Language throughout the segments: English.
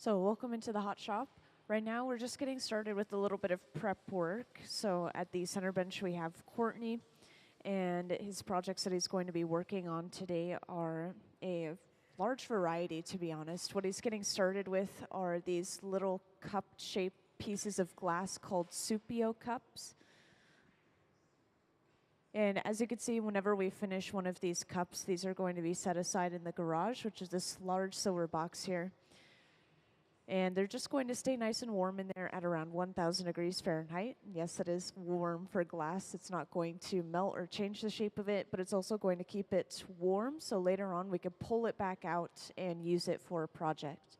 So welcome into the hot shop. Right now we're just getting started with a little bit of prep work. So at the center bench we have Courtney, and his projects that he's going to be working on today are a large variety, to be honest. What he's getting started with are these little cup-shaped pieces of glass called Supio cups. And as you can see, whenever we finish one of these cups, these are going to be set aside in the garage, which is this large silver box here. And they're just going to stay nice and warm in there at around 1,000 degrees Fahrenheit. Yes, it is warm for glass. It's not going to melt or change the shape of it, but it's also going to keep it warm, so later on we can pull it back out and use it for a project.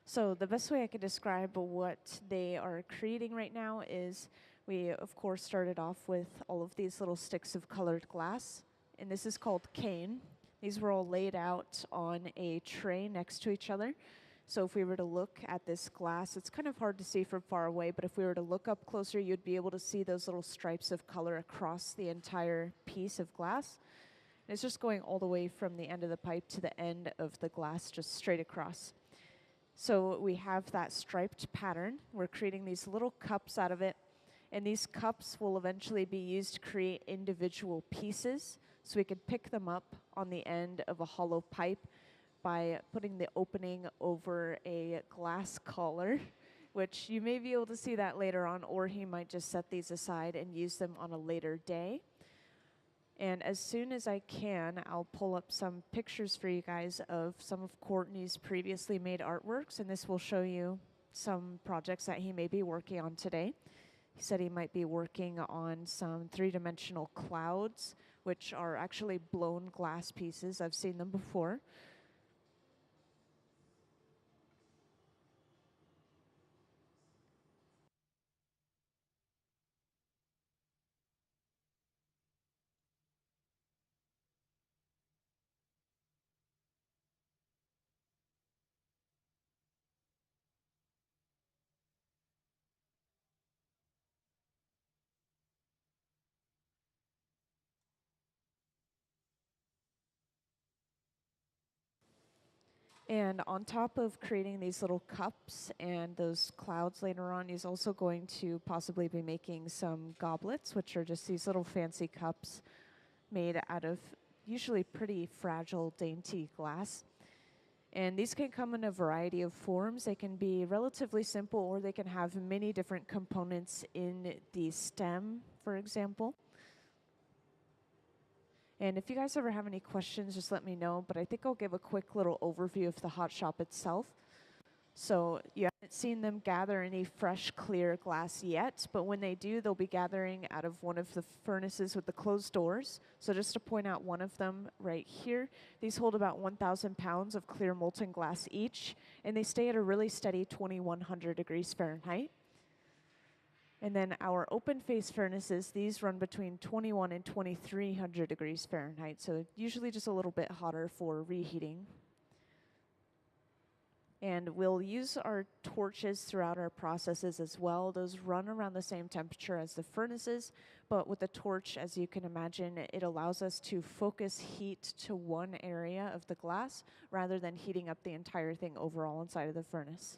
So the best way I could describe what they are creating right now is we, of course, started off with all of these little sticks of colored glass, and this is called cane. These were all laid out on a tray next to each other. So if we were to look at this glass, it's kind of hard to see from far away, but if we were to look up closer, you'd be able to see those little stripes of color across the entire piece of glass. And it's just going all the way from the end of the pipe to the end of the glass, just straight across. So we have that striped pattern. We're creating these little cups out of it, and these cups will eventually be used to create individual pieces. So we could pick them up on the end of a hollow pipe by putting the opening over a glass collar, which you may be able to see that later on, or he might just set these aside and use them on a later day. And as soon as I can, I'll pull up some pictures for you guys of some of Courtney's previously made artworks, and this will show you some projects that he may be working on today. He said he might be working on some three-dimensional clouds, which are actually blown glass pieces. I've seen them before. And on top of creating these little cups and those clouds later on, he's also going to possibly be making some goblets, which are just these little fancy cups made out of usually pretty fragile, dainty glass. And these can come in a variety of forms. They can be relatively simple, or they can have many different components in the stem, for example. And if you guys ever have any questions, just let me know. But I think I'll give a quick little overview of the hot shop itself. So you haven't seen them gather any fresh, clear glass yet, but when they do, they'll be gathering out of one of the furnaces with the closed doors. So just to point out one of them right here, these hold about 1,000 pounds of clear molten glass each, and they stay at a really steady 2,100 degrees Fahrenheit. And then our open face furnaces, these run between 21 and 2,300 degrees Fahrenheit, so usually just a little bit hotter for reheating. And we'll use our torches throughout our processes as well. Those run around the same temperature as the furnaces, but with the torch, as you can imagine, it allows us to focus heat to one area of the glass rather than heating up the entire thing overall inside of the furnace.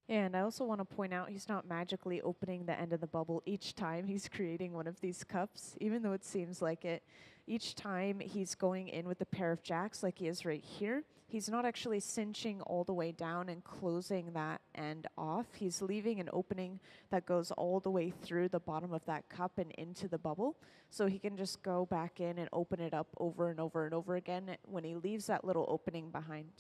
And I also want to point out he's not magically opening the end of the bubble each time he's creating one of these cups, even though it seems like it. Each time he's going in with a pair of jacks like he is right here, he's not actually cinching all the way down and closing that end off. He's leaving an opening that goes all the way through the bottom of that cup and into the bubble. So he can just go back in and open it up over and over and over again when he leaves that little opening behind.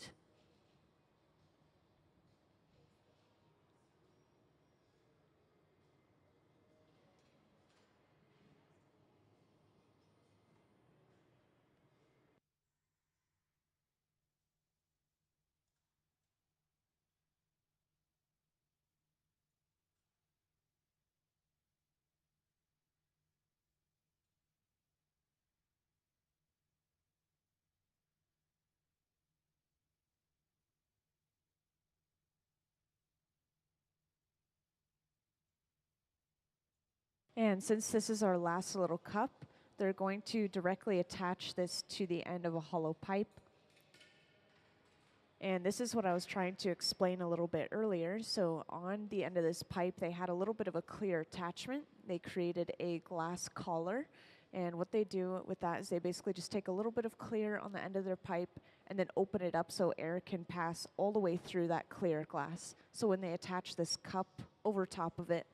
And since this is our last little cup, they're going to directly attach this to the end of a hollow pipe. And this is what I was trying to explain a little bit earlier. So on the end of this pipe, they had a little bit of a clear attachment. They created a glass collar. And what they do with that is they basically just take a little bit of clear on the end of their pipe and then open it up so air can pass all the way through that clear glass. So when they attach this cup over top of it,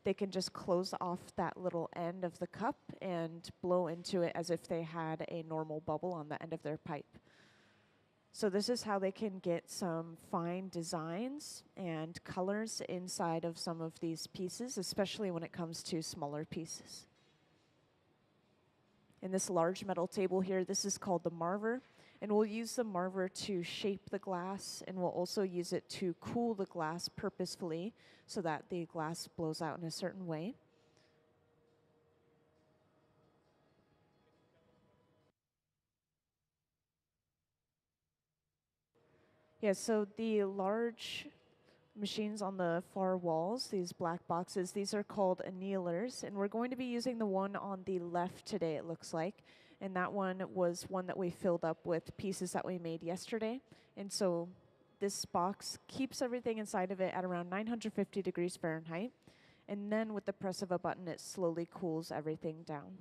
they can just close off that little end of the cup and blow into it as if they had a normal bubble on the end of their pipe. So this is how they can get some fine designs and colors inside of some of these pieces, especially when it comes to smaller pieces. In this large metal table here, this is called the marver, and we'll use the marver to shape the glass, and we'll also use it to cool the glass purposefully so that the glass blows out in a certain way. Yeah, so the large machines on the far walls, these black boxes, these are called annealers, and we're going to be using the one on the left today, it looks like. And that one was one that we filled up with pieces that we made yesterday. And so this box keeps everything inside of it at around 950 degrees Fahrenheit. And then with the press of a button, it slowly cools everything down.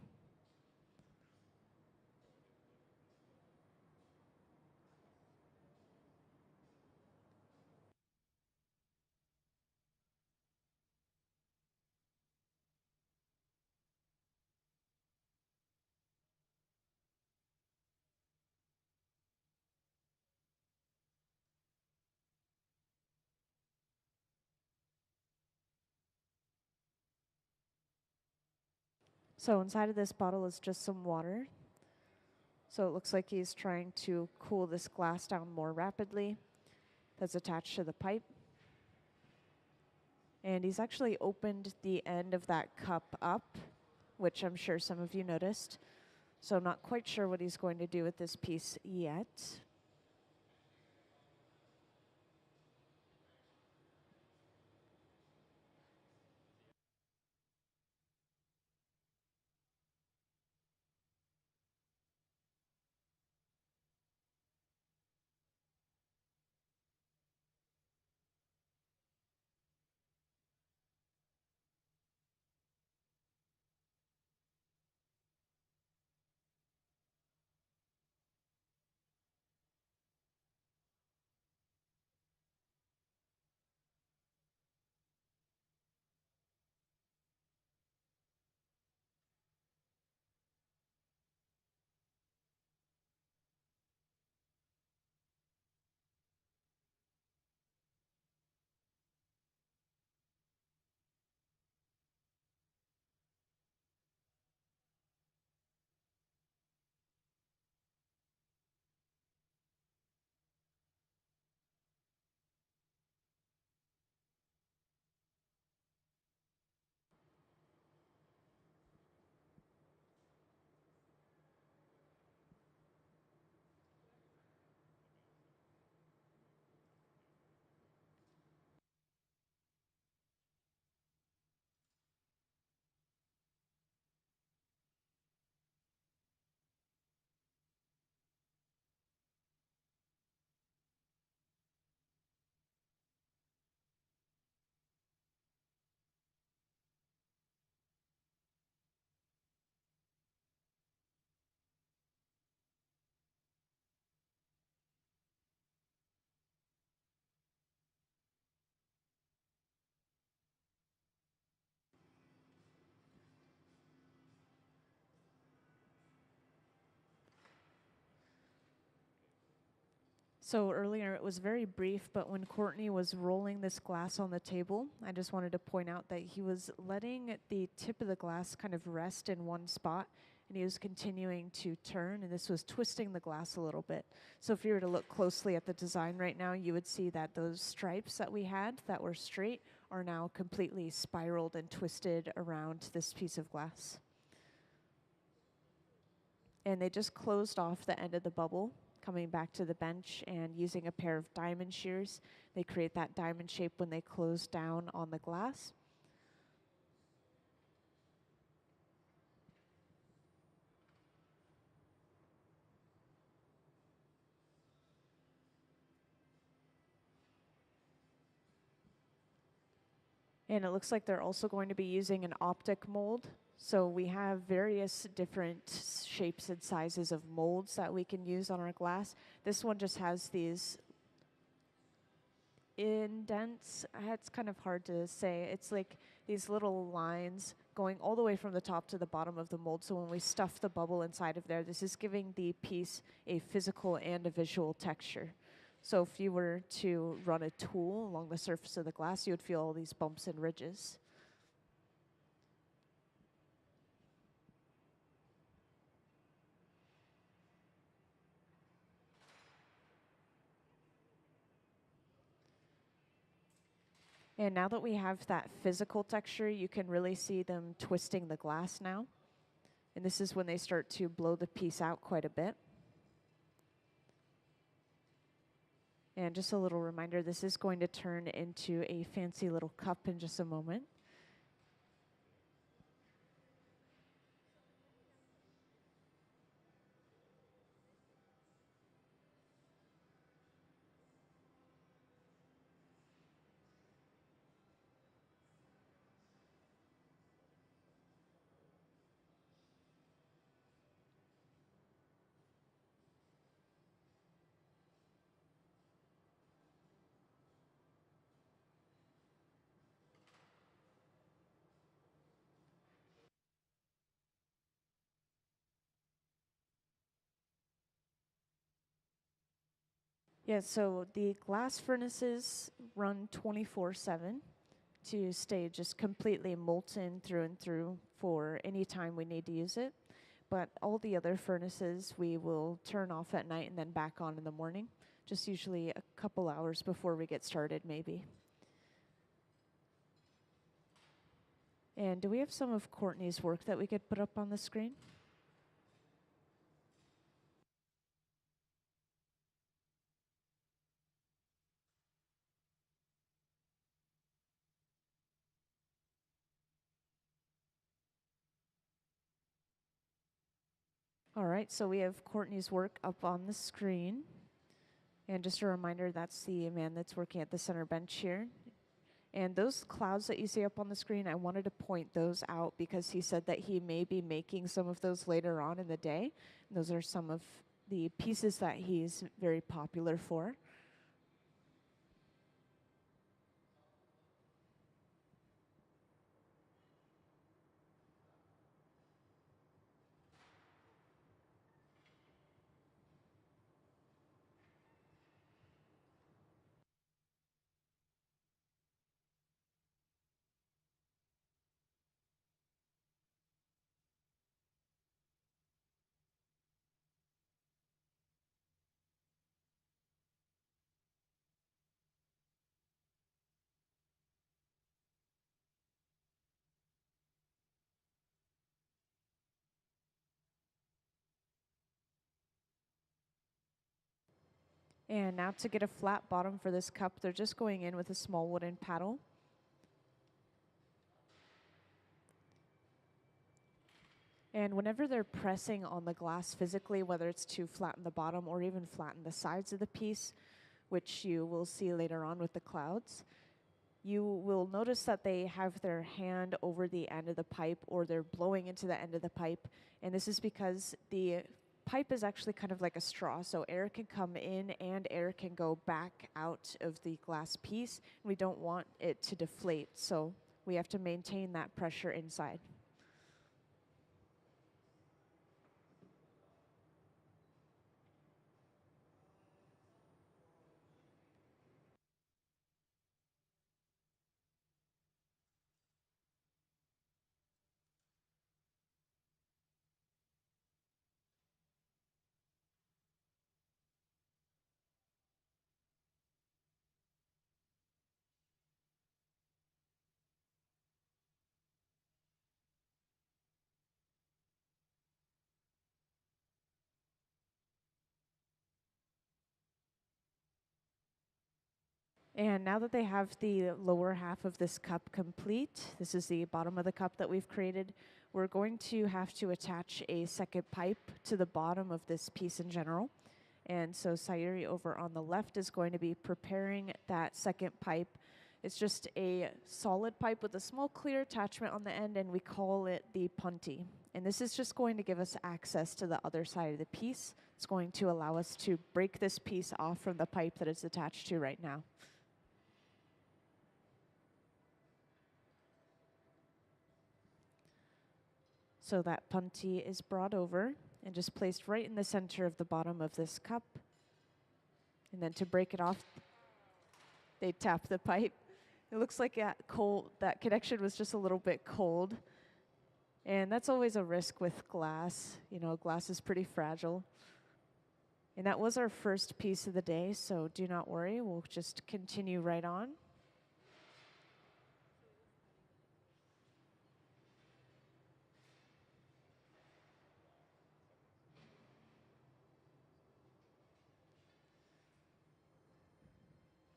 So inside of this bottle is just some water. So it looks like he's trying to cool this glass down more rapidly. That's attached to the pipe. And he's actually opened the end of that cup up, which I'm sure some of you noticed. So I'm not quite sure what he's going to do with this piece yet. So earlier it was very brief, but when Courtney was rolling this glass on the table, I just wanted to point out that he was letting the tip of the glass kind of rest in one spot, and he was continuing to turn, and this was twisting the glass a little bit. So if you were to look closely at the design right now, you would see that those stripes that we had that were straight are now completely spiraled and twisted around this piece of glass. And they just closed off the end of the bubble, coming back to the bench and using a pair of diamond shears. They create that diamond shape when they close down on the glass. And it looks like they're also going to be using an optic mold. So we have various different shapes and sizes of molds that we can use on our glass. This one just has these indents. It's kind of hard to say. It's like these little lines going all the way from the top to the bottom of the mold. So when we stuff the bubble inside of there, this is giving the piece a physical and a visual texture. So if you were to run a tool along the surface of the glass, you would feel all these bumps and ridges. And now that we have that physical texture, you can really see them twisting the glass now. And this is when they start to blow the piece out quite a bit. And just a little reminder, this is going to turn into a fancy little cup in just a moment. Yeah, so the glass furnaces run 24/7 to stay just completely molten through and through for any time we need to use it. But all the other furnaces we will turn off at night and then back on in the morning, just usually a couple hours before we get started maybe. And do we have some of Courtney's work that we could put up on the screen? All right, so we have Courtney's work up on the screen. And just a reminder, that's the man that's working at the center bench here. And those clouds that you see up on the screen, I wanted to point those out because he said that he may be making some of those later on in the day. And those are some of the pieces that he's very popular for. And now to get a flat bottom for this cup, they're just going in with a small wooden paddle. And whenever they're pressing on the glass physically, whether it's to flatten the bottom or even flatten the sides of the piece, which you will see later on with the clouds, you will notice that they have their hand over the end of the pipe or they're blowing into the end of the pipe. And this is because the pipe is actually kind of like a straw, so air can come in and air can go back out of the glass piece. We don't want it to deflate, so we have to maintain that pressure inside. And now that they have the lower half of this cup complete, this is the bottom of the cup that we've created, we're going to have to attach a second pipe to the bottom of this piece in general. And so Sayuri over on the left is going to be preparing that second pipe. It's just a solid pipe with a small clear attachment on the end, and we call it the punty. And this is just going to give us access to the other side of the piece. It's going to allow us to break this piece off from the pipe that it's attached to right now. So that punty is brought over and just placed right in the center of the bottom of this cup. And then to break it off, they tap the pipe. It looks like that connection was just a little bit cold. And that's always a risk with glass. You know, glass is pretty fragile. And that was our first piece of the day, so do not worry. We'll just continue right on.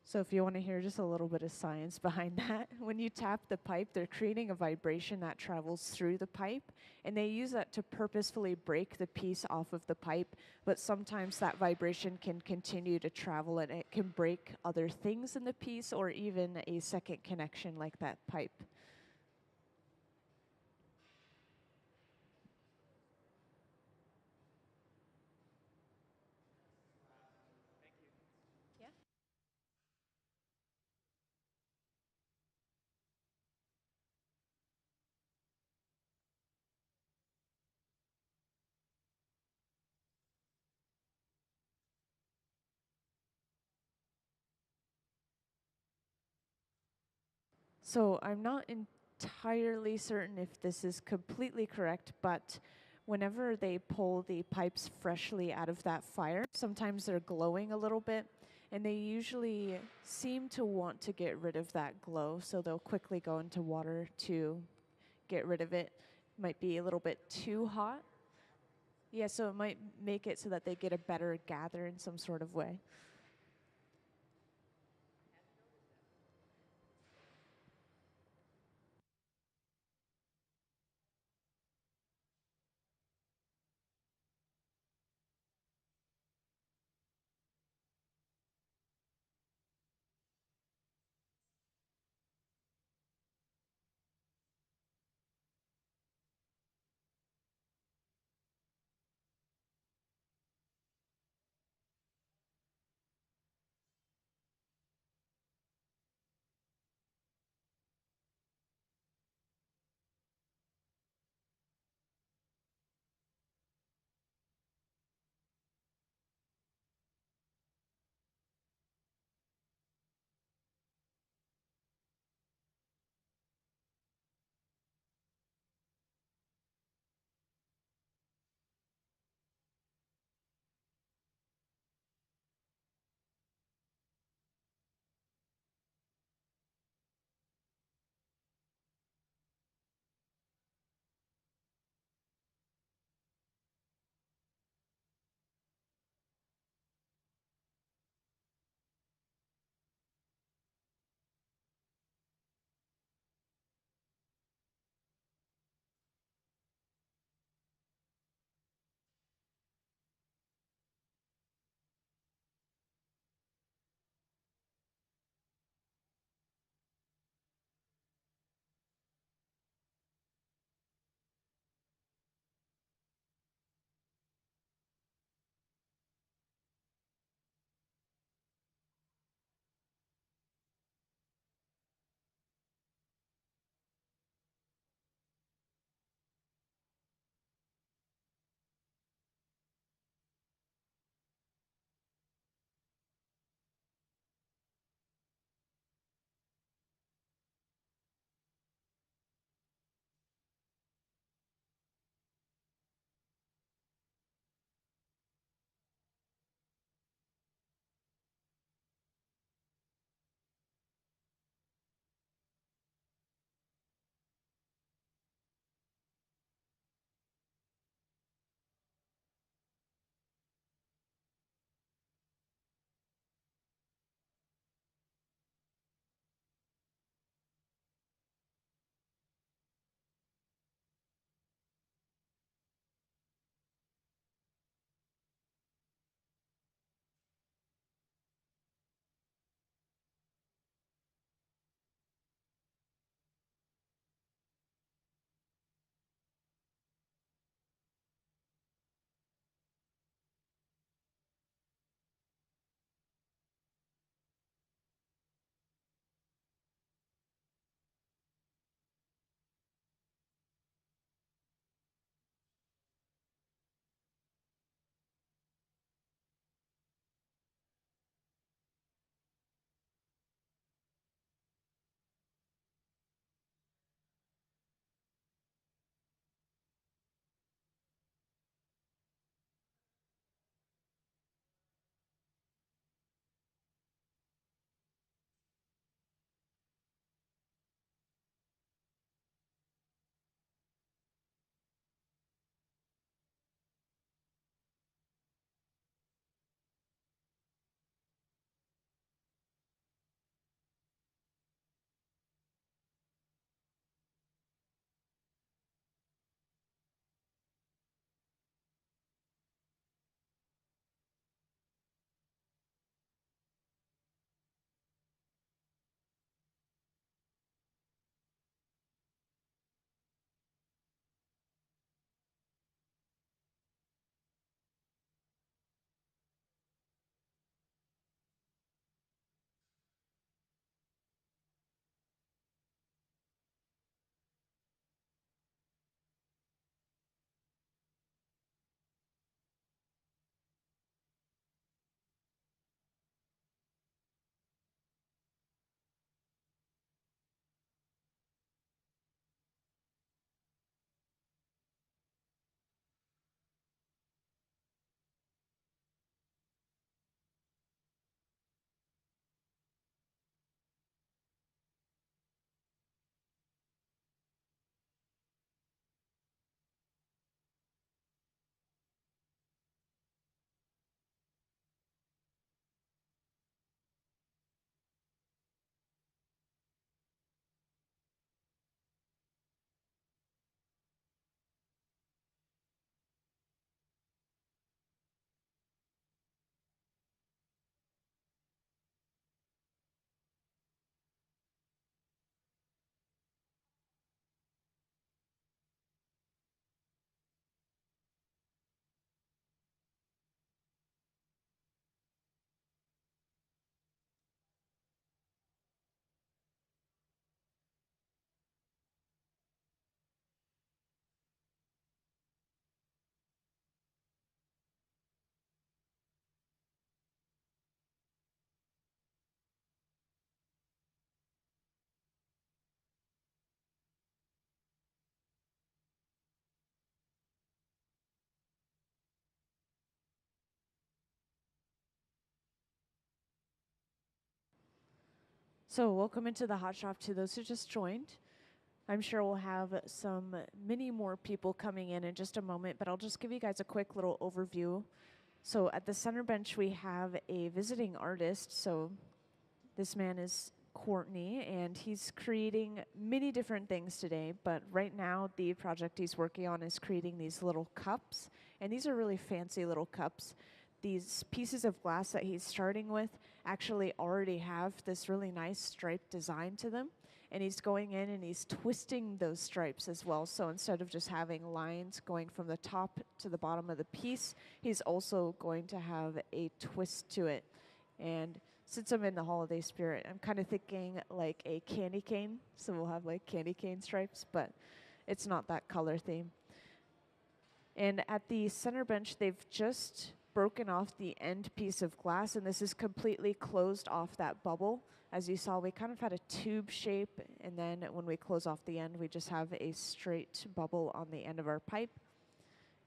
So if you want to hear just a little bit of science behind that, when you tap the pipe, they're creating a vibration that travels through the pipe, and they use that to purposefully break the piece off of the pipe, but sometimes that vibration can continue to travel and it can break other things in the piece or even a second connection like that pipe. So I'm not entirely certain if this is completely correct, but whenever they pull the pipes freshly out of that fire, sometimes they're glowing a little bit, and they usually seem to want to get rid of that glow, so they'll quickly go into water to get rid of it. Might be a little bit too hot. Yeah, so it might make it so that they get a better gather in some sort of way. So welcome into the hot shop to those who just joined. I'm sure we'll have many more people coming in just a moment, but I'll just give you guys a quick little overview. So at the center bench, we have a visiting artist. So this man is Courtney, and he's creating many different things today, but right now the project he's working on is creating these little cups, and these are really fancy little cups. These pieces of glass that he's starting with actually already have this really nice striped design to them, and he's going in and he's twisting those stripes as well. So instead of just having lines going from the top to the bottom of the piece, he's also going to have a twist to it. And since I'm in the holiday spirit, I'm kind of thinking like a candy cane. So we'll have like candy cane stripes, but it's not that color theme. And at the center bench, they've just broken off the end piece of glass, and this is completely closed off that bubble. As you saw, we kind of had a tube shape, and then when we close off the end, we just have a straight bubble on the end of our pipe.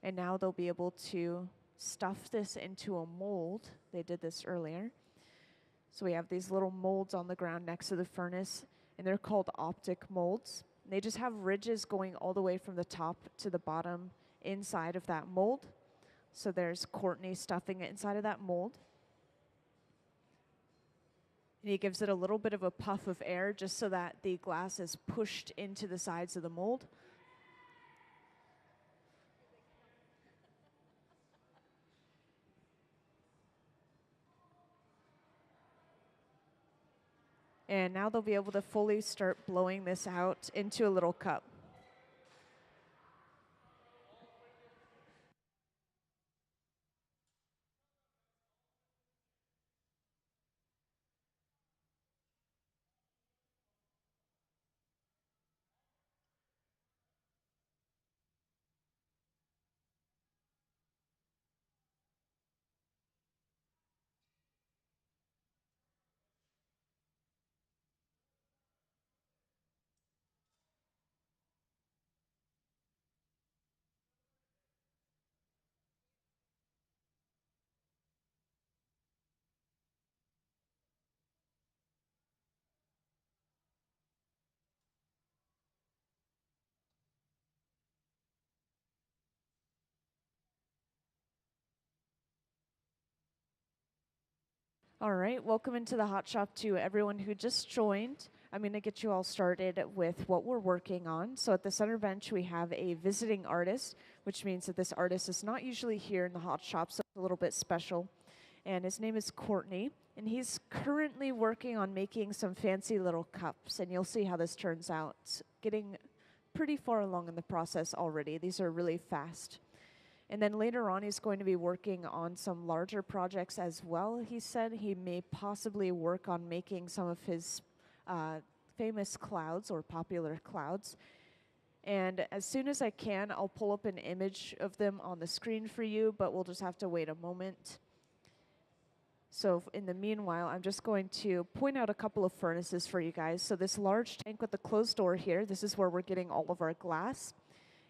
And now they'll be able to stuff this into a mold. They did this earlier. So we have these little molds on the ground next to the furnace, and they're called optic molds. They just have ridges going all the way from the top to the bottom inside of that mold. So there's Courtney stuffing it inside of that mold. And he gives it a little bit of a puff of air just so that the glass is pushed into the sides of the mold. And now they'll be able to fully start blowing this out into a little cup. All right, welcome into the hot shop to everyone who just joined. I'm going to get you all started with what we're working on. So at the center bench, we have a visiting artist, which means that this artist is not usually here in the hot shop, so it's a little bit special. And his name is Courtney, and he's currently working on making some fancy little cups, and you'll see how this turns out. It's getting pretty far along in the process already. These are really fast. And then later on, he's going to be working on some larger projects as well. He said he may possibly work on making some of his famous clouds or popular clouds. And as soon as I can, I'll pull up an image of them on the screen for you, but we'll just have to wait a moment. So in the meanwhile, I'm just going to point out a couple of furnaces for you guys. So this large tank with the closed door here, this is where we're getting all of our glass.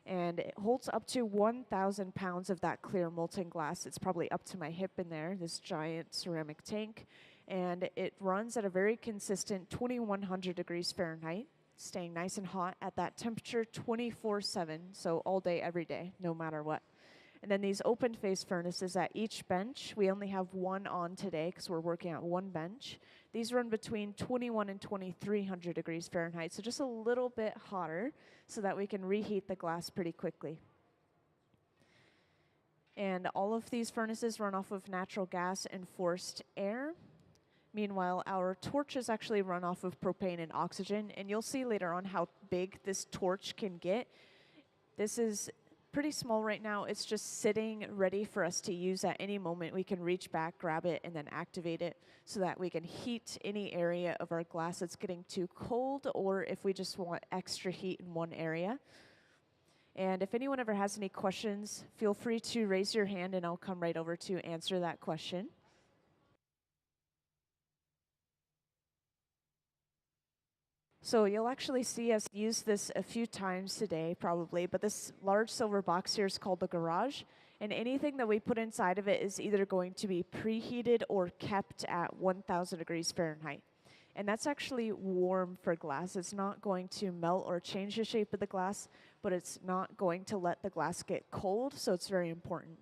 And it holds up to 1,000 pounds of that clear molten glass. It's probably up to my hip in there, this giant ceramic tank. And it runs at a very consistent 2,100 degrees Fahrenheit, staying nice and hot at that temperature 24/7, so all day, every day, no matter what. And then these open face furnaces at each bench, we only have one on today because we're working on one bench. These run between 21 and 2,300 degrees Fahrenheit, so just a little bit hotter so that we can reheat the glass pretty quickly. And all of these furnaces run off of natural gas and forced air. Meanwhile, our torches actually run off of propane and oxygen, and you'll see later on how big this torch can get. This is pretty small right now. It's just sitting ready for us to use at any moment. We can reach back, grab it, and then activate it so that we can heat any area of our glass that's getting too cold, or if we just want extra heat in one area. And if anyone ever has any questions, feel free to raise your hand and I'll come right over to answer that question. So you'll actually see us use this a few times today, probably, but this large silver box here is called the garage, and anything that we put inside of it is either going to be preheated or kept at 1,000 degrees Fahrenheit. And that's actually warm for glass. It's not going to melt or change the shape of the glass, but it's not going to let the glass get cold, so it's very important.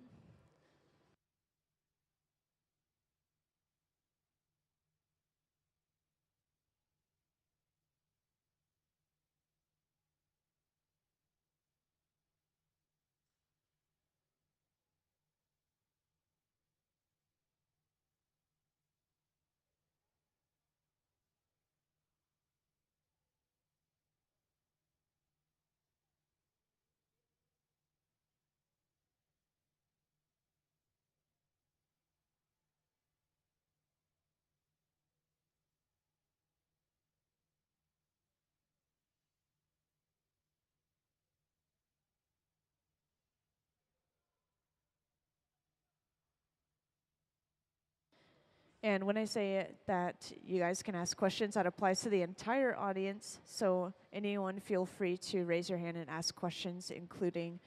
And when I say that you guys can ask questions, that applies to the entire audience. So anyone feel free to raise your hand and ask questions, including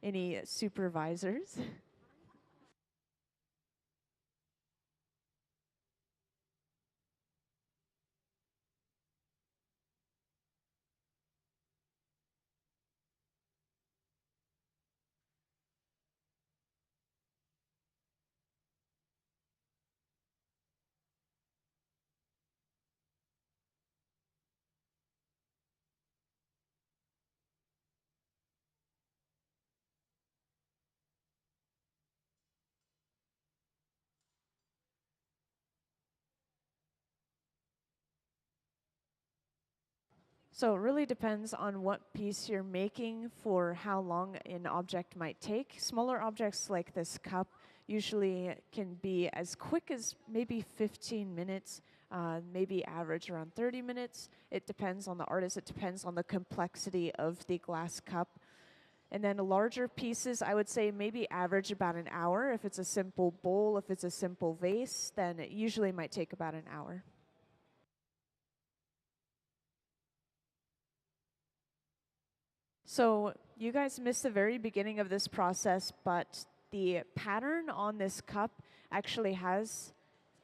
any supervisors. So it really depends on what piece you're making for how long an object might take. Smaller objects like this cup usually can be as quick as maybe 15 minutes, maybe average around 30 minutes. It depends on the artist, it depends on the complexity of the glass cup. And then larger pieces, I would say maybe average about an hour. If it's a simple bowl, if it's a simple vase, then it usually might take about an hour. So you guys missed the very beginning of this process, but the pattern on this cup actually has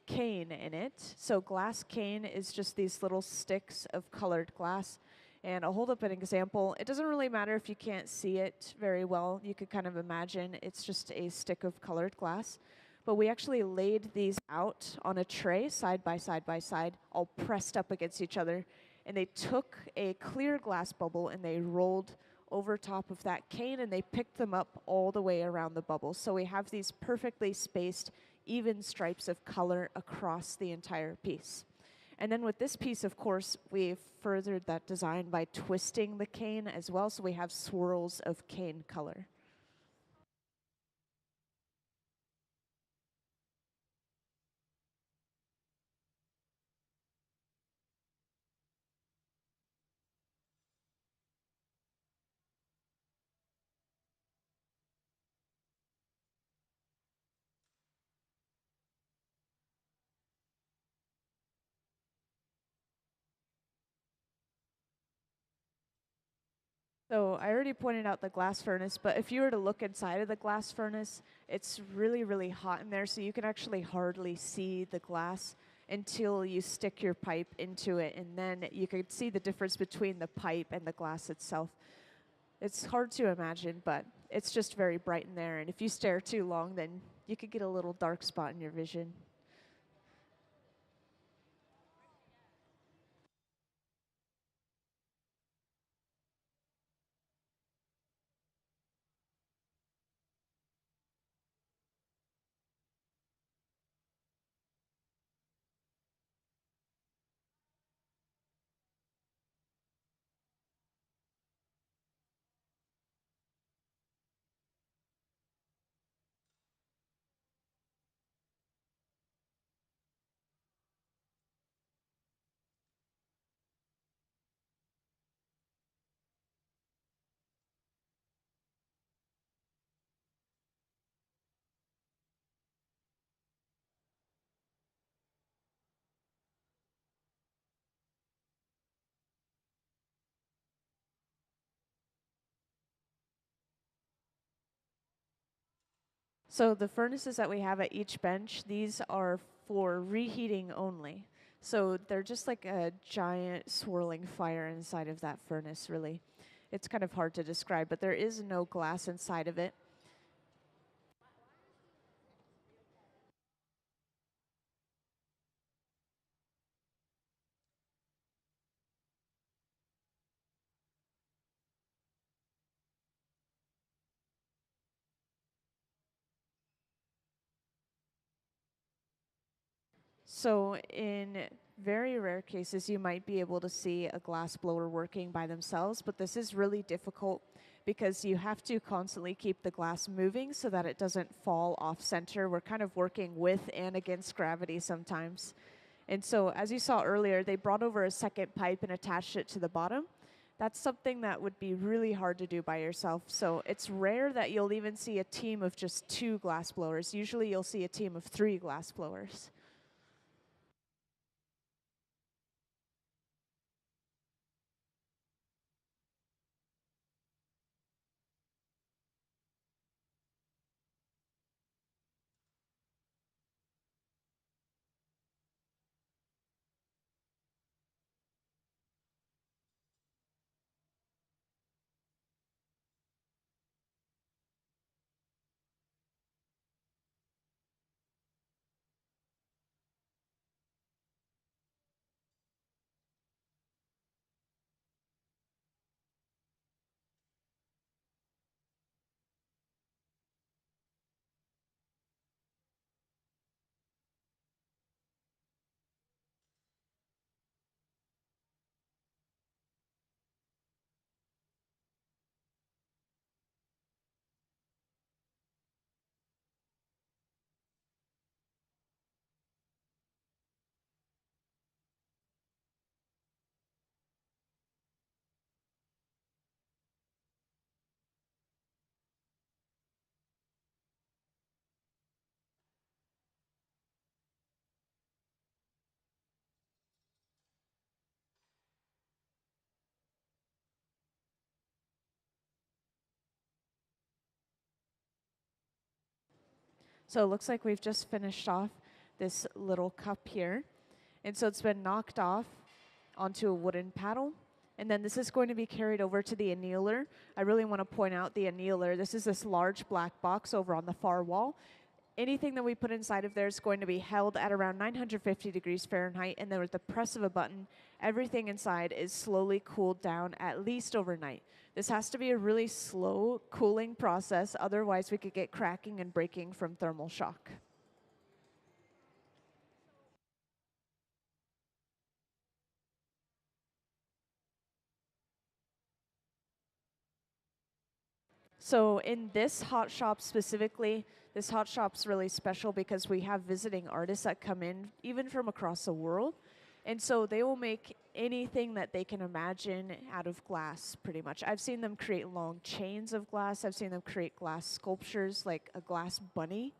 cane in it. So glass cane is just these little sticks of colored glass. And I'll hold up an example. It doesn't really matter if you can't see it very well. You could kind of imagine it's just a stick of colored glass. But we actually laid these out on a tray side by side by side, all pressed up against each other. And they took a clear glass bubble and they rolled over top of that cane and they picked them up all the way around the bubble. So we have these perfectly spaced, even stripes of color across the entire piece. And then with this piece, of course, we furthered that design by twisting the cane as well, so we have swirls of cane color. So I already pointed out the glass furnace, but if you were to look inside of the glass furnace, it's really, really hot in there, so you can actually hardly see the glass until you stick your pipe into it, and then you can see the difference between the pipe and the glass itself. It's hard to imagine, but it's just very bright in there, and if you stare too long, then you could get a little dark spot in your vision. So the furnaces that we have at each bench, these are for reheating only. So they're just like a giant swirling fire inside of that furnace, really. It's kind of hard to describe, but there is no glass inside of it. So, in very rare cases, you might be able to see a glass blower working by themselves, but this is really difficult because you have to constantly keep the glass moving so that it doesn't fall off center. We're kind of working with and against gravity sometimes. And so, as you saw earlier, they brought over a second pipe and attached it to the bottom. That's something that would be really hard to do by yourself. So, it's rare that you'll even see a team of just 2 glass blowers. Usually, you'll see a team of 3 glass blowers. So it looks like we've just finished off this little cup here. And so it's been knocked off onto a wooden paddle. And then this is going to be carried over to the annealer. I really want to point out the annealer. This is this large black box over on the far wall. Anything that we put inside of there is going to be held at around 950 degrees Fahrenheit, and then with the press of a button, everything inside is slowly cooled down at least overnight. This has to be a really slow cooling process, otherwise we could get cracking and breaking from thermal shock. So in this hot shop specifically, this hot shop's really special because we have visiting artists that come in even from across the world. And so they will make anything that they can imagine out of glass, pretty much. I've seen them create long chains of glass. I've seen them create glass sculptures like a glass bunny,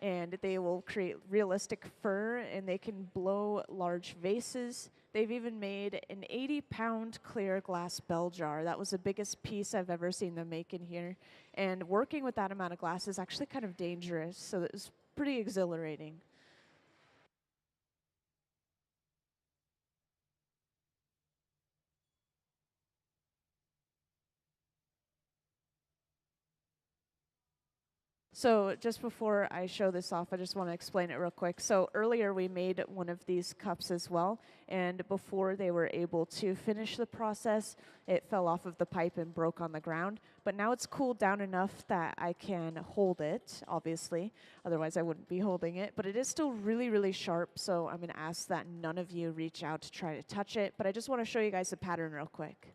and they will create realistic fur, and they can blow large vases. They've even made an 80-pound clear glass bell jar. That was the biggest piece I've ever seen them make in here. And working with that amount of glass is actually kind of dangerous, so it was pretty exhilarating. So just before I show this off, I just want to explain it real quick. So earlier we made one of these cups as well, and before they were able to finish the process, it fell off of the pipe and broke on the ground. But now it's cooled down enough that I can hold it, obviously. Otherwise I wouldn't be holding it. But it is still really, really sharp, so I'm going to ask that none of you reach out to try to touch it. But I just want to show you guys the pattern real quick.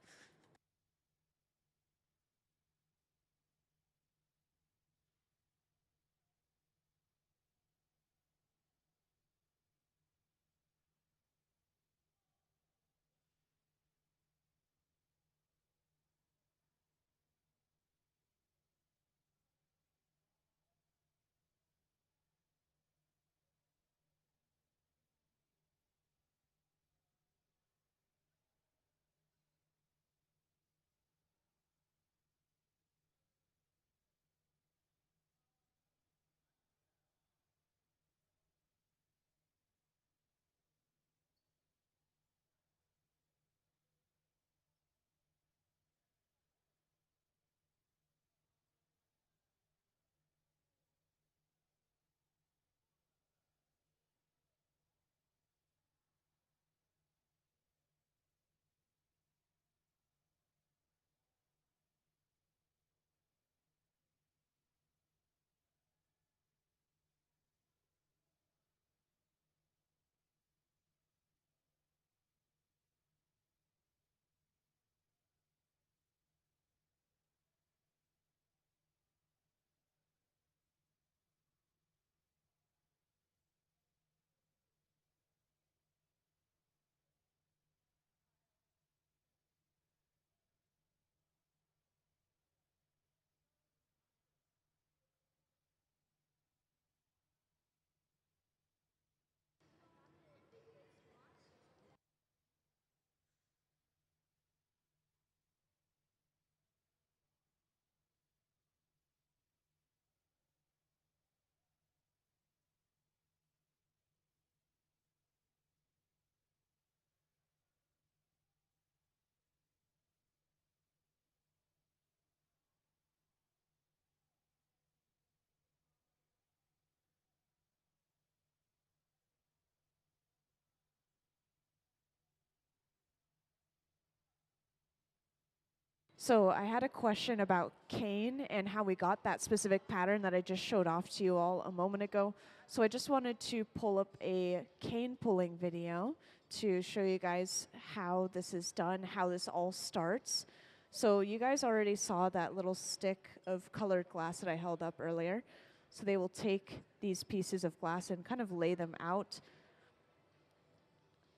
So I had a question about cane and how we got that specific pattern that I just showed off to you all a moment ago. So I just wanted to pull up a cane pulling video to show you guys how this is done, how this all starts. So you guys already saw that little stick of colored glass that I held up earlier. So they will take these pieces of glass and kind of lay them out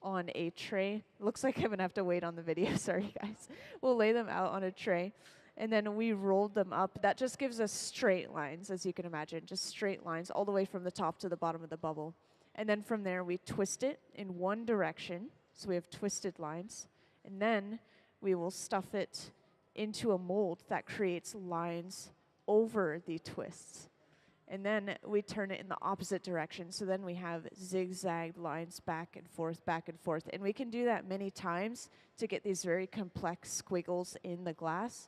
on a tray. Looks like I'm gonna have to wait on the video, sorry guys. We'll lay them out on a tray and then we rolled them up. That just gives us straight lines, as you can imagine, just straight lines all the way from the top to the bottom of the bubble. And then from there we twist it in one direction, so we have twisted lines, and then we will stuff it into a mold that creates lines over the twists. And then we turn it in the opposite direction. So then we have zigzag lines back and forth, back and forth. And we can do that many times to get these very complex squiggles in the glass.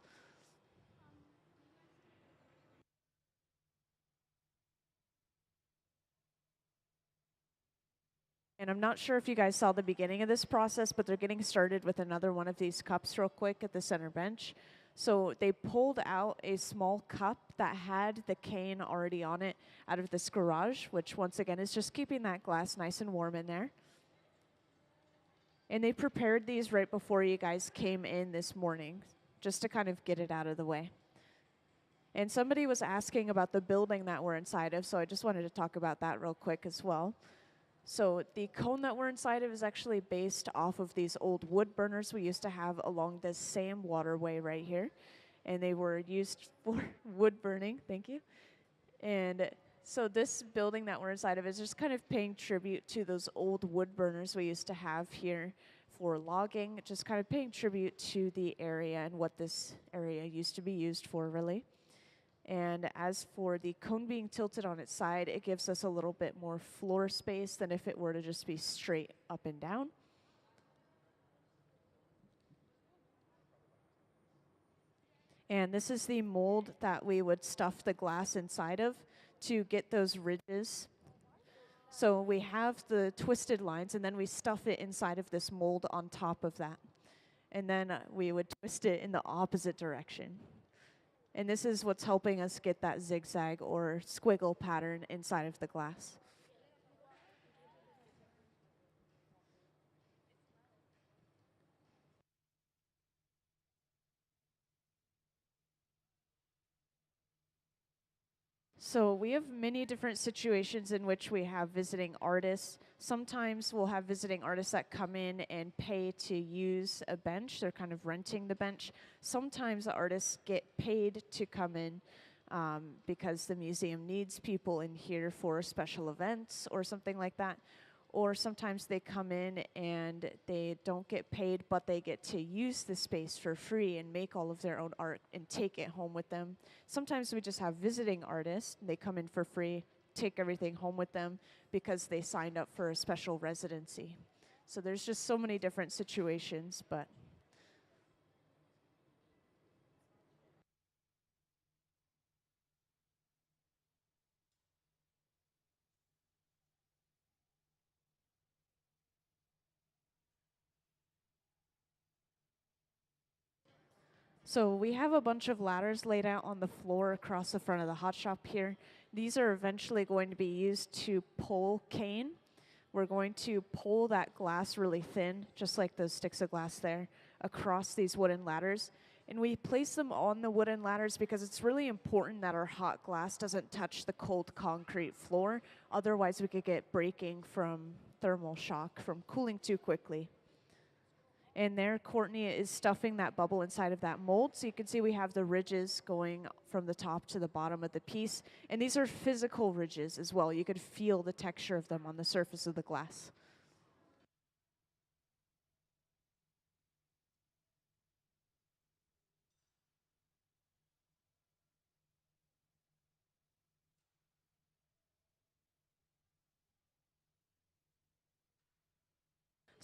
And I'm not sure if you guys saw the beginning of this process, but they're getting started with another one of these cups real quick at the center bench. So they pulled out a small cup that had the cane already on it out of this garage, which once again is just keeping that glass nice and warm in there. And they prepared these right before you guys came in this morning, just to kind of get it out of the way. And somebody was asking about the building that we're inside of, so I just wanted to talk about that real quick as well. So the cone that we're inside of is actually based off of these old wood burners we used to have along this same waterway right here. And they were used for wood burning, thank you. And so this building that we're inside of is just kind of paying tribute to those old wood burners we used to have here for logging, just kind of paying tribute to the area and what this area used to be used for, really. And as for the cone being tilted on its side, it gives us a little bit more floor space than if it were to just be straight up and down. And this is the mold that we would stuff the glass inside of to get those ridges. So we have the twisted lines and then we stuff it inside of this mold on top of that. And then we would twist it in the opposite direction. And this is what's helping us get that zigzag or squiggle pattern inside of the glass. So we have many different situations in which we have visiting artists. Sometimes we'll have visiting artists that come in and pay to use a bench. They're kind of renting the bench. Sometimes the artists get paid to come in because the museum needs people in here for special events or something like that. Or sometimes they come in and they don't get paid, but they get to use the space for free and make all of their own art and take it home with them. Sometimes we just have visiting artists. They come in for free, take everything home with them because they signed up for a special residency. So there's just so many different situations, but so we have a bunch of ladders laid out on the floor across the front of the hot shop here. These are eventually going to be used to pull cane. We're going to pull that glass really thin, just like those sticks of glass there, across these wooden ladders. And we place them on the wooden ladders because it's really important that our hot glass doesn't touch the cold concrete floor. Otherwise, we could get breaking from thermal shock from cooling too quickly. And there, Courtney is stuffing that bubble inside of that mold. So you can see we have the ridges going from the top to the bottom of the piece. And these are physical ridges as well. You could feel the texture of them on the surface of the glass.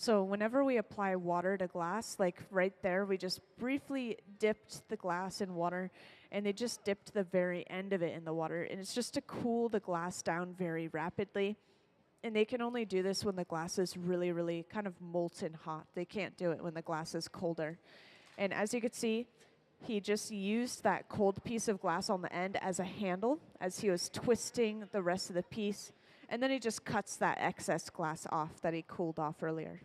So whenever we apply water to glass, like right there, we just briefly dipped the glass in water, and they just dipped the very end of it in the water. And it's just to cool the glass down very rapidly. And they can only do this when the glass is really, really kind of molten hot. They can't do it when the glass is colder. And as you can see, he just used that cold piece of glass on the end as a handle as he was twisting the rest of the piece. And then he just cuts that excess glass off that he cooled off earlier.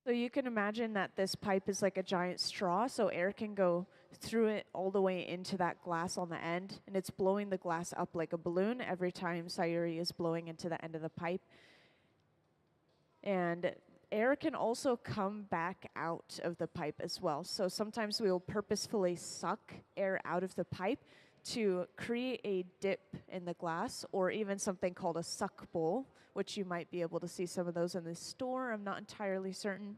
So you can imagine that this pipe is like a giant straw, so air can go through it all the way into that glass on the end, and it's blowing the glass up like a balloon every time Sayuri is blowing into the end of the pipe. And air can also come back out of the pipe as well. So sometimes we will purposefully suck air out of the pipe to create a dip in the glass, or even something called a suck bowl, which you might be able to see some of those in the store. I'm not entirely certain.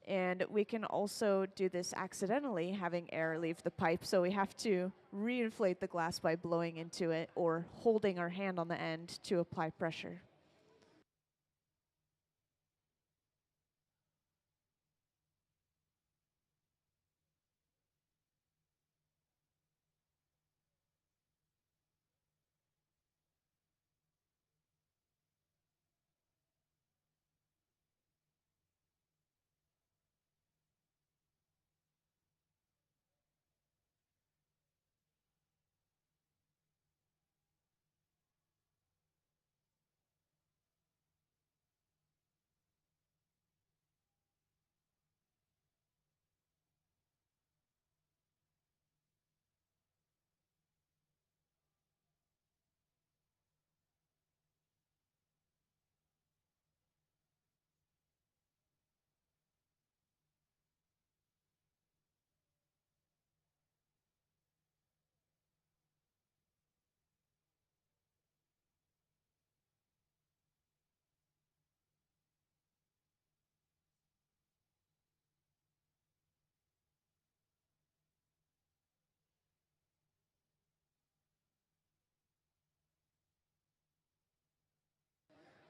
And we can also do this accidentally, having air leave the pipe. So we have to reinflate the glass by blowing into it or holding our hand on the end to apply pressure.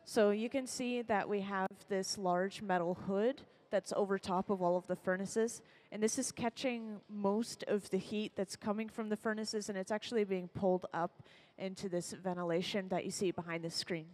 So you can see that we have this large metal hood that's over top of all of the furnaces. And this is catching most of the heat that's coming from the furnaces, and it's actually being pulled up into this ventilation that you see behind the screen.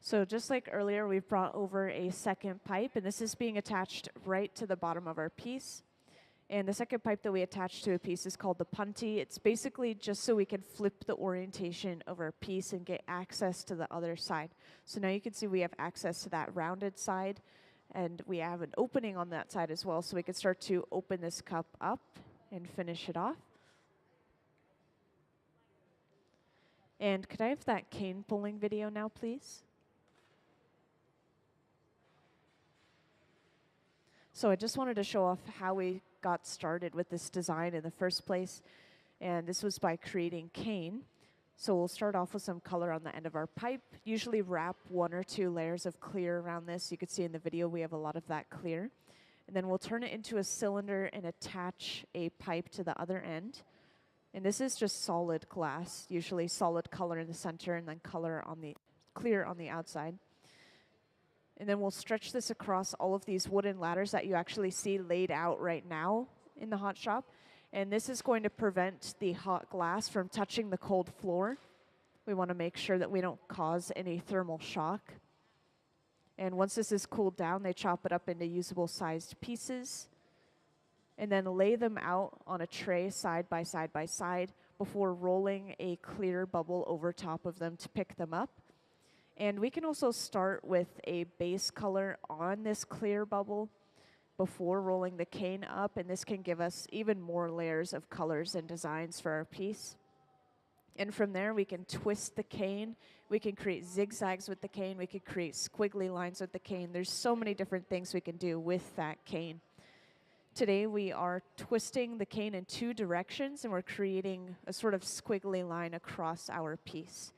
So just like earlier, we've brought over a second pipe, and this is being attached right to the bottom of our piece. And the second pipe that we attach to a piece is called the punty. It's basically just so we can flip the orientation of our piece and get access to the other side. So now you can see we have access to that rounded side, and we have an opening on that side as well, so we can start to open this cup up and finish it off. And could I have that cane pulling video now, please? So I just wanted to show off how we got started with this design in the first place. And this was by creating cane. So we'll start off with some color on the end of our pipe. Usually wrap 1 or 2 layers of clear around this. You can see in the video we have a lot of that clear. And then we'll turn it into a cylinder and attach a pipe to the other end. And this is just solid glass, usually solid color in the center and then color on the clear on the outside. And then we'll stretch this across all of these wooden ladders that you actually see laid out right now in the hot shop. And this is going to prevent the hot glass from touching the cold floor. We want to make sure that we don't cause any thermal shock. And once this is cooled down, they chop it up into usable sized pieces and then lay them out on a tray side by side by side before rolling a clear bubble over top of them to pick them up. And we can also start with a base color on this clear bubble before rolling the cane up, and this can give us even more layers of colors and designs for our piece. And from there, we can twist the cane. We can create zigzags with the cane. We can create squiggly lines with the cane. There's so many different things we can do with that cane. Today, we are twisting the cane in 2 directions, and we're creating a sort of squiggly line across our piece.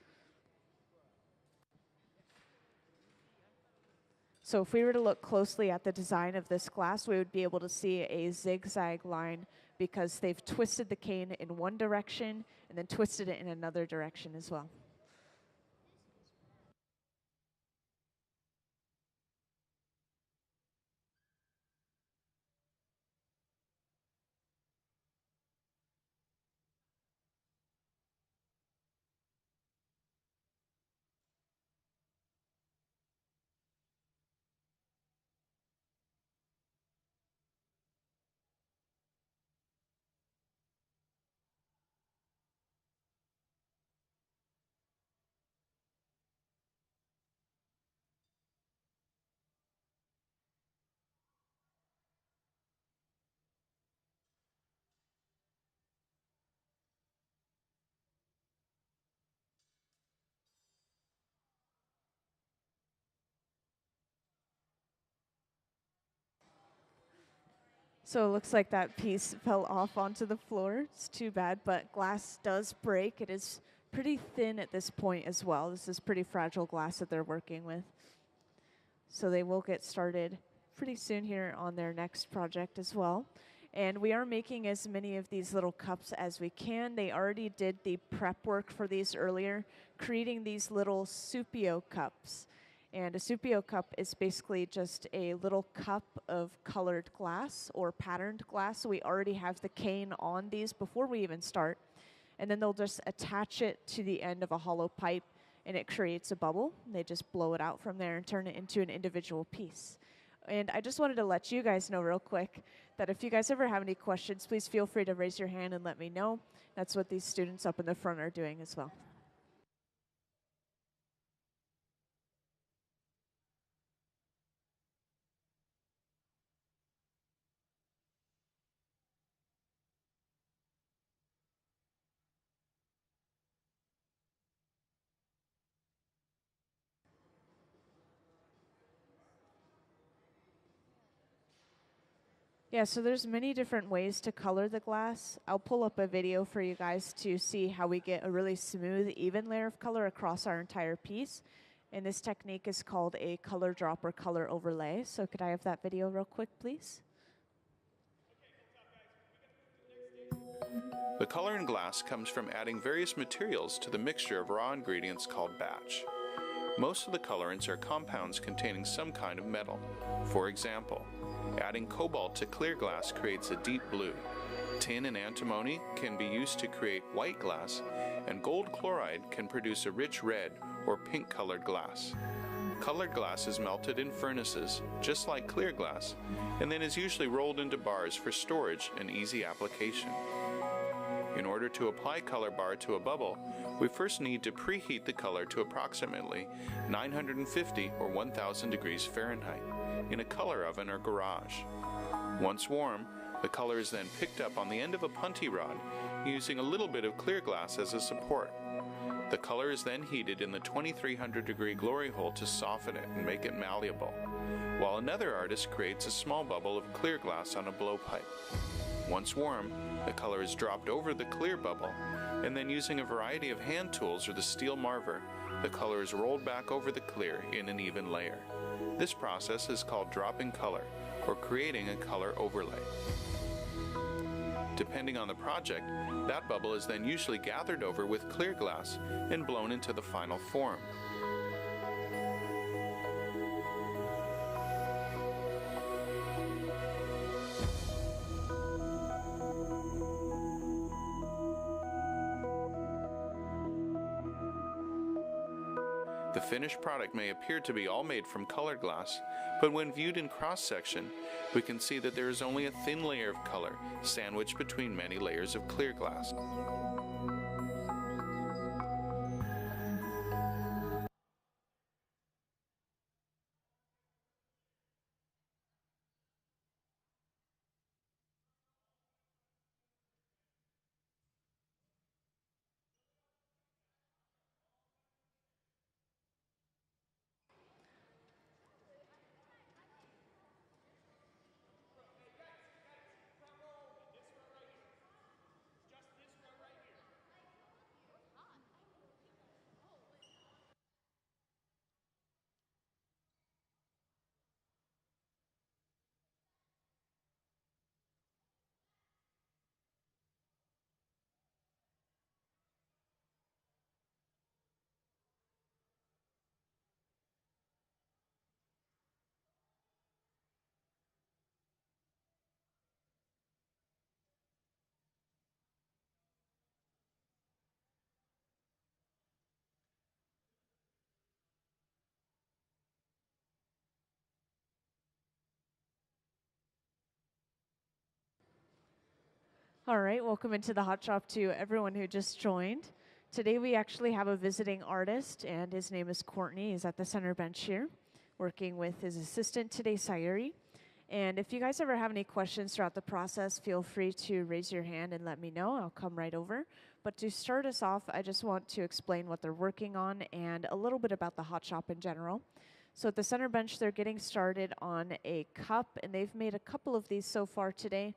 So if we were to look closely at the design of this glass, we would be able to see a zigzag line because they've twisted the cane in one direction and then twisted it in another direction as well. So it looks like that piece fell off onto the floor. It's too bad, but glass does break. It is pretty thin at this point as well. This is pretty fragile glass that they're working with. So they will get started pretty soon here on their next project as well. And we are making as many of these little cups as we can. They already did the prep work for these earlier, creating these little Supio cups. And a Supio cup is basically just a little cup of colored glass or patterned glass. So we already have the cane on these before we even start. And then they'll just attach it to the end of a hollow pipe, and it creates a bubble. They just blow it out from there and turn it into an individual piece. And I just wanted to let you guys know real quick that if you guys ever have any questions, please feel free to raise your hand and let me know. That's what these students up in the front are doing as well. Yeah, so there's many different ways to color the glass. I'll pull up a video for you guys to see how we get a really smooth, even layer of color across our entire piece. And this technique is called a color drop or color overlay. So could I have that video real quick, please? The color in glass comes from adding various materials to the mixture of raw ingredients called batch. Most of the colorants are compounds containing some kind of metal. For example, adding cobalt to clear glass creates a deep blue. Tin and antimony can be used to create white glass, and gold chloride can produce a rich red or pink colored glass. Colored glass is melted in furnaces, just like clear glass, and then is usually rolled into bars for storage and easy application. In order to apply color bar to a bubble, we first need to preheat the color to approximately 950 or 1000 degrees Fahrenheit in a color oven or garage. Once warm, the color is then picked up on the end of a punty rod using a little bit of clear glass as a support. The color is then heated in the 2300 degree glory hole to soften it and make it malleable, while another artist creates a small bubble of clear glass on a blowpipe. Once warm, the color is dropped over the clear bubble, and then using a variety of hand tools or the steel marver, the color is rolled back over the clear in an even layer. This process is called dropping color, or creating a color overlay. Depending on the project, that bubble is then usually gathered over with clear glass and blown into the final form. The finished product may appear to be all made from colored glass, but when viewed in cross-section, we can see that there is only a thin layer of color sandwiched between many layers of clear glass. All right, welcome into the Hot Shop to everyone who just joined. Today we actually have a visiting artist, and his name is Courtney. He's at the center bench here, working with his assistant today, Sayuri. And if you guys ever have any questions throughout the process, feel free to raise your hand and let me know. I'll come right over. But to start us off, I just want to explain what they're working on and a little bit about the Hot Shop in general. So at the center bench, they're getting started on a cup, and they've made a couple of these so far today.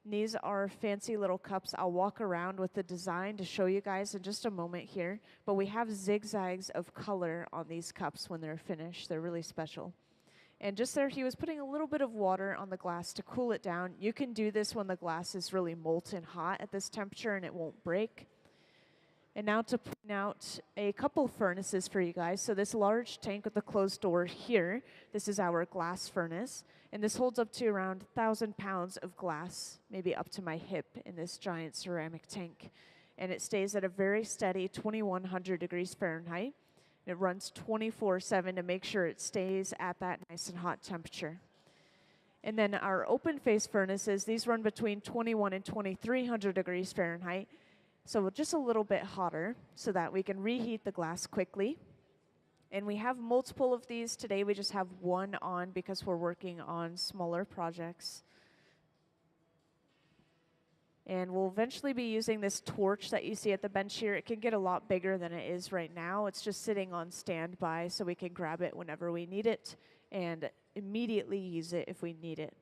These are fancy little cups. I'll walk around with the design to show you guys in just a moment here. But we have zigzags of color on these cups when they're finished. They're really special. And just there, he was putting a little bit of water on the glass to cool it down. You can do this when the glass is really molten hot at this temperature and it won't break. And now to point out a couple furnaces for you guys. So this large tank with the closed door here, this is our glass furnace. And this holds up to around 1,000 pounds of glass, maybe up to my hip in this giant ceramic tank. And it stays at a very steady 2,100 degrees Fahrenheit. It runs 24/7 to make sure it stays at that nice and hot temperature. And then our open face furnaces, these run between 21 and 2,300 degrees Fahrenheit. So just a little bit hotter so that we can reheat the glass quickly. And we have multiple of these. Today we just have one on because we're working on smaller projects. And we'll eventually be using this torch that you see at the bench here. It can get a lot bigger than it is right now. It's just sitting on standby so we can grab it whenever we need it and immediately use it if we need it.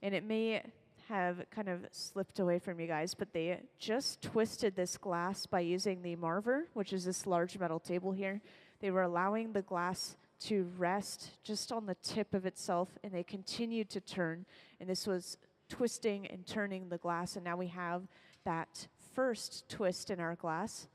And it may have kind of slipped away from you guys, but they just twisted this glass by using the Marver, which is this large metal table here. They were allowing the glass to rest just on the tip of itself, and they continued to turn, and this was twisting and turning the glass, and now we have that first twist in our glass.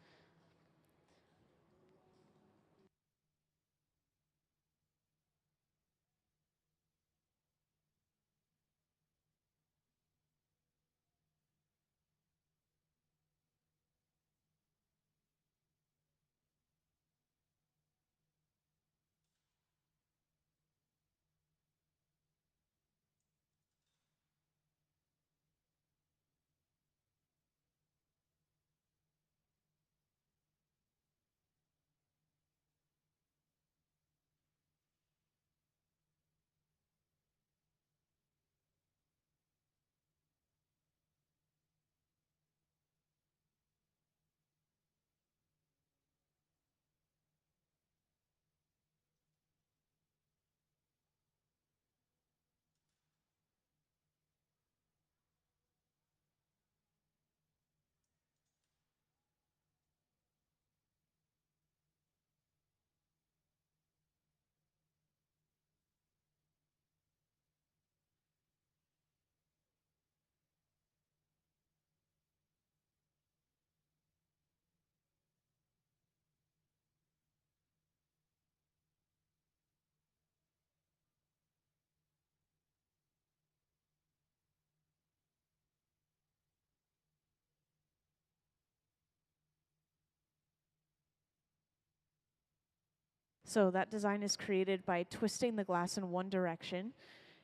So that design is created by twisting the glass in one direction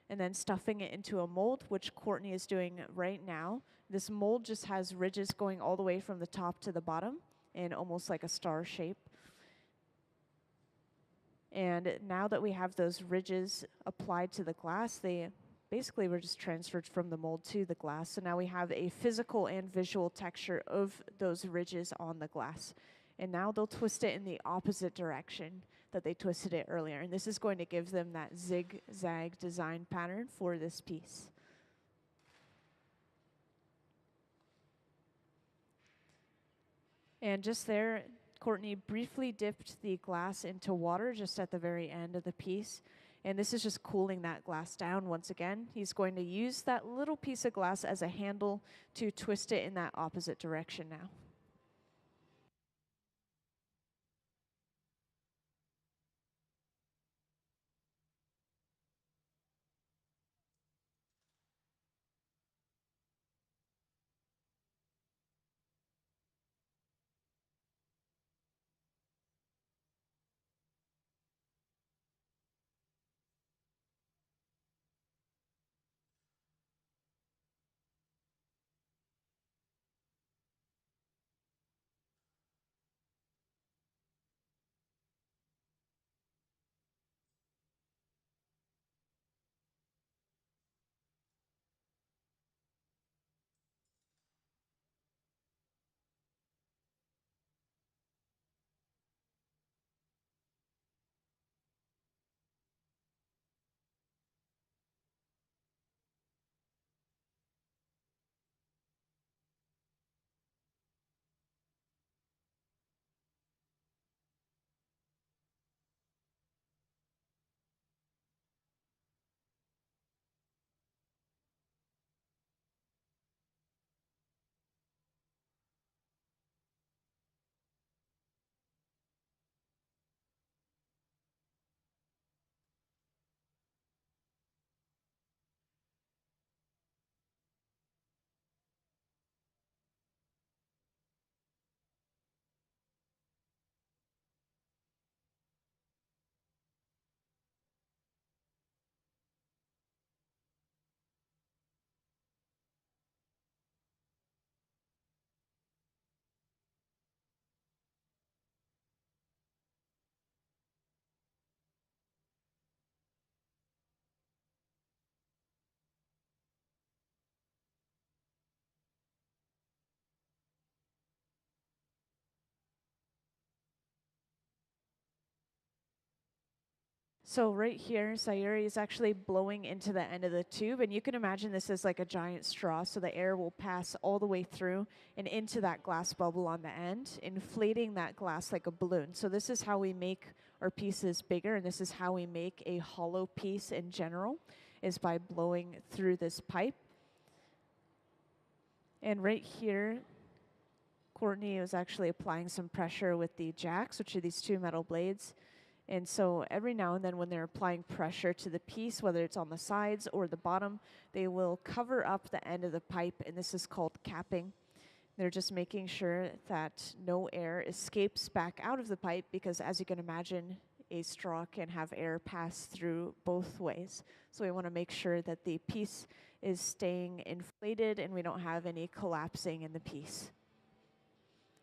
and then stuffing it into a mold, which Courtney is doing right now. This mold just has ridges going all the way from the top to the bottom in almost like a star shape. And now that we have those ridges applied to the glass, they basically were just transferred from the mold to the glass. So now we have a physical and visual texture of those ridges on the glass. And now they'll twist it in the opposite direction that they twisted it earlier. And this is going to give them that zigzag design pattern for this piece. And just there, Courtney briefly dipped the glass into water just at the very end of the piece. And this is just cooling that glass down once again. He's going to use that little piece of glass as a handle to twist it in that opposite direction now. So right here, Sayuri is actually blowing into the end of the tube, and you can imagine this is like a giant straw, so the air will pass all the way through and into that glass bubble on the end, inflating that glass like a balloon. So this is how we make our pieces bigger, and this is how we make a hollow piece in general, is by blowing through this pipe. And right here, Courtney is actually applying some pressure with the jacks, which are these two metal blades. And so every now and then when they're applying pressure to the piece, whether it's on the sides or the bottom, they will cover up the end of the pipe, and this is called capping. They're just making sure that no air escapes back out of the pipe because, as you can imagine, a straw can have air pass through both ways. So we want to make sure that the piece is staying inflated and we don't have any collapsing in the piece.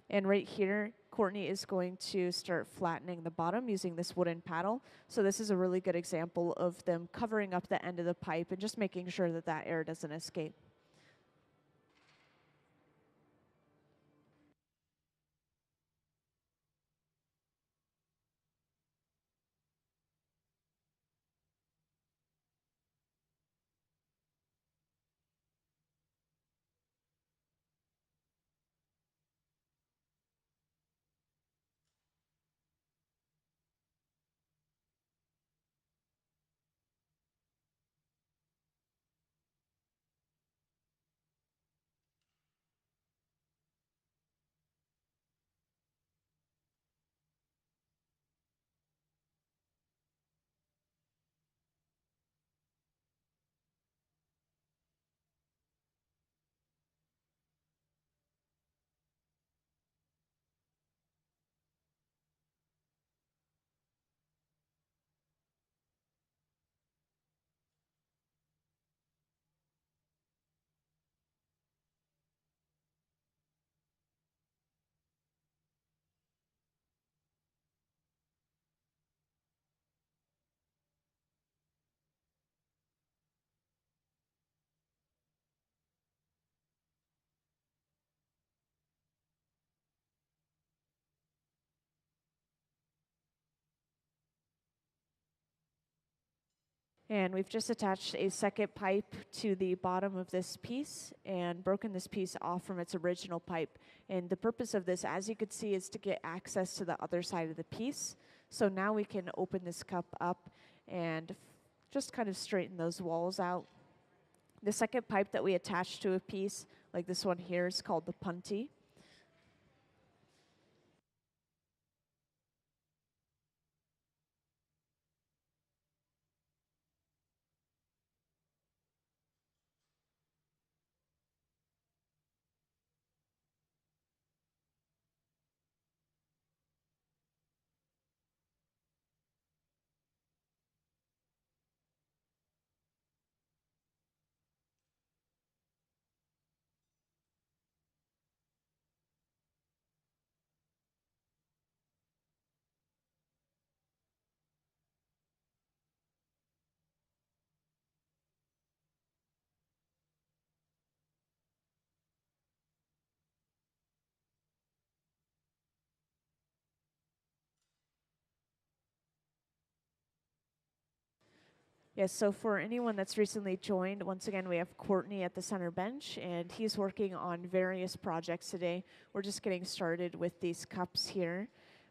And right here, Courtney is going to start flattening the bottom using this wooden paddle. So this is a really good example of them covering up the end of the pipe and just making sure that that air doesn't escape. And we've just attached a second pipe to the bottom of this piece and broken this piece off from its original pipe. And the purpose of this, as you could see, is to get access to the other side of the piece. So now we can open this cup up and just kind of straighten those walls out. The second pipe that we attach to a piece, like this one here, is called the punty. Yes, so for anyone that's recently joined, once again, we have Courtney at the center bench, and he's working on various projects today. We're just getting started with these cups here,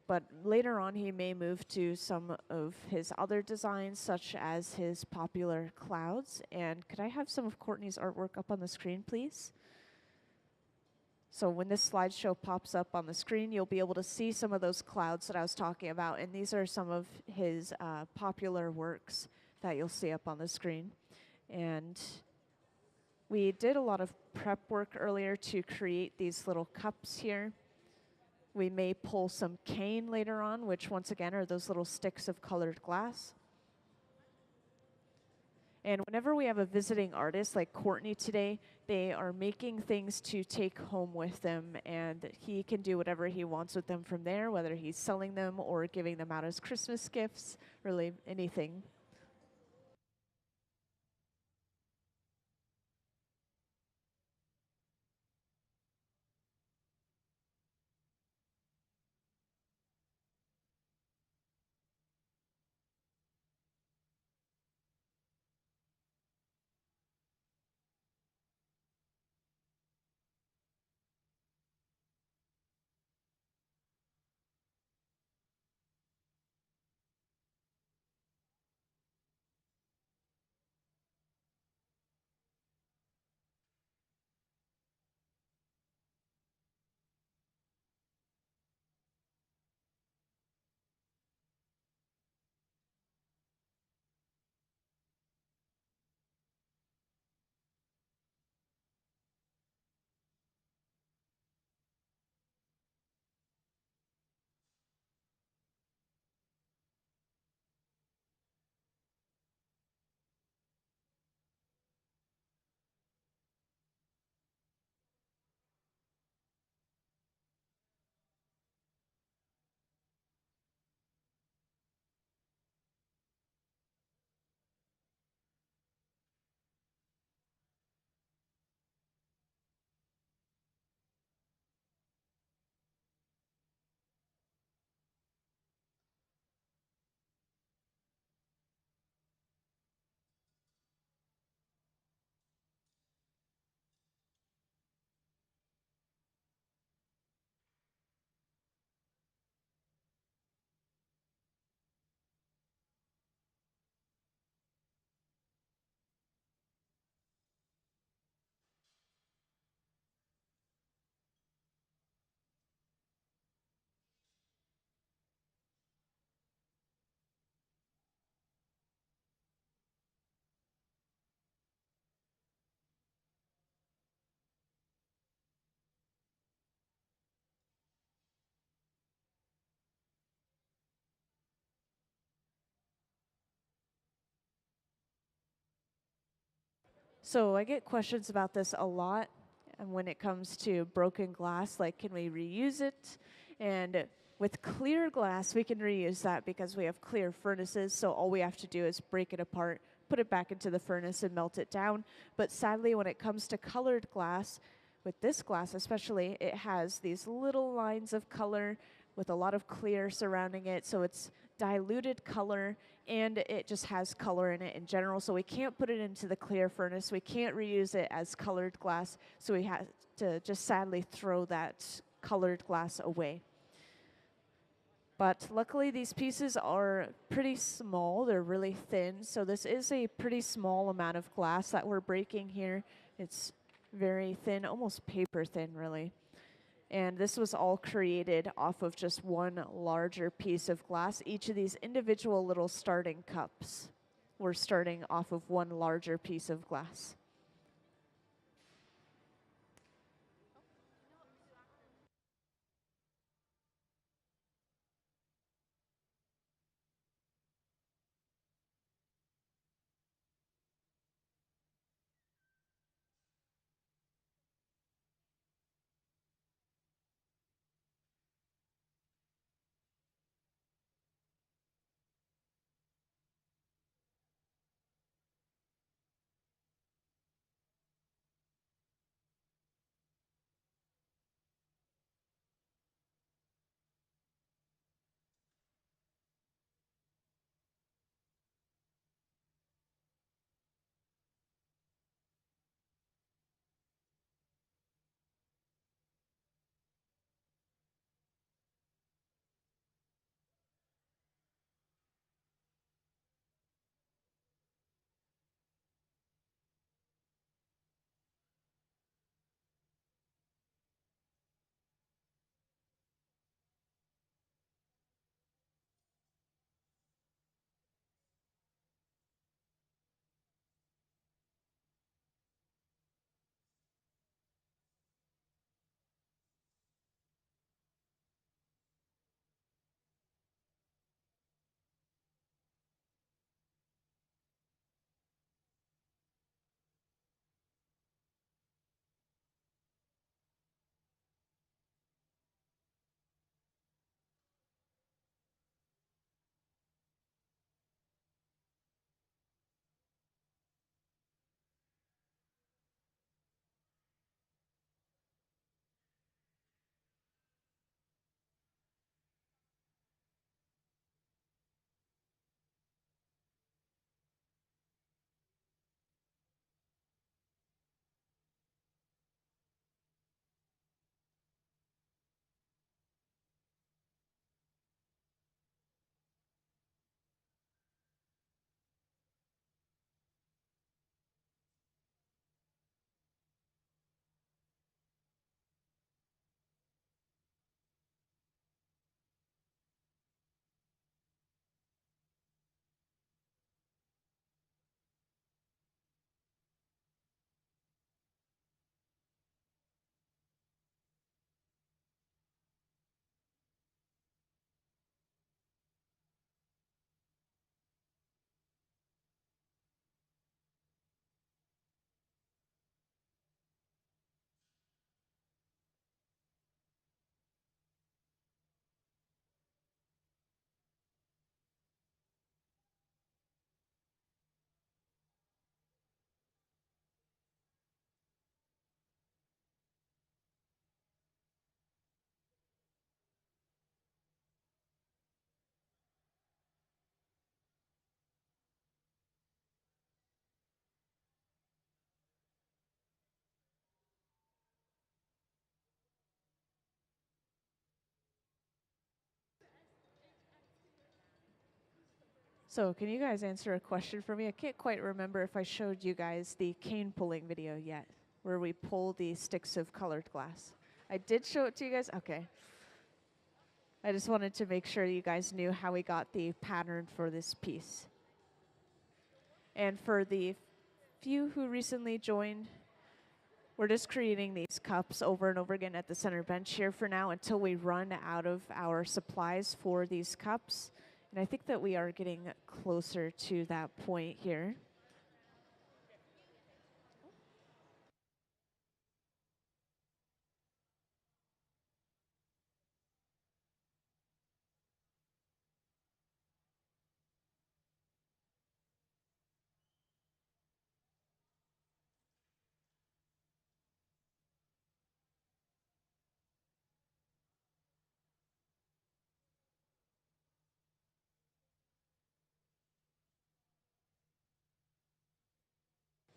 but later on he may move to some of his other designs, such as his popular clouds. And could I have some of Courtney's artwork up on the screen, please? So when this slideshow pops up on the screen, you'll be able to see some of those clouds that I was talking about, and these are some of his popular works that you'll see up on the screen. And we did a lot of prep work earlier to create these little cups here. We may pull some cane later on, which once again are those little sticks of colored glass. And whenever we have a visiting artist like Courtney today, they are making things to take home with them, and he can do whatever he wants with them from there, whether he's selling them or giving them out as Christmas gifts, really anything. So I get questions about this a lot, and when it comes to broken glass, like can we reuse it? And with clear glass, we can reuse that because we have clear furnaces, so all we have to do is break it apart, put it back into the furnace and melt it down. But sadly, when it comes to colored glass, with this glass especially, it has these little lines of color with a lot of clear surrounding it, so it's diluted color and it just has color in it in general, so we can't put it into the clear furnace. We can't reuse it as colored glass, so we have to just sadly throw that colored glass away. But luckily these pieces are pretty small, they're really thin, so this is a pretty small amount of glass that we're breaking here. It's very thin, almost paper thin really. And this was all created off of just one larger piece of glass. Each of these individual little starting cups were starting off of one larger piece of glass. So can you guys answer a question for me? I can't quite remember if I showed you guys the cane pulling video yet, where we pull the sticks of colored glass. I did show it to you guys? Okay. I just wanted to make sure you guys knew how we got the pattern for this piece. And for the few who recently joined, we're just creating these cups over and over again at the center bench here for now until we run out of our supplies for these cups. And I think that we are getting closer to that point here.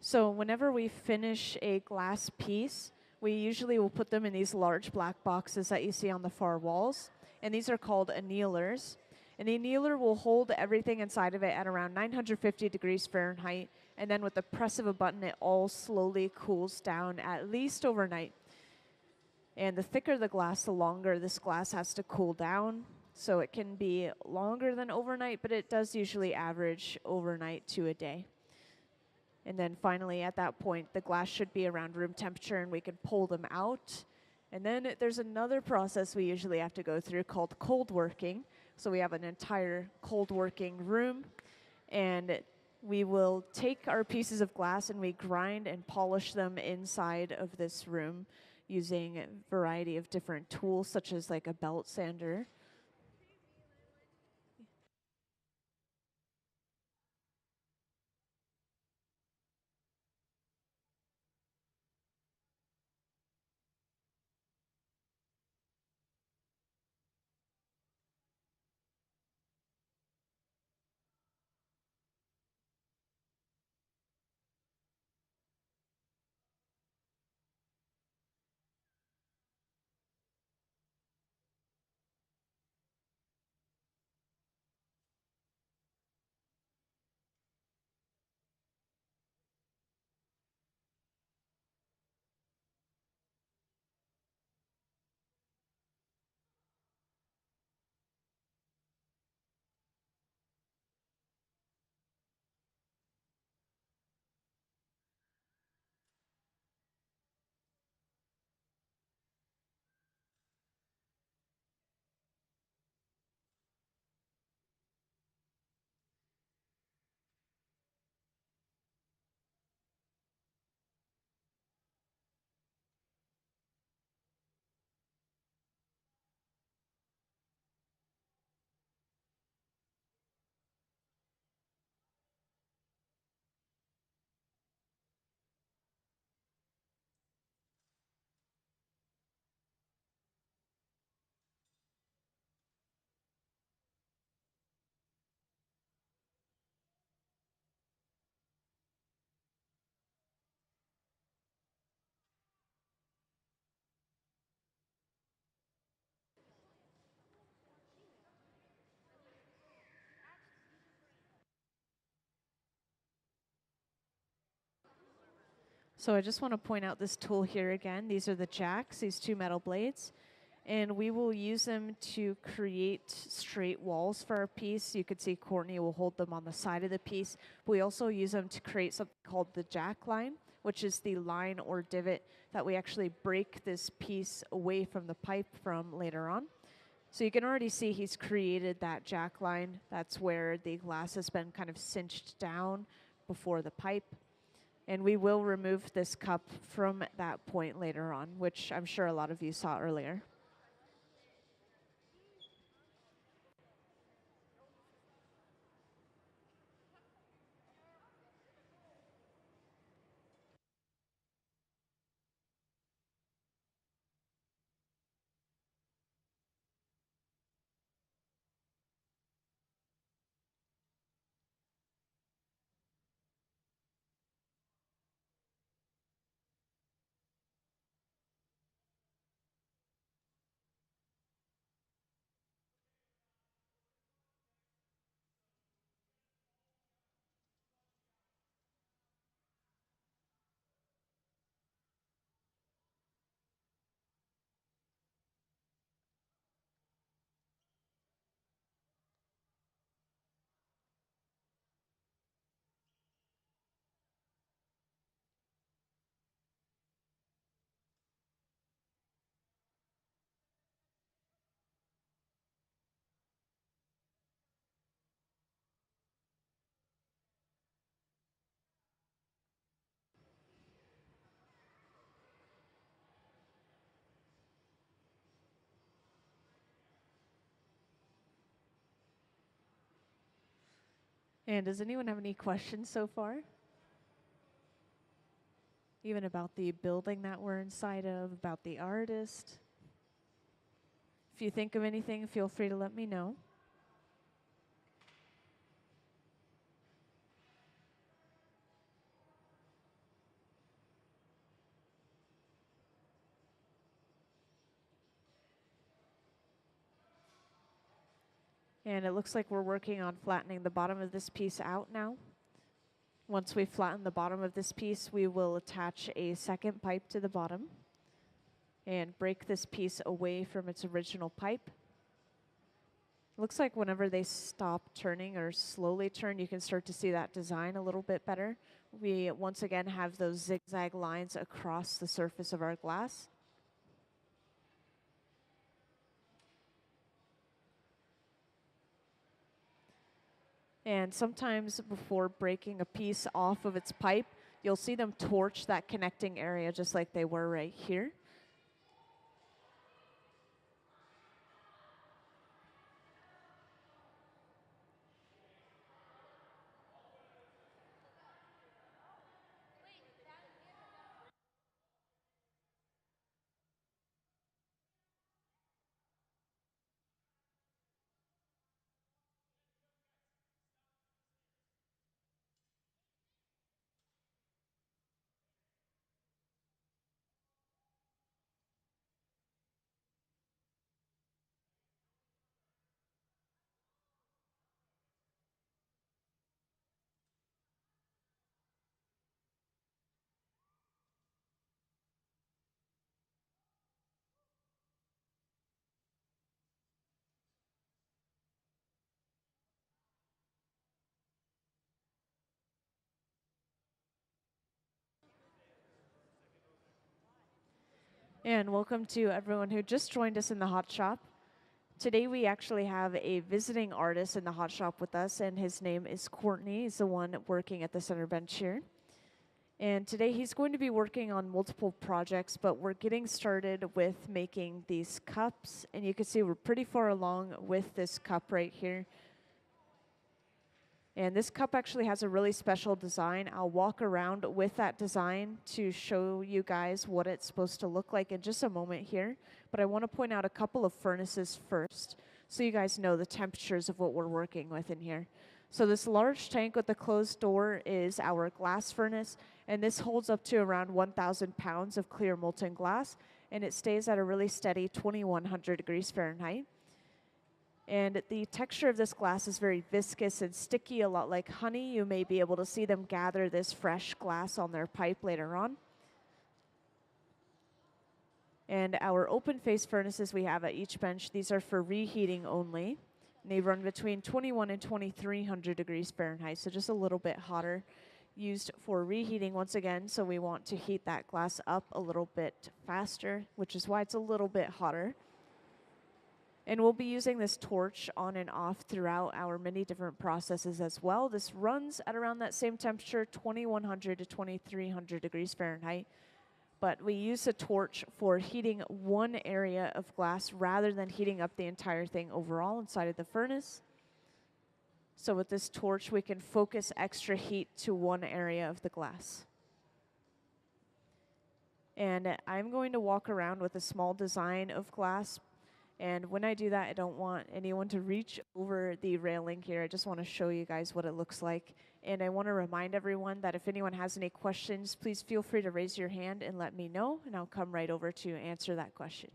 So whenever we finish a glass piece, we usually will put them in these large black boxes that you see on the far walls. And these are called annealers. An annealer will hold everything inside of it at around 950 degrees Fahrenheit. And then with the press of a button, it all slowly cools down at least overnight. And the thicker the glass, the longer this glass has to cool down. So it can be longer than overnight, but it does usually average overnight to a day. And then finally, at that point, the glass should be around room temperature and we can pull them out. And then there's another process we usually have to go through called cold working. So we have an entire cold working room, and we will take our pieces of glass and we grind and polish them inside of this room using a variety of different tools, such as like a belt sander. So I just want to point out this tool here again. These are the jacks, these two metal blades. And we will use them to create straight walls for our piece. You could see Courtney will hold them on the side of the piece. But we also use them to create something called the jack line, which is the line or divot that we actually break this piece away from the pipe from later on. So you can already see he's created that jack line. That's where the glass has been kind of cinched down before the pipe. And we will remove this cup from that point later on, which I'm sure a lot of you saw earlier. And does anyone have any questions so far? Even about the building that we're inside of, about the artist? If you think of anything, feel free to let me know. And it looks like we're working on flattening the bottom of this piece out now. Once we flatten the bottom of this piece, we will attach a second pipe to the bottom and break this piece away from its original pipe. Looks like whenever they stop turning or slowly turn, you can start to see that design a little bit better. We once again have those zigzag lines across the surface of our glass. And sometimes before breaking a piece off of its pipe, you'll see them torch that connecting area just like they were right here. And welcome to everyone who just joined us in the hot shop. Today we actually have a visiting artist in the hot shop with us, and his name is Courtney. He's the one working at the center bench here. And today he's going to be working on multiple projects, but we're getting started with making these cups. And you can see we're pretty far along with this cup right here. And this cup actually has a really special design. I'll walk around with that design to show you guys what it's supposed to look like in just a moment here. But I want to point out a couple of furnaces first so you guys know the temperatures of what we're working with in here. So this large tank with the closed door is our glass furnace, and this holds up to around 1,000 pounds of clear molten glass, and it stays at a really steady 2,100 degrees Fahrenheit. And the texture of this glass is very viscous and sticky, a lot like honey. You may be able to see them gather this fresh glass on their pipe later on. And our open face furnaces we have at each bench, these are for reheating only. And they run between 21 and 2,300 degrees Fahrenheit, so just a little bit hotter. Used for reheating once again, so we want to heat that glass up a little bit faster, which is why it's a little bit hotter. And we'll be using this torch on and off throughout our many different processes as well. This runs at around that same temperature, 2,100 to 2,300 degrees Fahrenheit. But we use a torch for heating one area of glass rather than heating up the entire thing overall inside of the furnace. So with this torch, we can focus extra heat to one area of the glass. And I'm going to walk around with a small design of glass. And when I do that, I don't want anyone to reach over the railing here. I just want to show you guys what it looks like. And I want to remind everyone that if anyone has any questions, please feel free to raise your hand and let me know, and I'll come right over to answer that question.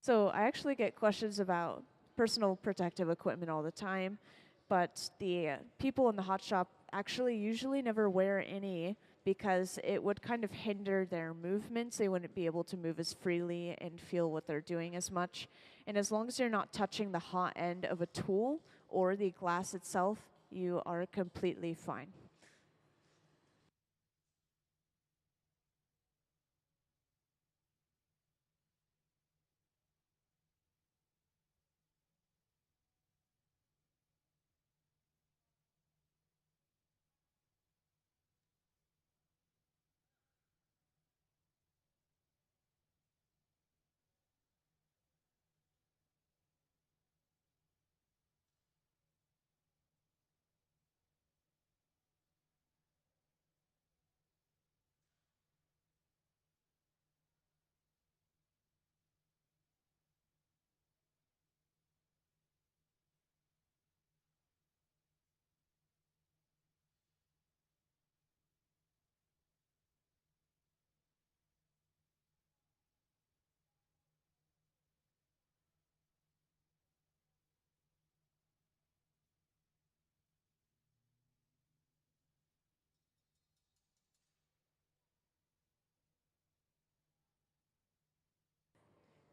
So I actually get questions about personal protective equipment all the time, but the people in the hot shop actually usually never wear any because it would kind of hinder their movements. They wouldn't be able to move as freely and feel what they're doing as much. And as long as you're not touching the hot end of a tool or the glass itself, you are completely fine.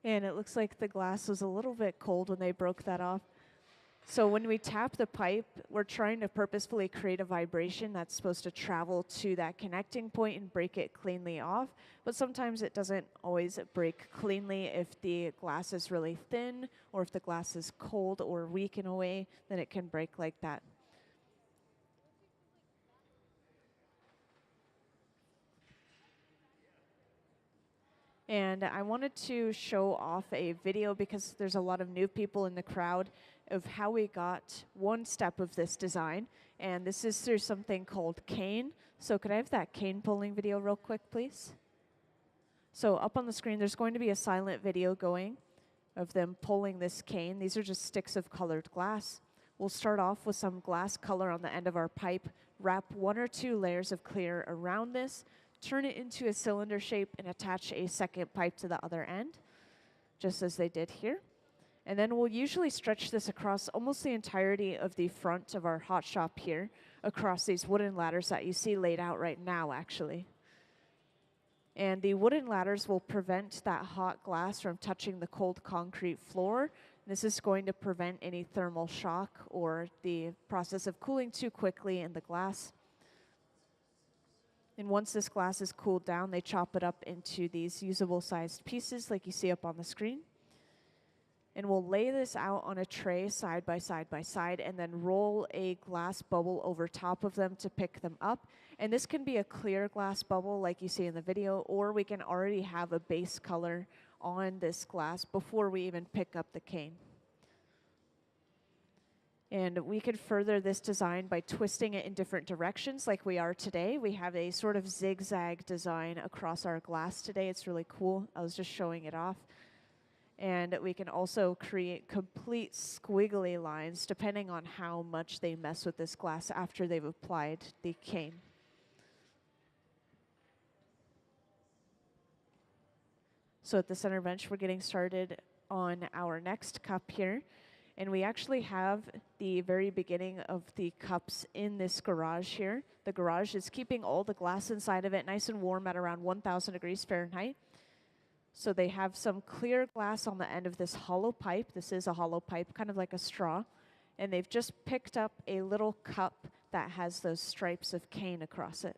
And it looks like the glass was a little bit cold when they broke that off. So when we tap the pipe, we're trying to purposefully create a vibration that's supposed to travel to that connecting point and break it cleanly off. But sometimes it doesn't always break cleanly if the glass is really thin or if the glass is cold or weak in a way, then it can break like that. And I wanted to show off a video because there's a lot of new people in the crowd of how we got one step of this design. And this is through something called cane. So could I have that cane pulling video real quick, please? So up on the screen, there's going to be a silent video going of them pulling this cane. These are just sticks of colored glass. We'll start off with some glass color on the end of our pipe, wrap 1 or 2 layers of clear around this, turn it into a cylinder shape, and attach a second pipe to the other end, just as they did here. And then we'll usually stretch this across almost the entirety of the front of our hot shop here, across these wooden ladders that you see laid out right now, actually. And the wooden ladders will prevent that hot glass from touching the cold concrete floor. This is going to prevent any thermal shock or the process of cooling too quickly in the glass. And once this glass is cooled down, they chop it up into these usable sized pieces like you see up on the screen. And we'll lay this out on a tray side by side by side and then roll a glass bubble over top of them to pick them up. And this can be a clear glass bubble like you see in the video, or we can already have a base color on this glass before we even pick up the cane. And we could further this design by twisting it in different directions like we are today. We have a sort of zigzag design across our glass today. It's really cool. I was just showing it off. And we can also create complete squiggly lines depending on how much they mess with this glass after they've applied the cane. So at the center bench, we're getting started on our next cup here. And we actually have the very beginning of the cups in this garage here. The garage is keeping all the glass inside of it nice and warm at around 1,000 degrees Fahrenheit. So they have some clear glass on the end of this hollow pipe. This is a hollow pipe, kind of like a straw. And they've just picked up a little cup that has those stripes of cane across it.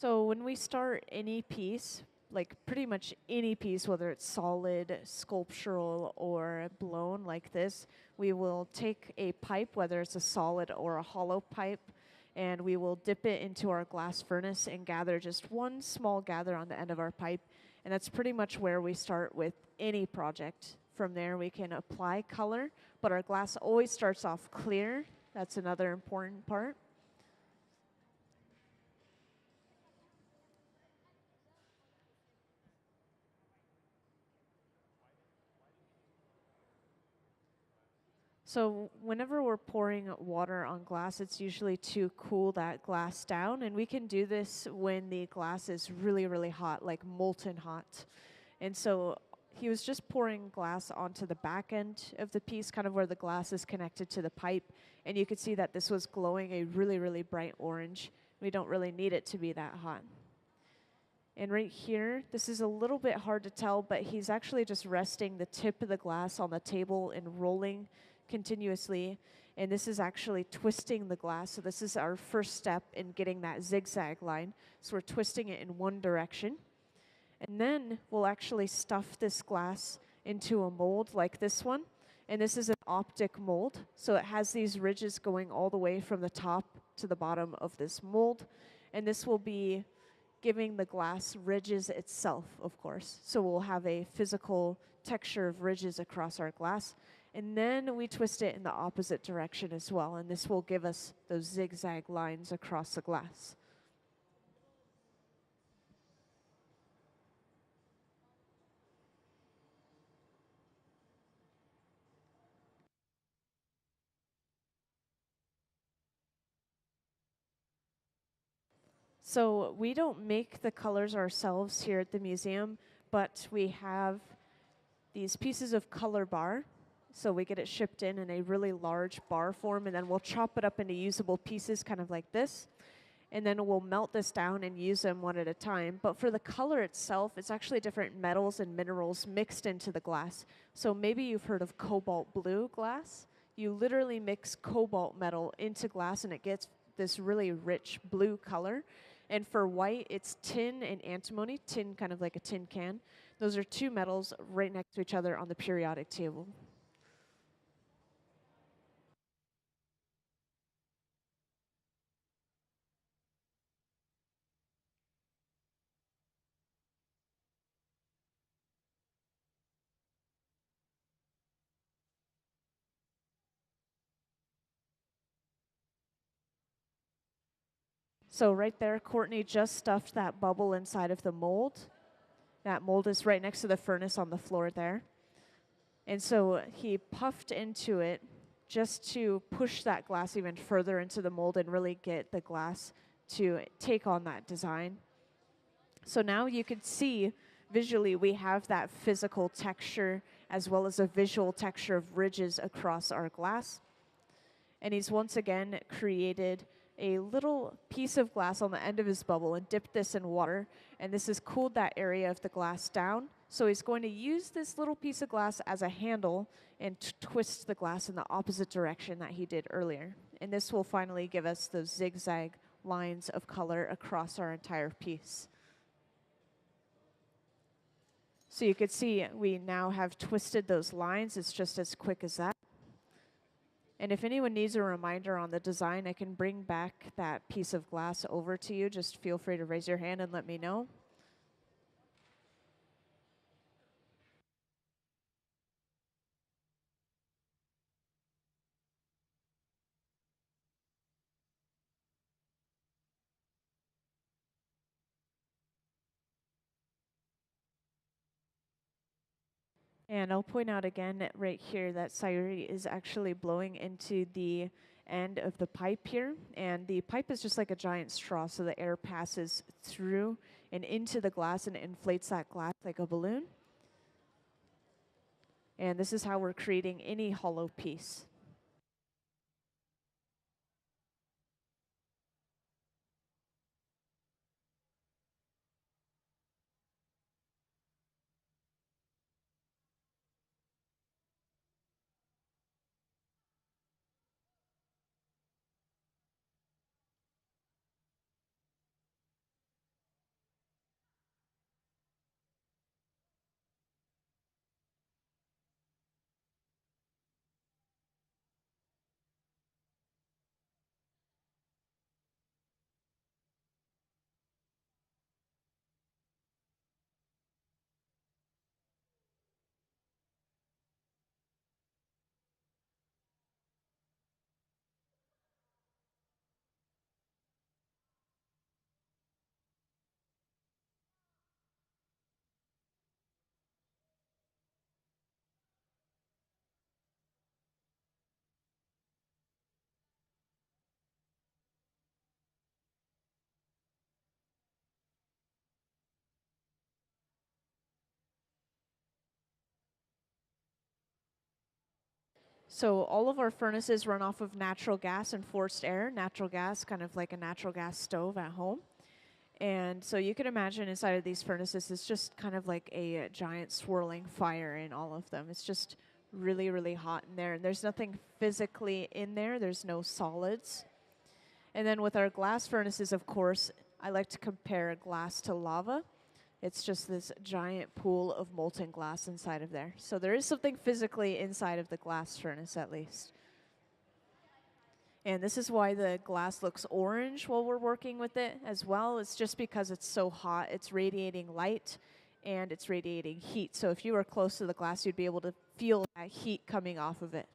So when we start any piece, like pretty much any piece, whether it's solid, sculptural, or blown like this, we will take a pipe, whether it's a solid or a hollow pipe, and we will dip it into our glass furnace and gather just one small gather on the end of our pipe. And that's pretty much where we start with any project. From there, we can apply color, but our glass always starts off clear. That's another important part. So whenever we're pouring water on glass, it's usually to cool that glass down. And we can do this when the glass is really, really hot, like molten hot. And so he was just pouring glass onto the back end of the piece, kind of where the glass is connected to the pipe. And you could see that this was glowing a really, really bright orange. We don't really need it to be that hot. And right here, this is a little bit hard to tell, but he's actually just resting the tip of the glass on the table and rolling continuously. And this is actually twisting the glass. So this is our first step in getting that zigzag line. So we're twisting it in one direction. And then we'll actually stuff this glass into a mold like this one. And this is an optic mold. So it has these ridges going all the way from the top to the bottom of this mold. And this will be giving the glass ridges itself, of course. So we'll have a physical texture of ridges across our glass. And then we twist it in the opposite direction as well. And this will give us those zigzag lines across the glass. So we don't make the colors ourselves here at the museum, but we have these pieces of color bar. So we get it shipped in a really large bar form, and then we'll chop it up into usable pieces kind of like this. And then we'll melt this down and use them one at a time. But for the color itself, it's actually different metals and minerals mixed into the glass. So maybe you've heard of cobalt blue glass. You literally mix cobalt metal into glass and it gets this really rich blue color. And for white, it's tin and antimony, tin kind of like a tin can. Those are two metals right next to each other on the periodic table. So right there, Courtney just stuffed that bubble inside of the mold. That mold is right next to the furnace on the floor there. And so he puffed into it just to push that glass even further into the mold and really get the glass to take on that design. So now you can see visually we have that physical texture as well as a visual texture of ridges across our glass. And he's once again created a little piece of glass on the end of his bubble and dipped this in water. And this has cooled that area of the glass down. So he's going to use this little piece of glass as a handle and twist the glass in the opposite direction that he did earlier. And this will finally give us those zigzag lines of color across our entire piece. So you could see we now have twisted those lines. It's just as quick as that. And if anyone needs a reminder on the design, I can bring back that piece of glass over to you. Just feel free to raise your hand and let me know. And I'll point out again right here that Sayuri is actually blowing into the end of the pipe here. And the pipe is just like a giant straw, so the air passes through and into the glass and inflates that glass like a balloon. And this is how we're creating any hollow piece. So all of our furnaces run off of natural gas and forced air. Natural gas, kind of like a natural gas stove at home. And so you can imagine inside of these furnaces, it's just kind of like a giant swirling fire in all of them. It's just really, really hot in there. And there's nothing physically in there. There's no solids. And then with our glass furnaces, of course, I like to compare glass to lava. It's just this giant pool of molten glass inside of there. So there is something physically inside of the glass furnace at least. And this is why the glass looks orange while we're working with it as well. It's just because it's so hot. It's radiating light and it's radiating heat. So if you were close to the glass, you'd be able to feel that heat coming off of it.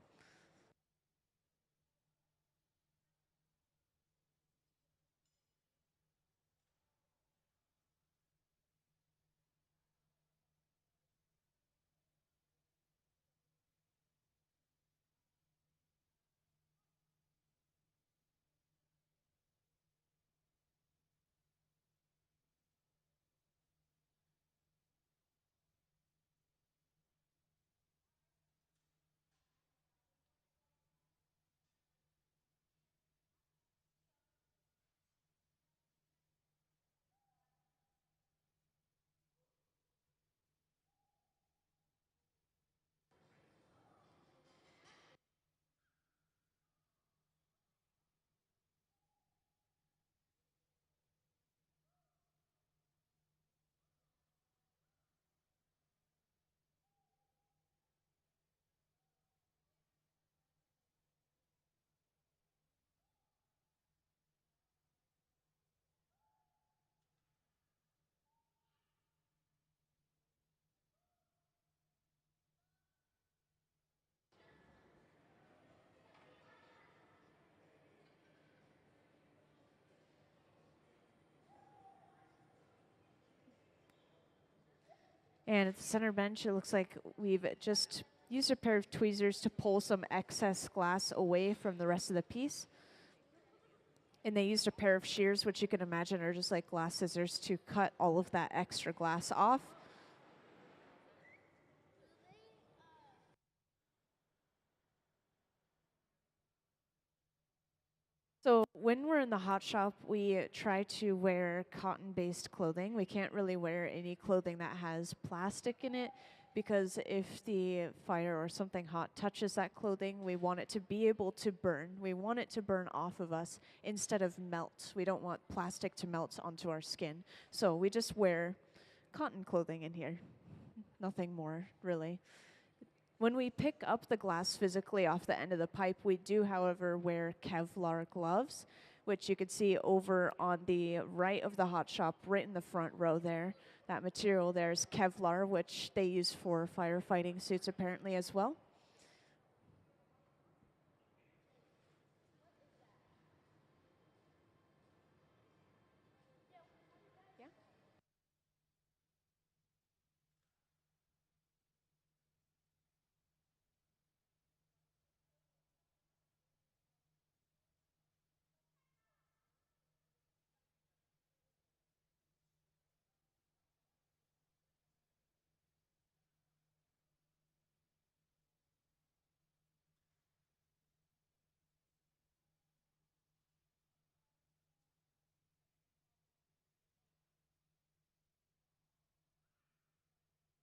And at the center bench, it looks like we've just used a pair of tweezers to pull some excess glass away from the rest of the piece. And they used a pair of shears, which you can imagine are just like glass scissors, to cut all of that extra glass off. So when we're in the hot shop, we try to wear cotton-based clothing. We can't really wear any clothing that has plastic in it because if the fire or something hot touches that clothing, we want it to be able to burn. We want it to burn off of us instead of melt. We don't want plastic to melt onto our skin. So we just wear cotton clothing in here. Nothing more, really. When we pick up the glass physically off the end of the pipe, we do, however, wear Kevlar gloves, which you can see over on the right of the hot shop, right in the front row there. That material there is Kevlar, which they use for firefighting suits apparently as well.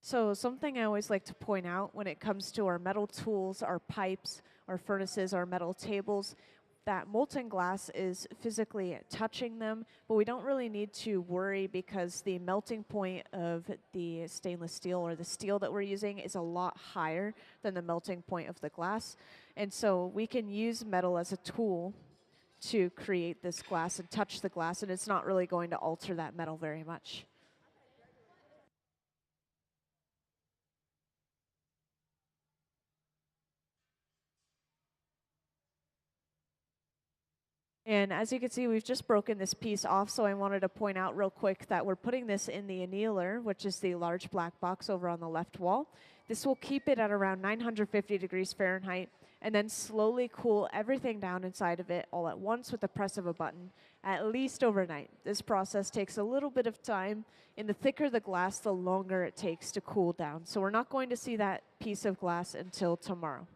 So something I always like to point out when it comes to our metal tools, our pipes, our furnaces, our metal tables, that molten glass is physically touching them, but we don't really need to worry because the melting point of the stainless steel or the steel that we're using is a lot higher than the melting point of the glass. And so we can use metal as a tool to create this glass and touch the glass, and it's not really going to alter that metal very much. And as you can see, we've just broken this piece off, so I wanted to point out real quick that we're putting this in the annealer, which is the large black box over on the left wall. This will keep it at around 950 degrees Fahrenheit, and then slowly cool everything down inside of it all at once with the press of a button, at least overnight. This process takes a little bit of time, and the thicker the glass, the longer it takes to cool down. So we're not going to see that piece of glass until tomorrow.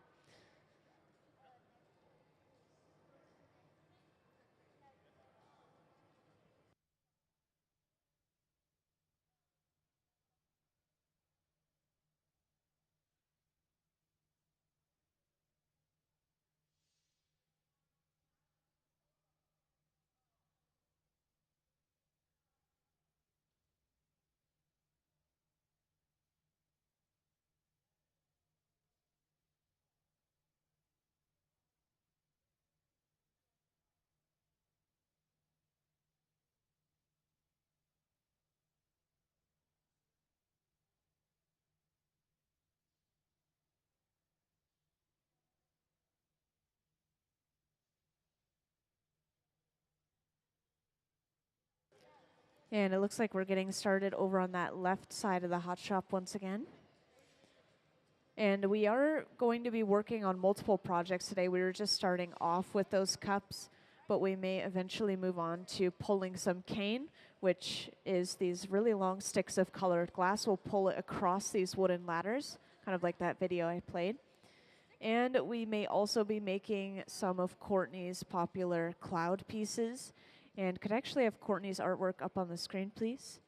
And it looks like we're getting started over on that left side of the hot shop once again. And we are going to be working on multiple projects today. We were just starting off with those cups, but we may eventually move on to pulling some cane, which is these really long sticks of colored glass. We'll pull it across these wooden ladders, kind of like that video I played. And we may also be making some of Courtney's popular cloud pieces. And could I actually have Courtney's artwork up on the screen, please?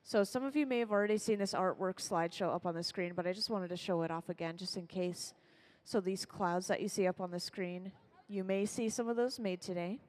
So some of you may have already seen this artwork slideshow up on the screen, but I just wanted to show it off again just in case. So these clouds that you see up on the screen, you may see some of those made today.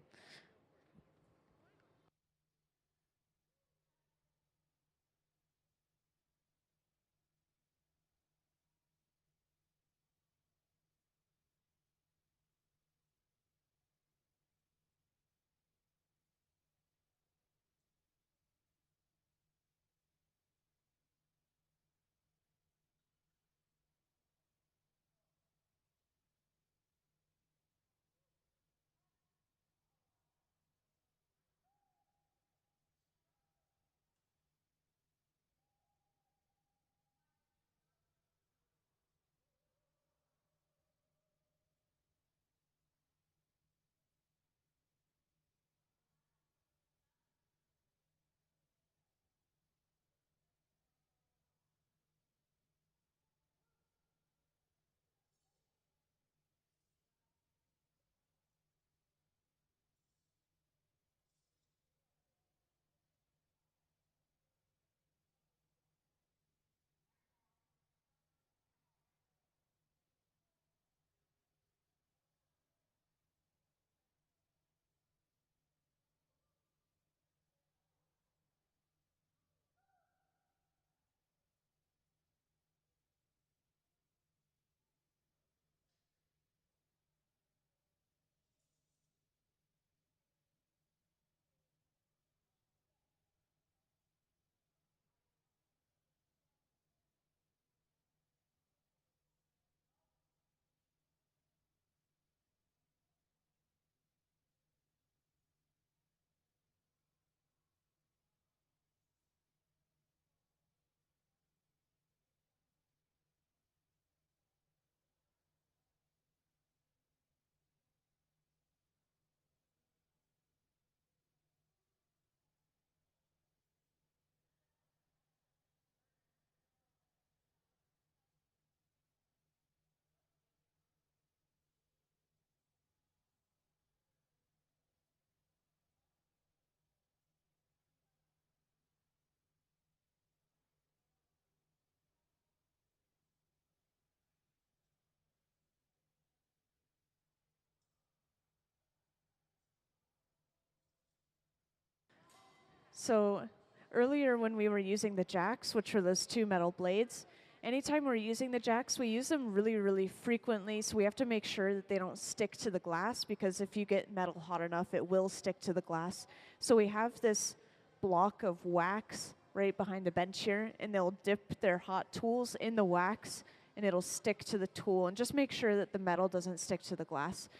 So earlier when we were using the jacks, which are those two metal blades, anytime we're using the jacks, we use them really, really frequently. So we have to make sure that they don't stick to the glass, because if you get metal hot enough, it will stick to the glass. So we have this block of wax right behind the bench here, and they'll dip their hot tools in the wax, and it'll stick to the tool, and just make sure that the metal doesn't stick to the glass.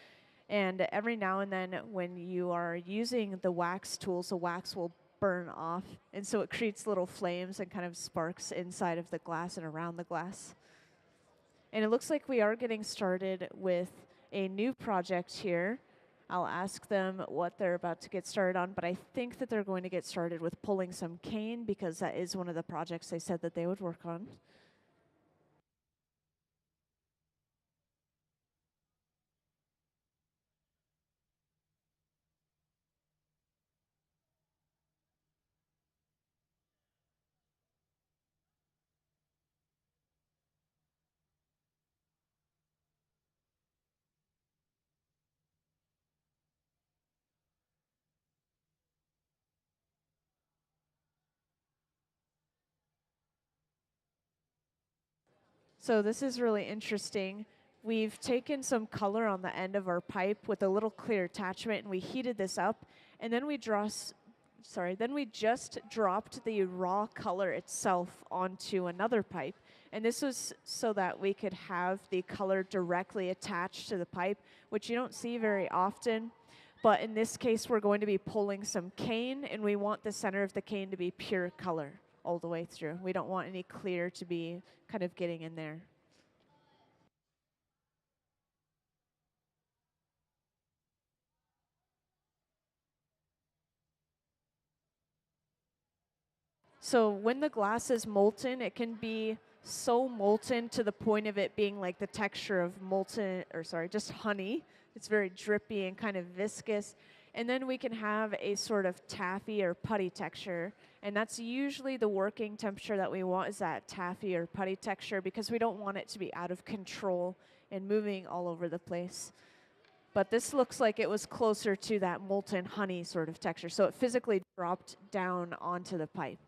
And every now and then when you are using the wax tools, the wax will burn off, and so it creates little flames and kind of sparks inside of the glass and around the glass. And it looks like we are getting started with a new project here. I'll ask them what they're about to get started on, but I think that they're going to get started with pulling some cane, because that is one of the projects they said that they would work on. So this is really interesting. We've taken some color on the end of our pipe with a little clear attachment, and we heated this up, and then we just dropped the raw color itself onto another pipe. And this was so that we could have the color directly attached to the pipe, which you don't see very often. But in this case, we're going to be pulling some cane, and we want the center of the cane to be pure color all the way through. We don't want any clear to be kind of getting in there. So when the glass is molten, it can be so molten to the point of it being like the texture of just honey. It's very drippy and kind of viscous. And then we can have a sort of taffy or putty texture. And that's usually the working temperature that we want, is that taffy or putty texture, because we don't want it to be out of control and moving all over the place. But this looks like it was closer to that molten honey sort of texture. So it physically dropped down onto the pipe.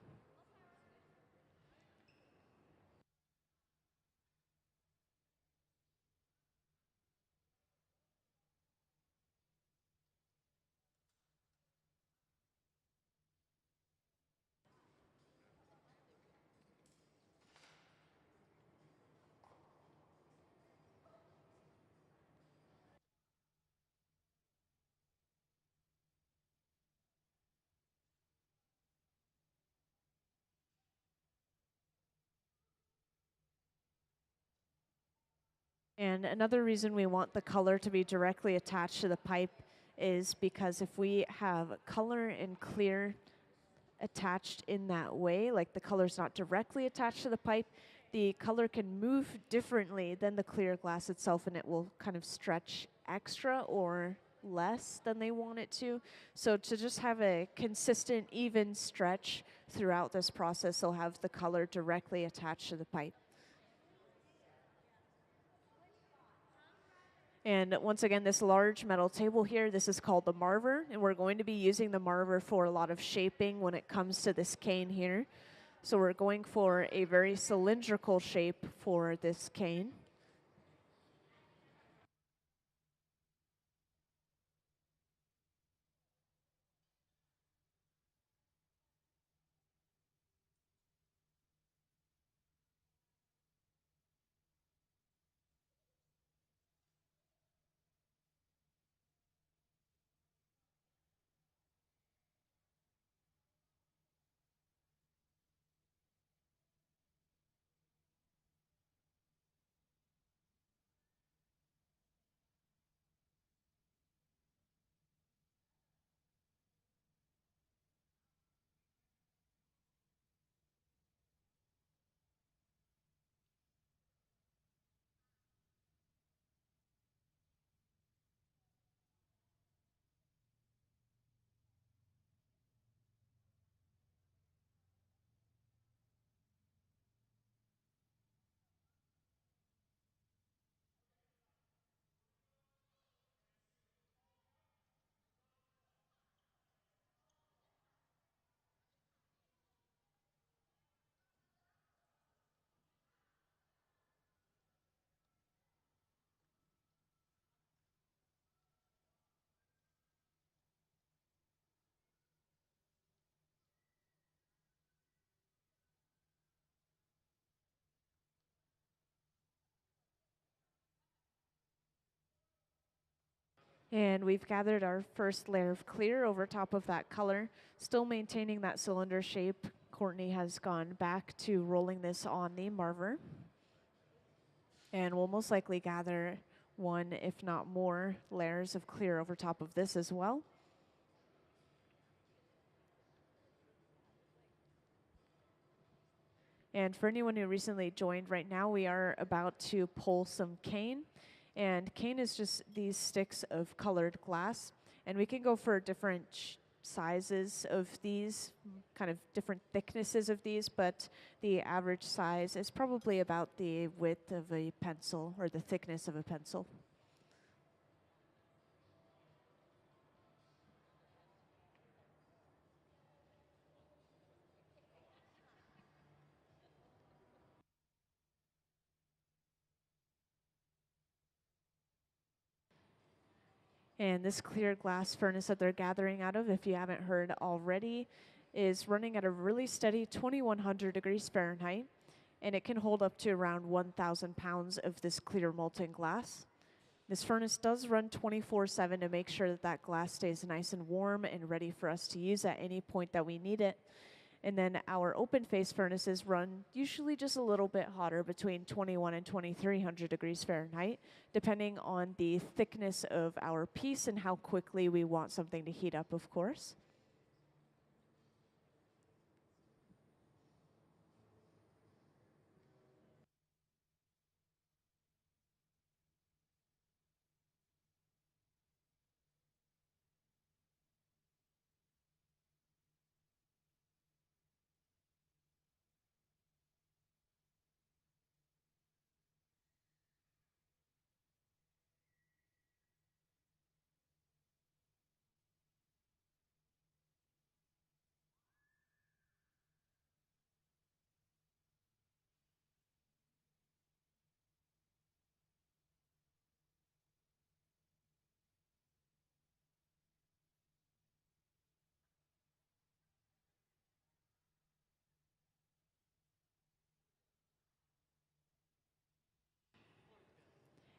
And another reason we want the color to be directly attached to the pipe is because if we have color and clear attached in that way, like the color's not directly attached to the pipe, the color can move differently than the clear glass itself, and it will kind of stretch extra or less than they want it to. So to just have a consistent, even stretch throughout this process, they'll have the color directly attached to the pipe. And once again, this large metal table here, this is called the marver, and we're going to be using the marver for a lot of shaping when it comes to this cane here. So we're going for a very cylindrical shape for this cane. And we've gathered our first layer of clear over top of that color, still maintaining that cylinder shape. Courtney has gone back to rolling this on the marver. And we'll most likely gather one, if not more, layers of clear over top of this as well. And for anyone who recently joined, right now we are about to pull some cane. And cane is just these sticks of colored glass. And we can go for different sizes of these, kind of different thicknesses of these, but the average size is probably about the width of a pencil or the thickness of a pencil. And this clear glass furnace that they're gathering out of, if you haven't heard already, is running at a really steady 2100 degrees Fahrenheit, and it can hold up to around 1,000 pounds of this clear molten glass. This furnace does run 24/7 to make sure that that glass stays nice and warm and ready for us to use at any point that we need it. And then our open face furnaces run usually just a little bit hotter, between 21 and 2300 degrees Fahrenheit, depending on the thickness of our piece and how quickly we want something to heat up, of course.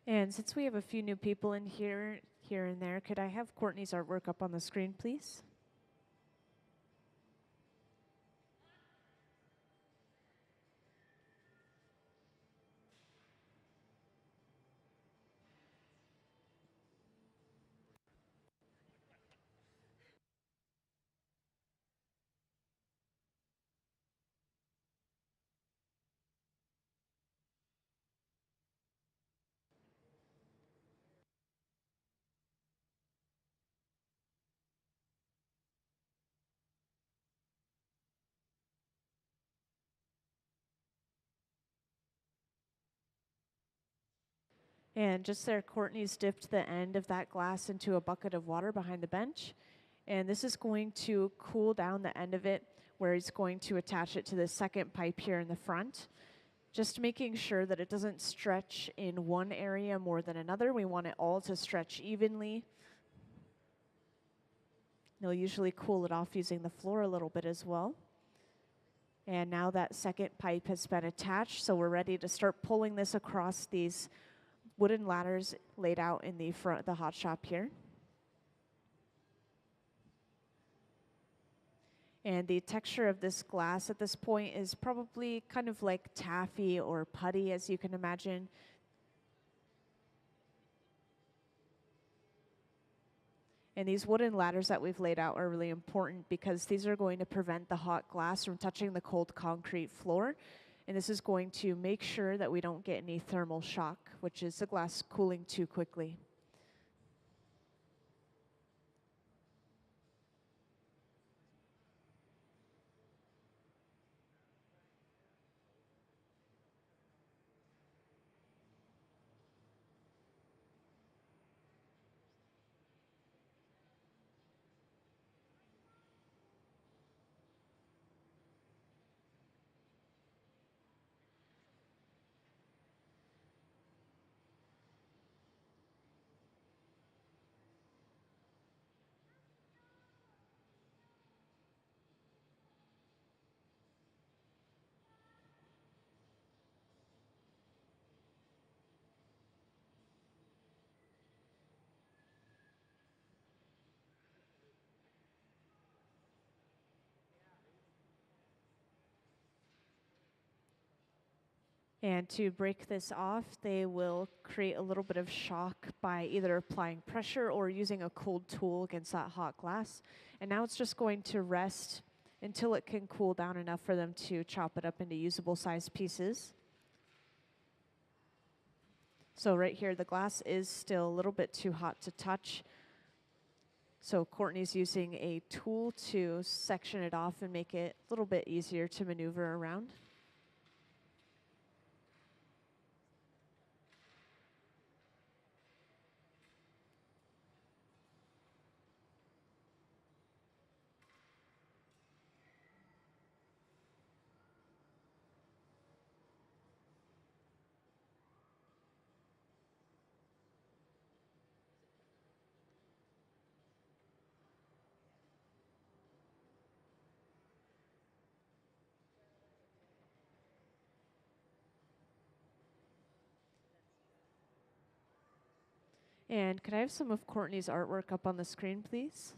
And since we have a few new people in here and there, could I have Courtney's artwork up on the screen, please? And just there, Courtney's dipped the end of that glass into a bucket of water behind the bench. And this is going to cool down the end of it, where he's going to attach it to the second pipe here in the front. Just making sure that it doesn't stretch in one area more than another. We want it all to stretch evenly. They'll usually cool it off using the floor a little bit as well. And now that second pipe has been attached, so we're ready to start pulling this across these wooden ladders laid out in the front of the hot shop here. And the texture of this glass at this point is probably kind of like taffy or putty, as you can imagine. And these wooden ladders that we've laid out are really important because these are going to prevent the hot glass from touching the cold concrete floor. And this is going to make sure that we don't get any thermal shock, which is the glass cooling too quickly. And to break this off, they will create a little bit of shock by either applying pressure or using a cold tool against that hot glass. And now it's just going to rest until it can cool down enough for them to chop it up into usable sized pieces. So right here, the glass is still a little bit too hot to touch. So Courtney's using a tool to section it off and make it a little bit easier to maneuver around. And could I have some of Courtney's artwork up on the screen, please?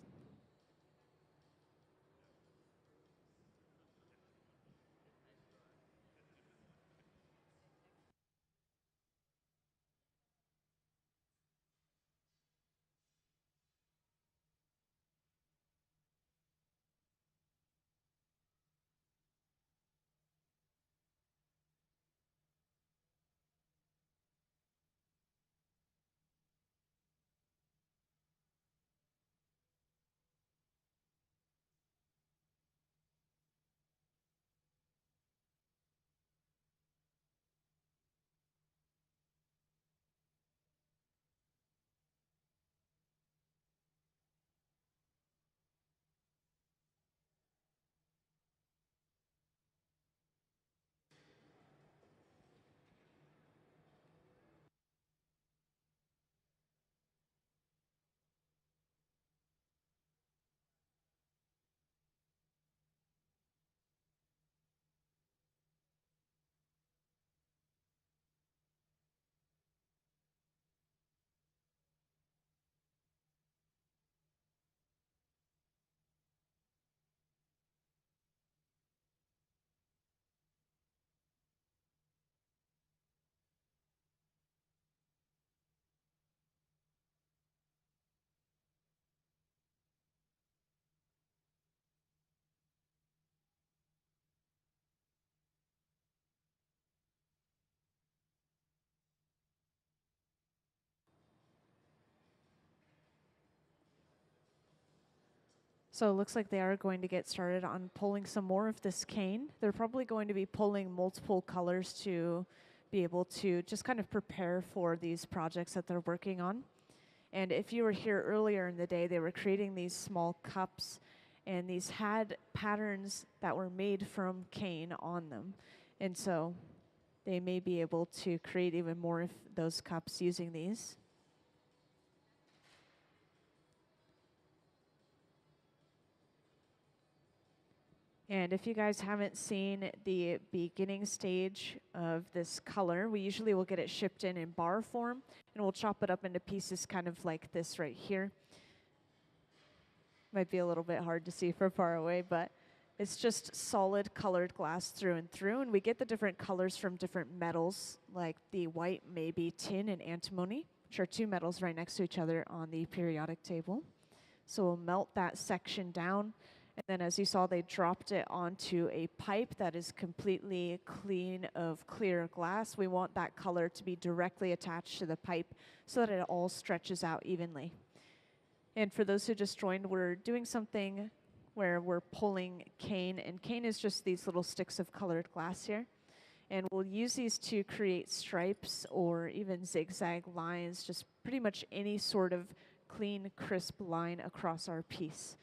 So it looks like they are going to get started on pulling some more of this cane. They're probably going to be pulling multiple colors to be able to just kind of prepare for these projects that they're working on. And if you were here earlier in the day, they were creating these small cups, and these had patterns that were made from cane on them. And so they may be able to create even more of those cups using these. And if you guys haven't seen the beginning stage of this color, we usually will get it shipped in bar form, and we'll chop it up into pieces kind of like this right here. Might be a little bit hard to see from far away, but it's just solid colored glass through and through, and we get the different colors from different metals, like the white may be tin and antimony, which are two metals right next to each other on the periodic table. So we'll melt that section down. And then as you saw, they dropped it onto a pipe that is completely clean of clear glass. We want that color to be directly attached to the pipe so that it all stretches out evenly. And for those who just joined, we're doing something where we're pulling cane, and cane is just these little sticks of colored glass here. And we'll use these to create stripes or even zigzag lines, just pretty much any sort of clean, crisp line across our piece.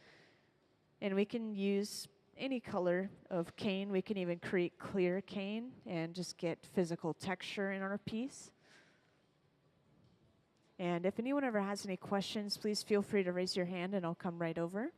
And we can use any color of cane. We can even create clear cane and just get physical texture in our piece. And if anyone ever has any questions, please feel free to raise your hand and I'll come right over.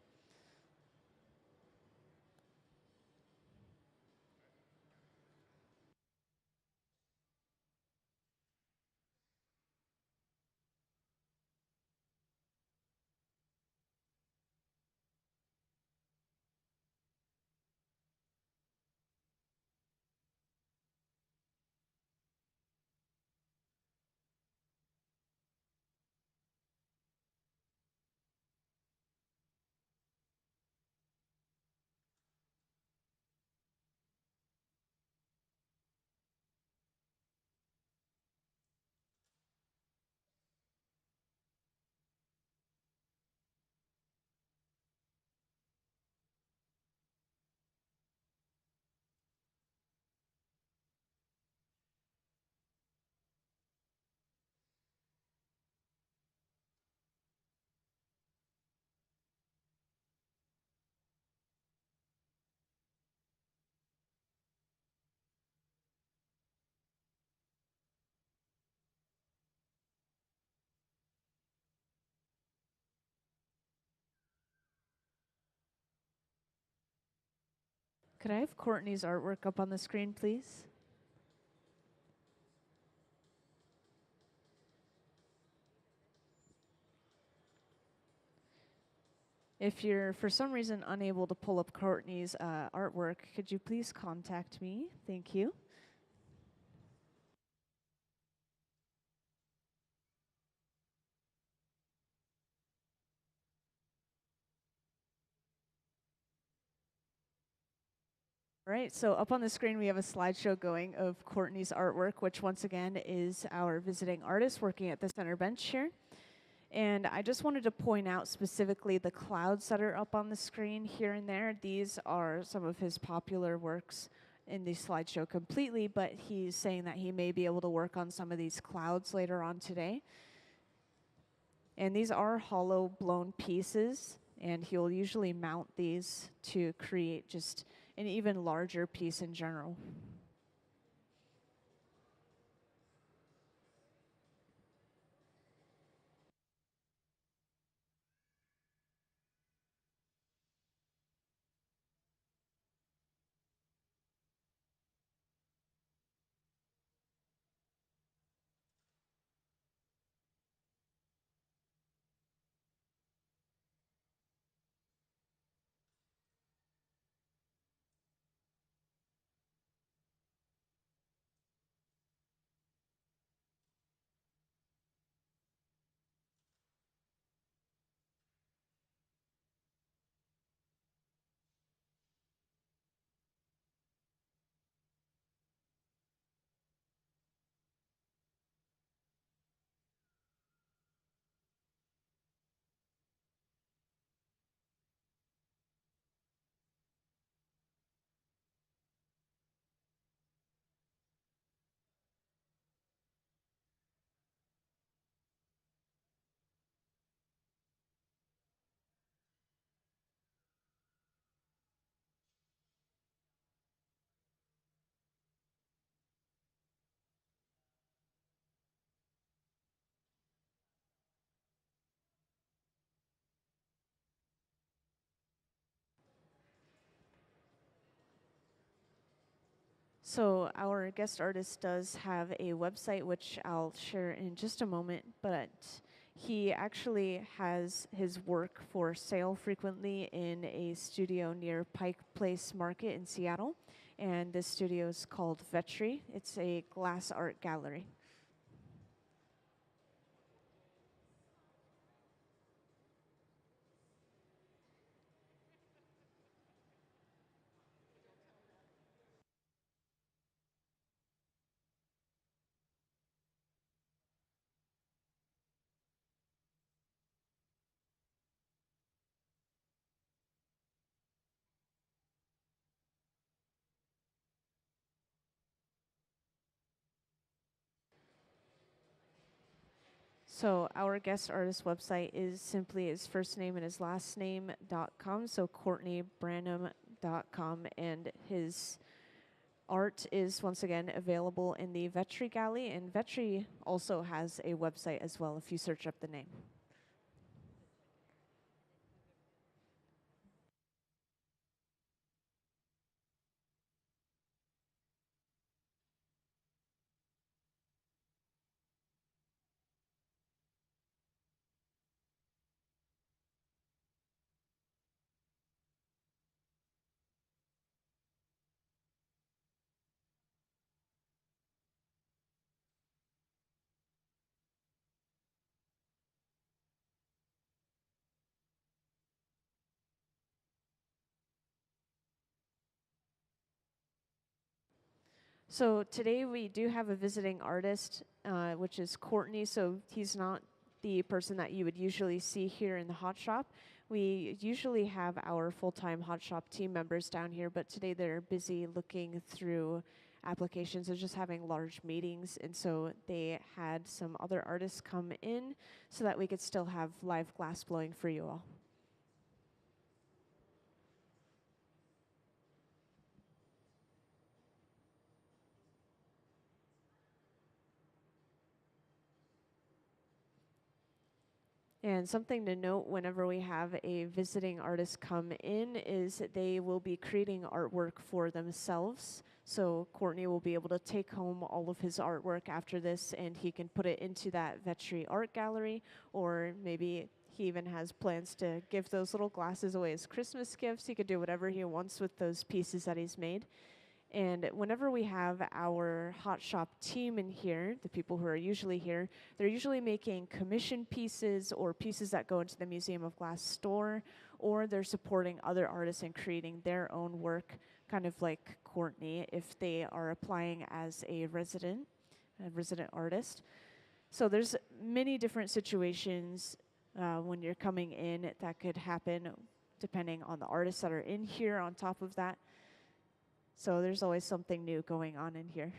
Could I have Courtney's artwork up on the screen, please? If you're for some reason unable to pull up Courtney's artwork, could you please contact me? Thank you. All right, so up on the screen we have a slideshow going of Courtney's artwork, which once again is our visiting artist working at the center bench here. And I just wanted to point out specifically the clouds that are up on the screen here and there. These are some of his popular works in the slideshow completely, but he's saying that he may be able to work on some of these clouds later on today. And these are hollow blown pieces, and he'll usually mount these to create just an even larger piece in general. So our guest artist does have a website, which I'll share in just a moment, but he actually has his work for sale frequently in a studio near Pike Place Market in Seattle. And this studio is called Vetri. It's a glass art gallery. So our guest artist website is simply his first name and his last name.com, so CourtneyBranham.com, and his art is once again available in the Vetri Gallery, and Vetri also has a website as well if you search up the name. So today we do have a visiting artist, which is Courtney. So he's not the person that you would usually see here in the hot shop. We usually have our full-time hot shop team members down here, but today they're busy looking through applications and just having large meetings. And so they had some other artists come in so that we could still have live glass blowing for you all. And something to note whenever we have a visiting artist come in is that they will be creating artwork for themselves. So Courtney will be able to take home all of his artwork after this, and he can put it into that Vetri art gallery, or maybe He even has plans to give those little glasses away as Christmas gifts. He could do whatever he wants with those pieces that he's made. And whenever we have our Hot Shop team in here, the people who are usually here, they're usually making commission pieces or pieces that go into the Museum of Glass store, or they're supporting other artists and creating their own work, kind of like Courtney, if they are applying as a resident artist. So there's many different situations when you're coming in that could happen depending on the artists that are in here on top of that. So there's always something new going on in here.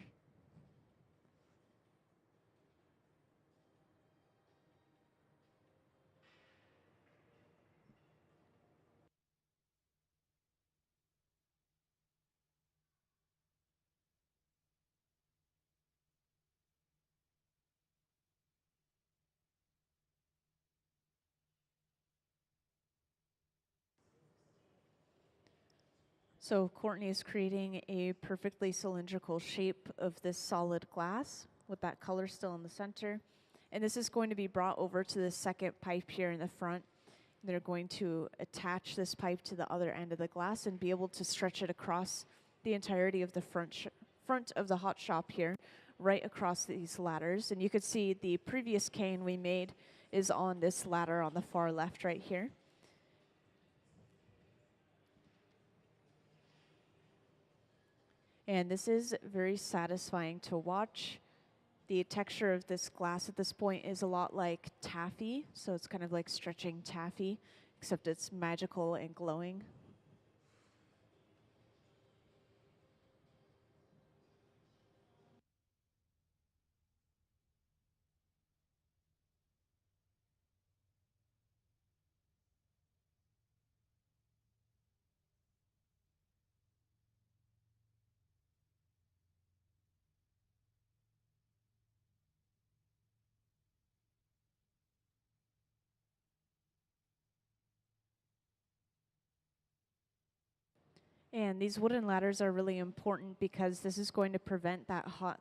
So Courtney is creating a perfectly cylindrical shape of this solid glass with that color still in the center. And this is going to be brought over to the second pipe here in the front. They're going to attach this pipe to the other end of the glass and be able to stretch it across the entirety of the front of the hot shop here, right across these ladders. And you could see the previous cane we made is on this ladder on the far left right here. And this is very satisfying to watch. The texture of this glass at this point is a lot like taffy, so it's kind of like stretching taffy, except it's magical and glowing. And these wooden ladders are really important because this is going to prevent that hot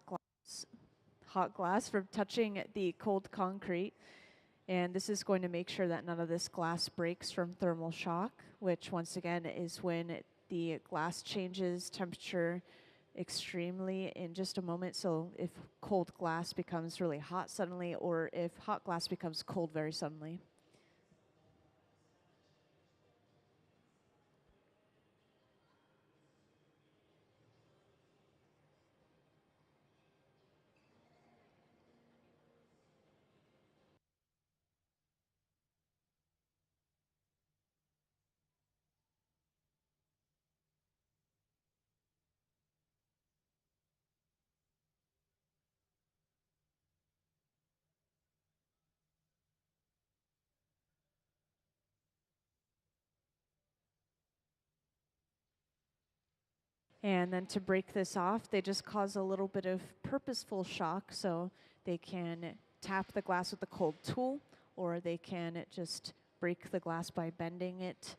glass from touching the cold concrete. And this is going to make sure that none of this glass breaks from thermal shock, which once again is when the glass changes temperature extremely in just a moment. So if cold glass becomes really hot suddenly, or if hot glass becomes cold very suddenly. And then to break this off, they just cause a little bit of purposeful shock. So they can tap the glass with a cold tool, or they can just break the glass by bending it.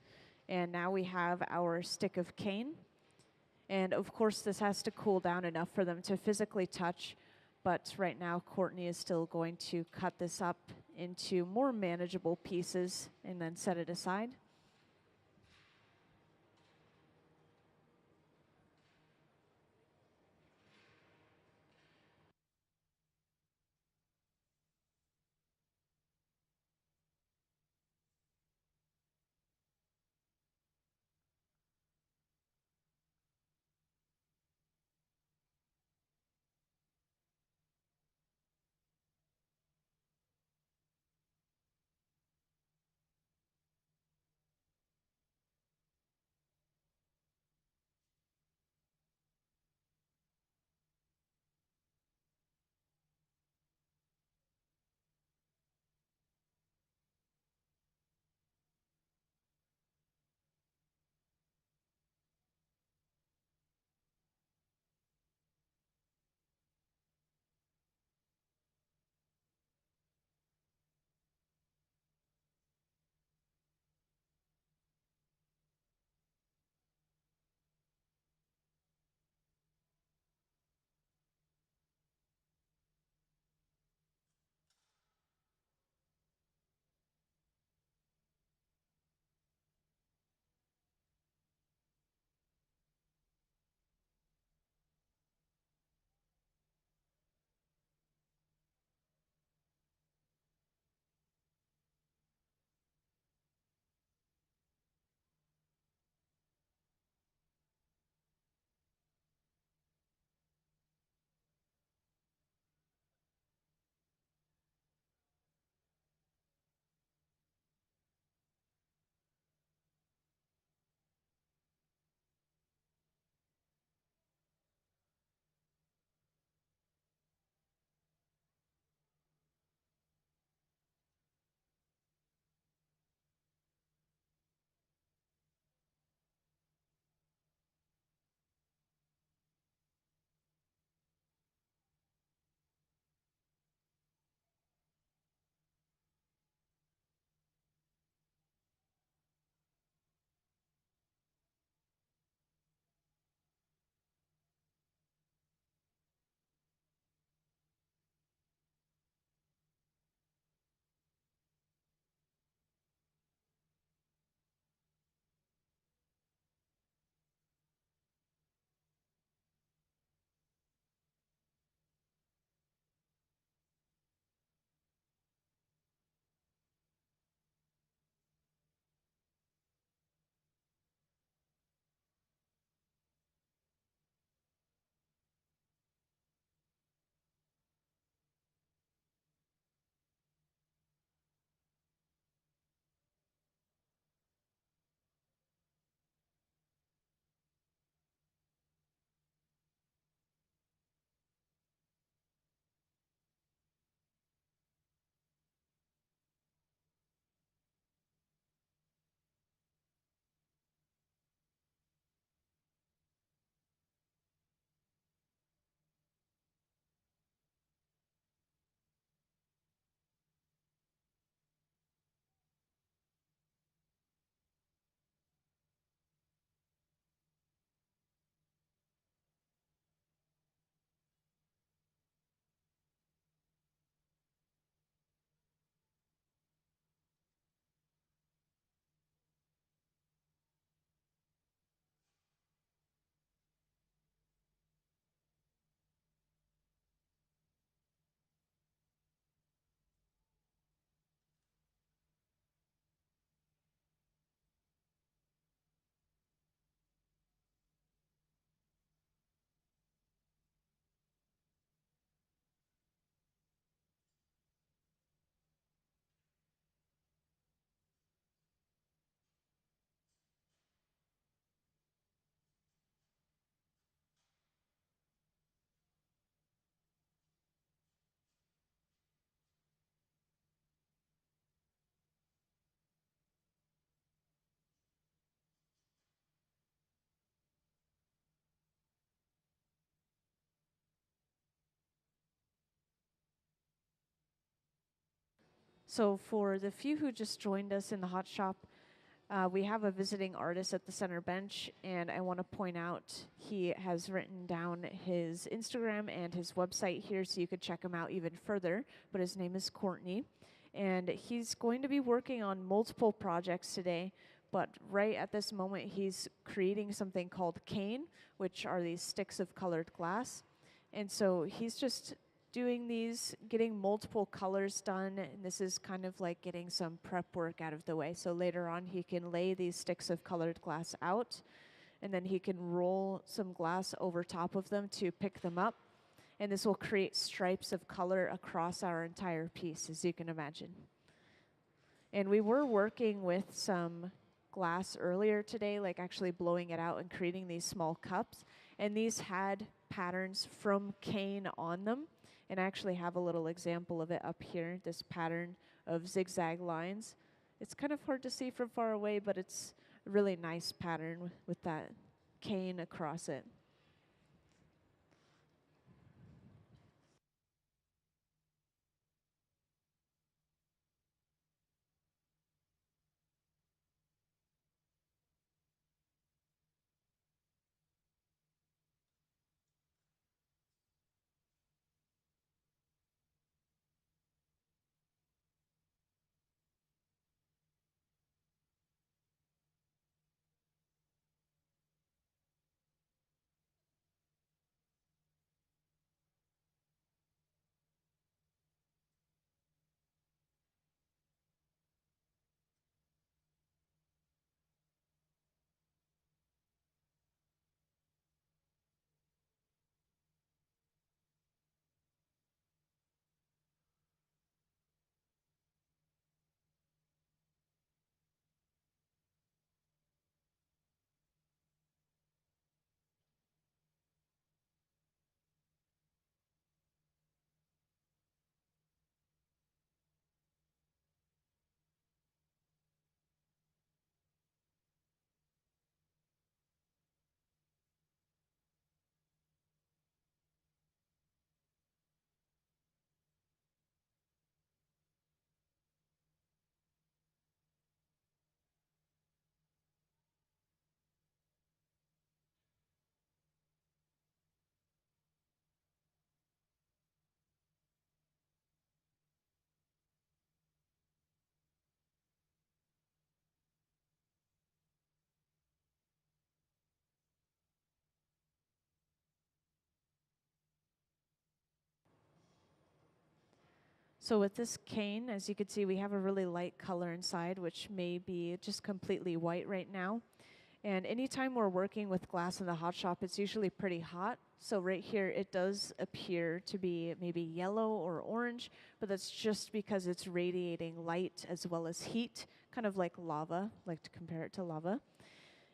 And now we have our stick of cane. And of course, this has to cool down enough for them to physically touch. But right now, Courtney is still going to cut this up into more manageable pieces and then set it aside. So for the few who just joined us in the hot shop, we have a visiting artist at the center bench, and I want to point out he has written down his Instagram and his website here so you could check him out even further, but his name is Courtney, and he's going to be working on multiple projects today, but right at this moment he's creating something called cane, which are these sticks of colored glass, and so he's just doing these, getting multiple colors done, and this is kind of like getting some prep work out of the way. So later on, he can lay these sticks of colored glass out, and then he can roll some glass over top of them to pick them up, and this will create stripes of color across our entire piece, as you can imagine. And we were working with some glass earlier today, like actually blowing it out and creating these small cups, and these had patterns from cane on them. And I actually have a little example of it up here, this pattern of zigzag lines. It's kind of hard to see from far away, but it's a really nice pattern with that cane across it. So with this cane, as you can see, we have a really light color inside, which may be just completely white right now. And anytime we're working with glass in the hot shop, it's usually pretty hot. So right here, it does appear to be maybe yellow or orange, but that's just because it's radiating light as well as heat, kind of like lava, like to compare it to lava.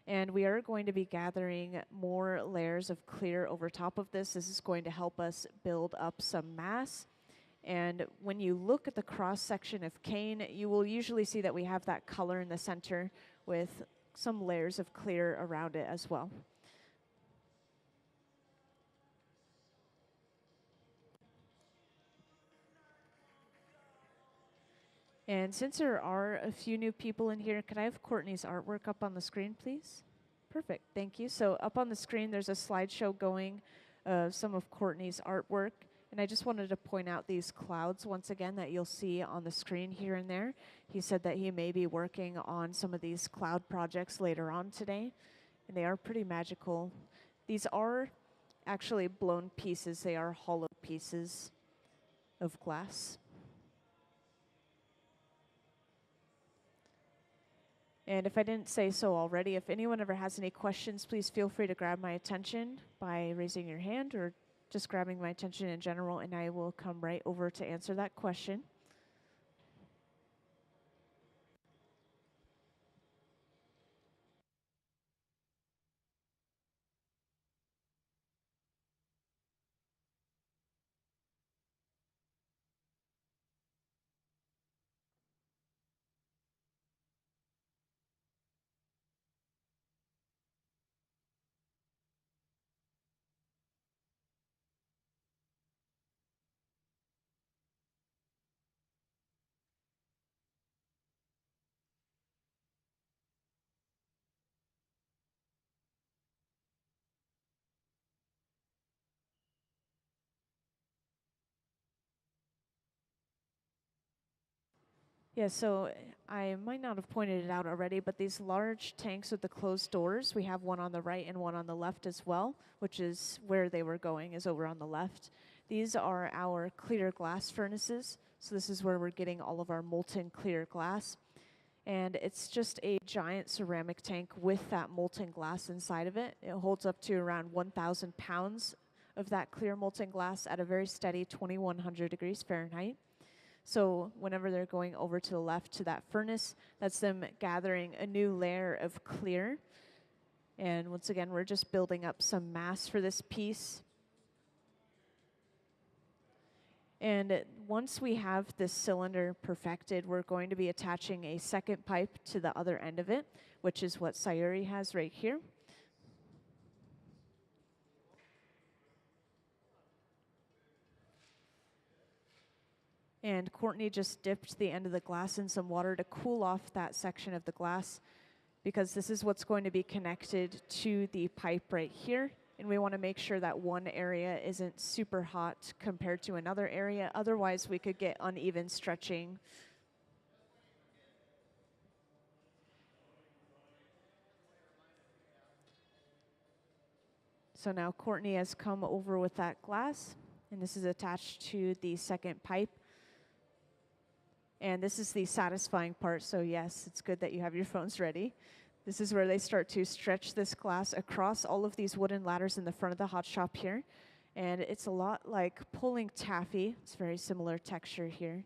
And we are going to be gathering more layers of clear over top of this. This is going to help us build up some mass. And when you look at the cross section of cane, you will usually see that we have that color in the center with some layers of clear around it as well. And since there are a few new people in here, could I have Courtney's artwork up on the screen, please? Perfect, thank you. So up on the screen, there's a slideshow going of some of Courtney's artwork. And I just wanted to point out these clouds once again that you'll see on the screen here and there. He said that he may be working on some of these cloud projects later on today, and they are pretty magical. These are actually blown pieces. They are hollow pieces of glass. And if I didn't say so already, if anyone ever has any questions, please feel free to grab my attention by raising your hand or just grabbing my attention in general, and I will come right over to answer that question. Yeah, so I might not have pointed it out already, but these large tanks with the closed doors, we have one on the right and one on the left as well, which is where they were going, is over on the left. These are our clear glass furnaces. So this is where we're getting all of our molten clear glass. And it's just a giant ceramic tank with that molten glass inside of it. It holds up to around 1,000 pounds of that clear molten glass at a very steady 2100 degrees Fahrenheit. So whenever they're going over to the left to that furnace, that's them gathering a new layer of clear. And once again, we're just building up some mass for this piece. And once we have this cylinder perfected, we're going to be attaching a second pipe to the other end of it, which is what Sayuri has right here. And Courtney just dipped the end of the glass in some water to cool off that section of the glass, because this is what's going to be connected to the pipe right here. And we want to make sure that one area isn't super hot compared to another area. Otherwise, we could get uneven stretching. So now Courtney has come over with that glass, and this is attached to the second pipe. And this is the satisfying part, so yes, it's good that you have your phones ready. This is where they start to stretch this glass across all of these wooden ladders in the front of the hot shop here. And it's a lot like pulling taffy. It's very similar texture here.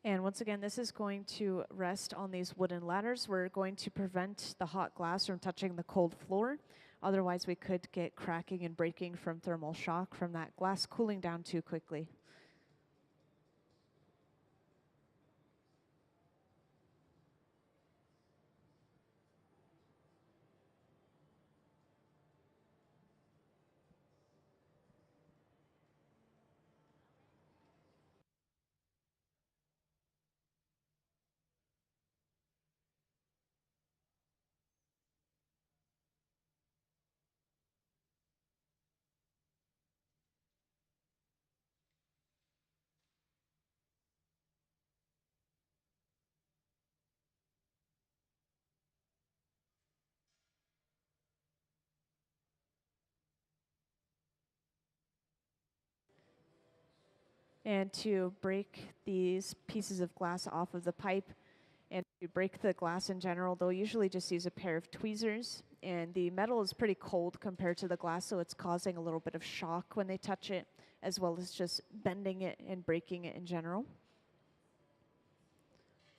And once again, this is going to rest on these wooden ladders. We're going to prevent the hot glass from touching the cold floor. Otherwise, we could get cracking and breaking from thermal shock from that glass cooling down too quickly. And to break these pieces of glass off of the pipe and to break the glass in general, they'll usually just use a pair of tweezers. And the metal is pretty cold compared to the glass, so it's causing a little bit of shock when they touch it, as well as just bending it and breaking it in general.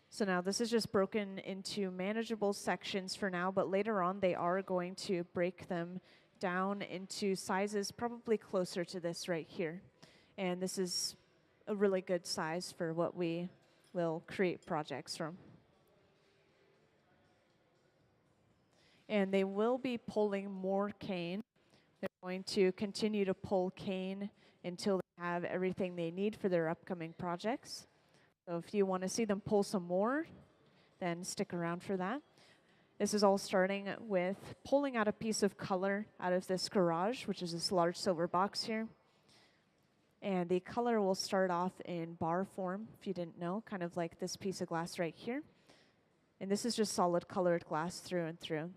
So now this is just broken into manageable sections for now, but later on they are going to break them down into sizes probably closer to this right here. And this is a really good size for what we will create projects from. And they will be pulling more cane. They're going to continue to pull cane until they have everything they need for their upcoming projects. So if you want to see them pull some more, then stick around for that. This is all starting with pulling out a piece of color out of this garage, which is this large silver box here. And the color will start off in bar form, if you didn't know, kind of like this piece of glass right here. And this is just solid colored glass through and through.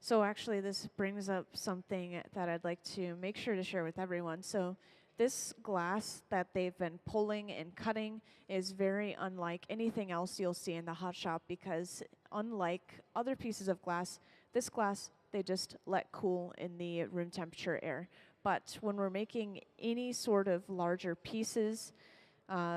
So actually, this brings up something that I'd like to make sure to share with everyone. So this glass that they've been pulling and cutting is very unlike anything else you'll see in the hot shop, because unlike other pieces of glass, this glass they just let cool in the room temperature air. But when we're making any sort of larger pieces,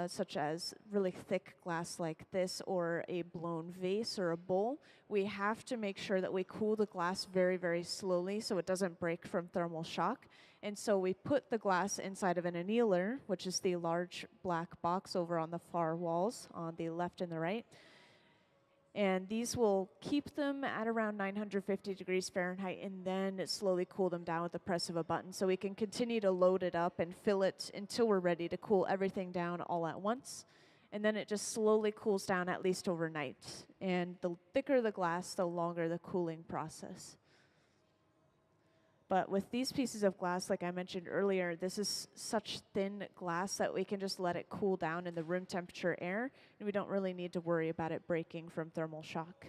such as really thick glass like this, or a blown vase or a bowl, we have to make sure that we cool the glass very, very slowly so it doesn't break from thermal shock. And so we put the glass inside of an annealer, which is the large black box over on the far walls on the left and the right. And these will keep them at around 950 degrees Fahrenheit and then slowly cool them down with the press of a button. So we can continue to load it up and fill it until we're ready to cool everything down all at once. And then it just slowly cools down at least overnight. And the thicker the glass, the longer the cooling process. But with these pieces of glass, like I mentioned earlier, this is such thin glass that we can just let it cool down in the room temperature air, and we don't really need to worry about it breaking from thermal shock.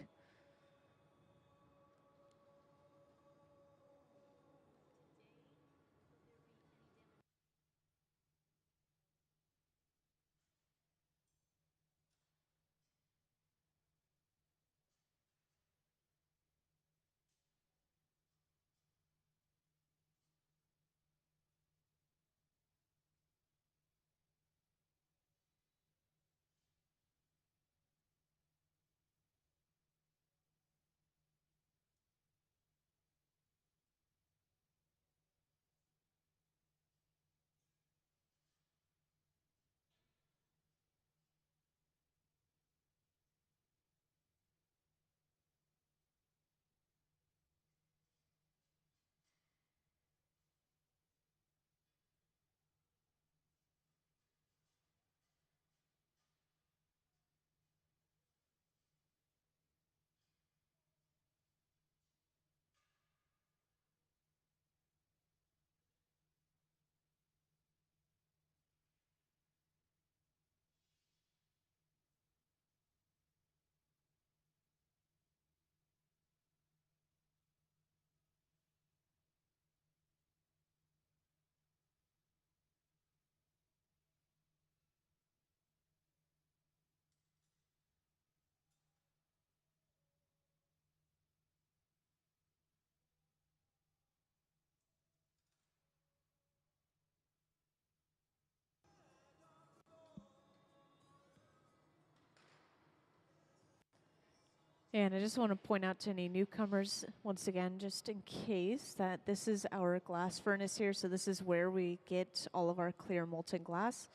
And I just want to point out to any newcomers, once again, just in case, that this is our glass furnace here. So this is where we get all of our clear molten glass.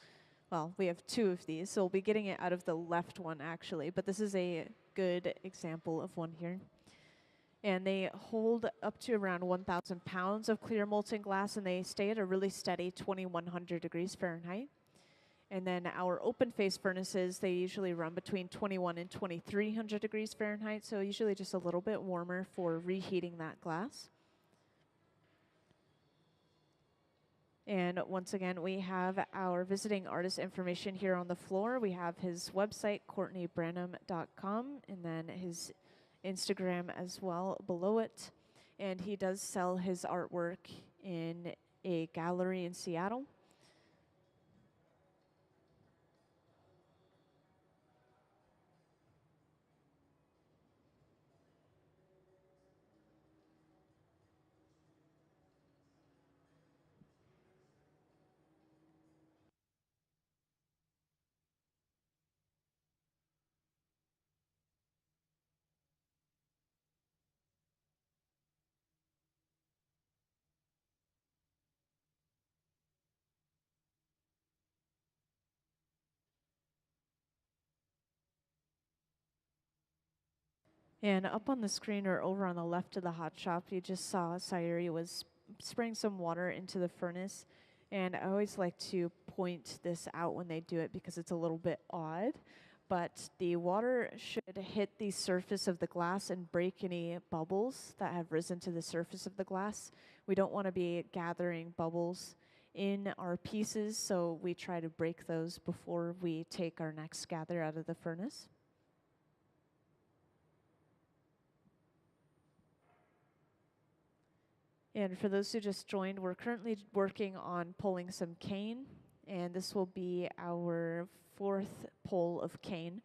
Well, we have two of these, so we'll be getting it out of the left one, actually. But this is a good example of one here. And they hold up to around 1,000 pounds of clear molten glass, and they stay at a really steady 2,100 degrees Fahrenheit. And then our open face furnaces, they usually run between 21 and 2,300 degrees Fahrenheit, so usually just a little bit warmer for reheating that glass. And once again, we have our visiting artist information here on the floor. We have his website, CourtneyBranham.com, and then his Instagram as well below it. And he does sell his artwork in a gallery in Seattle. And up on the screen or over on the left of the hot shop, you just saw Sayuri was spraying some water into the furnace. And I always like to point this out when they do it because it's a little bit odd. But the water should hit the surface of the glass and break any bubbles that have risen to the surface of the glass. We don't want to be gathering bubbles in our pieces, so we try to break those before we take our next gather out of the furnace. And for those who just joined, we're currently working on pulling some cane, and this will be our fourth pull of cane.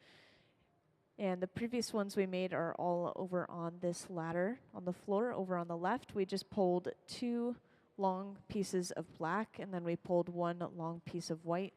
And the previous ones we made are all over on this ladder on the floor. Over on the left, we just pulled 2 long pieces of black, and then we pulled 1 long piece of white.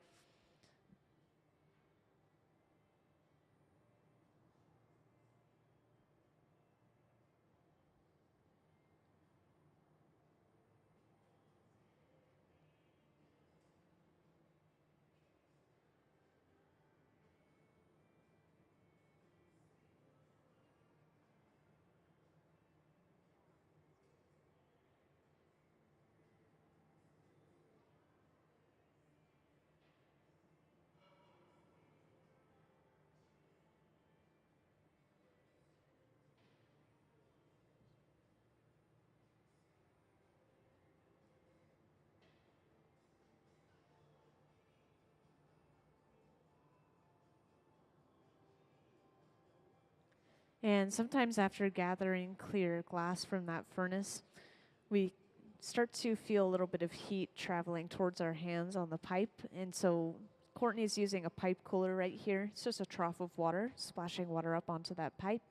And sometimes after gathering clear glass from that furnace, we start to feel a little bit of heat traveling towards our hands on the pipe. And so Courtney's using a pipe cooler right here. It's just a trough of water, splashing water up onto that pipe.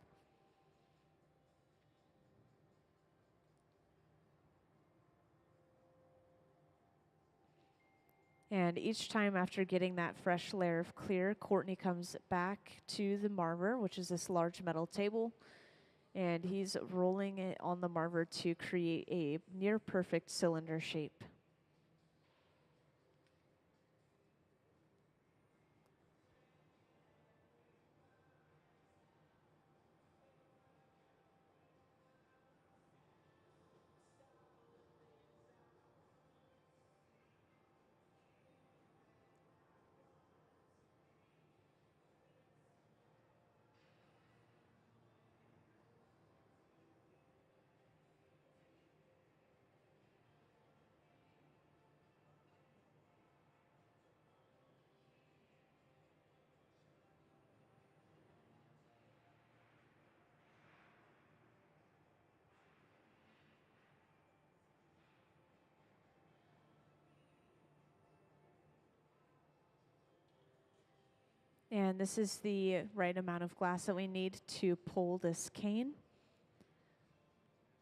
And each time after getting that fresh layer of clear, Courtney comes back to the marver, which is this large metal table, and he's rolling it on the marver to create a near perfect cylinder shape. And this is the right amount of glass that we need to pull this cane.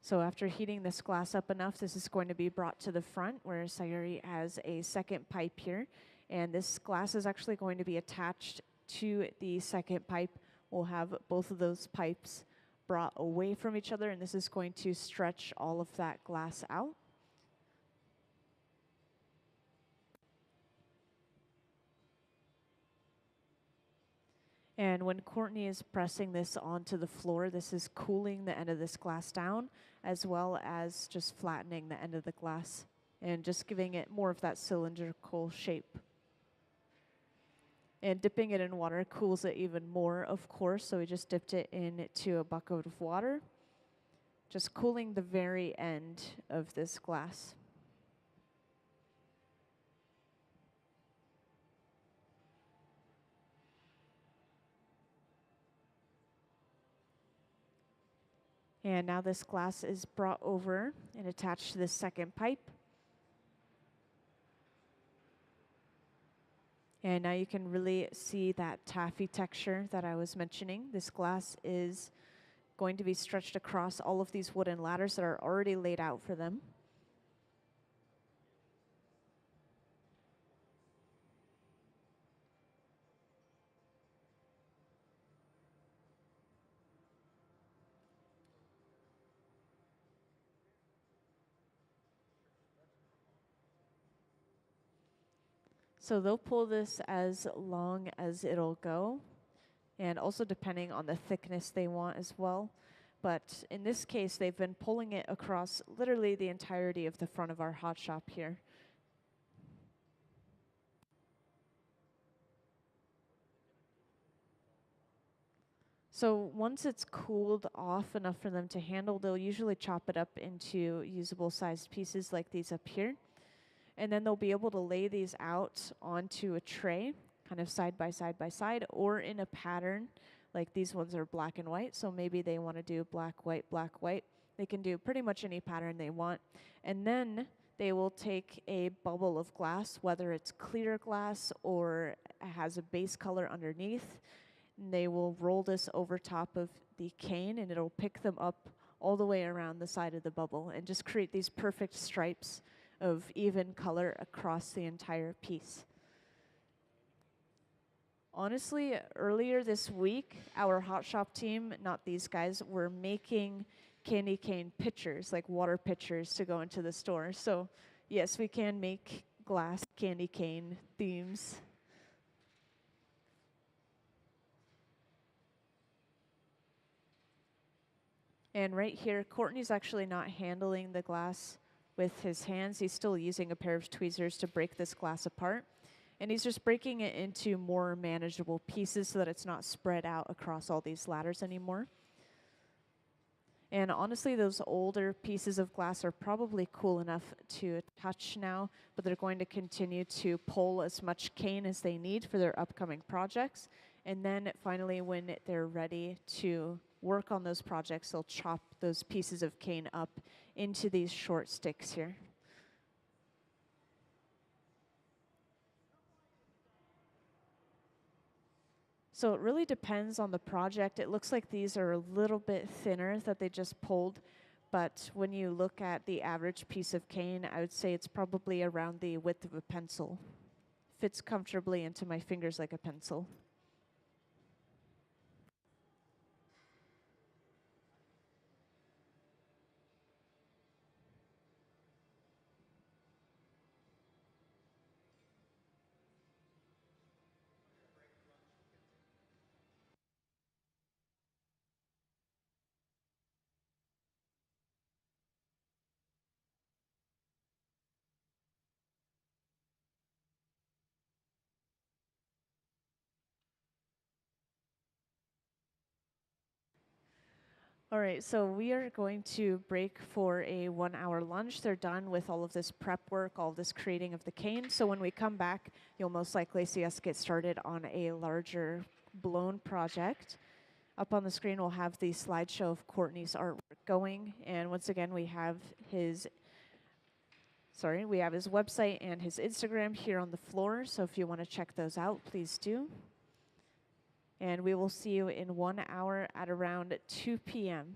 So after heating this glass up enough, this is going to be brought to the front where Sayuri has a second pipe here. And this glass is actually going to be attached to the second pipe. We'll have both of those pipes brought away from each other, and this is going to stretch all of that glass out. And when Courtney is pressing this onto the floor, this is cooling the end of this glass down, as well as just flattening the end of the glass and just giving it more of that cylindrical shape. And dipping it in water cools it even more, of course, so we just dipped it into a bucket of water, just cooling the very end of this glass. And now this glass is brought over and attached to this second pipe. And now you can really see that taffy texture that I was mentioning. This glass is going to be stretched across all of these wooden ladders that are already laid out for them. So they'll pull this as long as it'll go, and also depending on the thickness they want as well. But in this case, they've been pulling it across literally the entirety of the front of our hot shop here. So once it's cooled off enough for them to handle, they'll usually chop it up into usable sized pieces like these up here. And then they'll be able to lay these out onto a tray, kind of side by side, or in a pattern. Like these ones are black and white, so maybe they want to do black, white, black, white. They can do pretty much any pattern they want. And then they will take a bubble of glass, whether it's clear glass or has a base color underneath, and they will roll this over top of the cane and it'll pick them up all the way around the side of the bubble and just create these perfect stripes of even color across the entire piece. Honestly, earlier this week, our Hot Shop team, not these guys, were making candy cane pitchers, like water pitchers to go into the store. So yes, we can make glass candy cane themes. And right here, Courtney's actually not handling the glass with his hands. He's still using a pair of tweezers to break this glass apart. And he's just breaking it into more manageable pieces so that it's not spread out across all these ladders anymore. And honestly, those older pieces of glass are probably cool enough to touch now, but they're going to continue to pull as much cane as they need for their upcoming projects. And then finally, when they're ready to work on those projects, they'll chop those pieces of cane up into these short sticks here. So it really depends on the project. It looks like these are a little bit thinner that they just pulled, but when you look at the average piece of cane, I would say it's probably around the width of a pencil. Fits comfortably into my fingers like a pencil. All right, so we are going to break for a 1-hour lunch. They're done with all of this prep work, all of this creating of the cane. So when we come back, you'll most likely see us get started on a larger blown project. Up on the screen, we'll have the slideshow of Courtney's artwork going. And once again, we have his website and his Instagram here on the floor. So if you want to check those out, please do. And we will see you in 1 hour at around 2 p.m.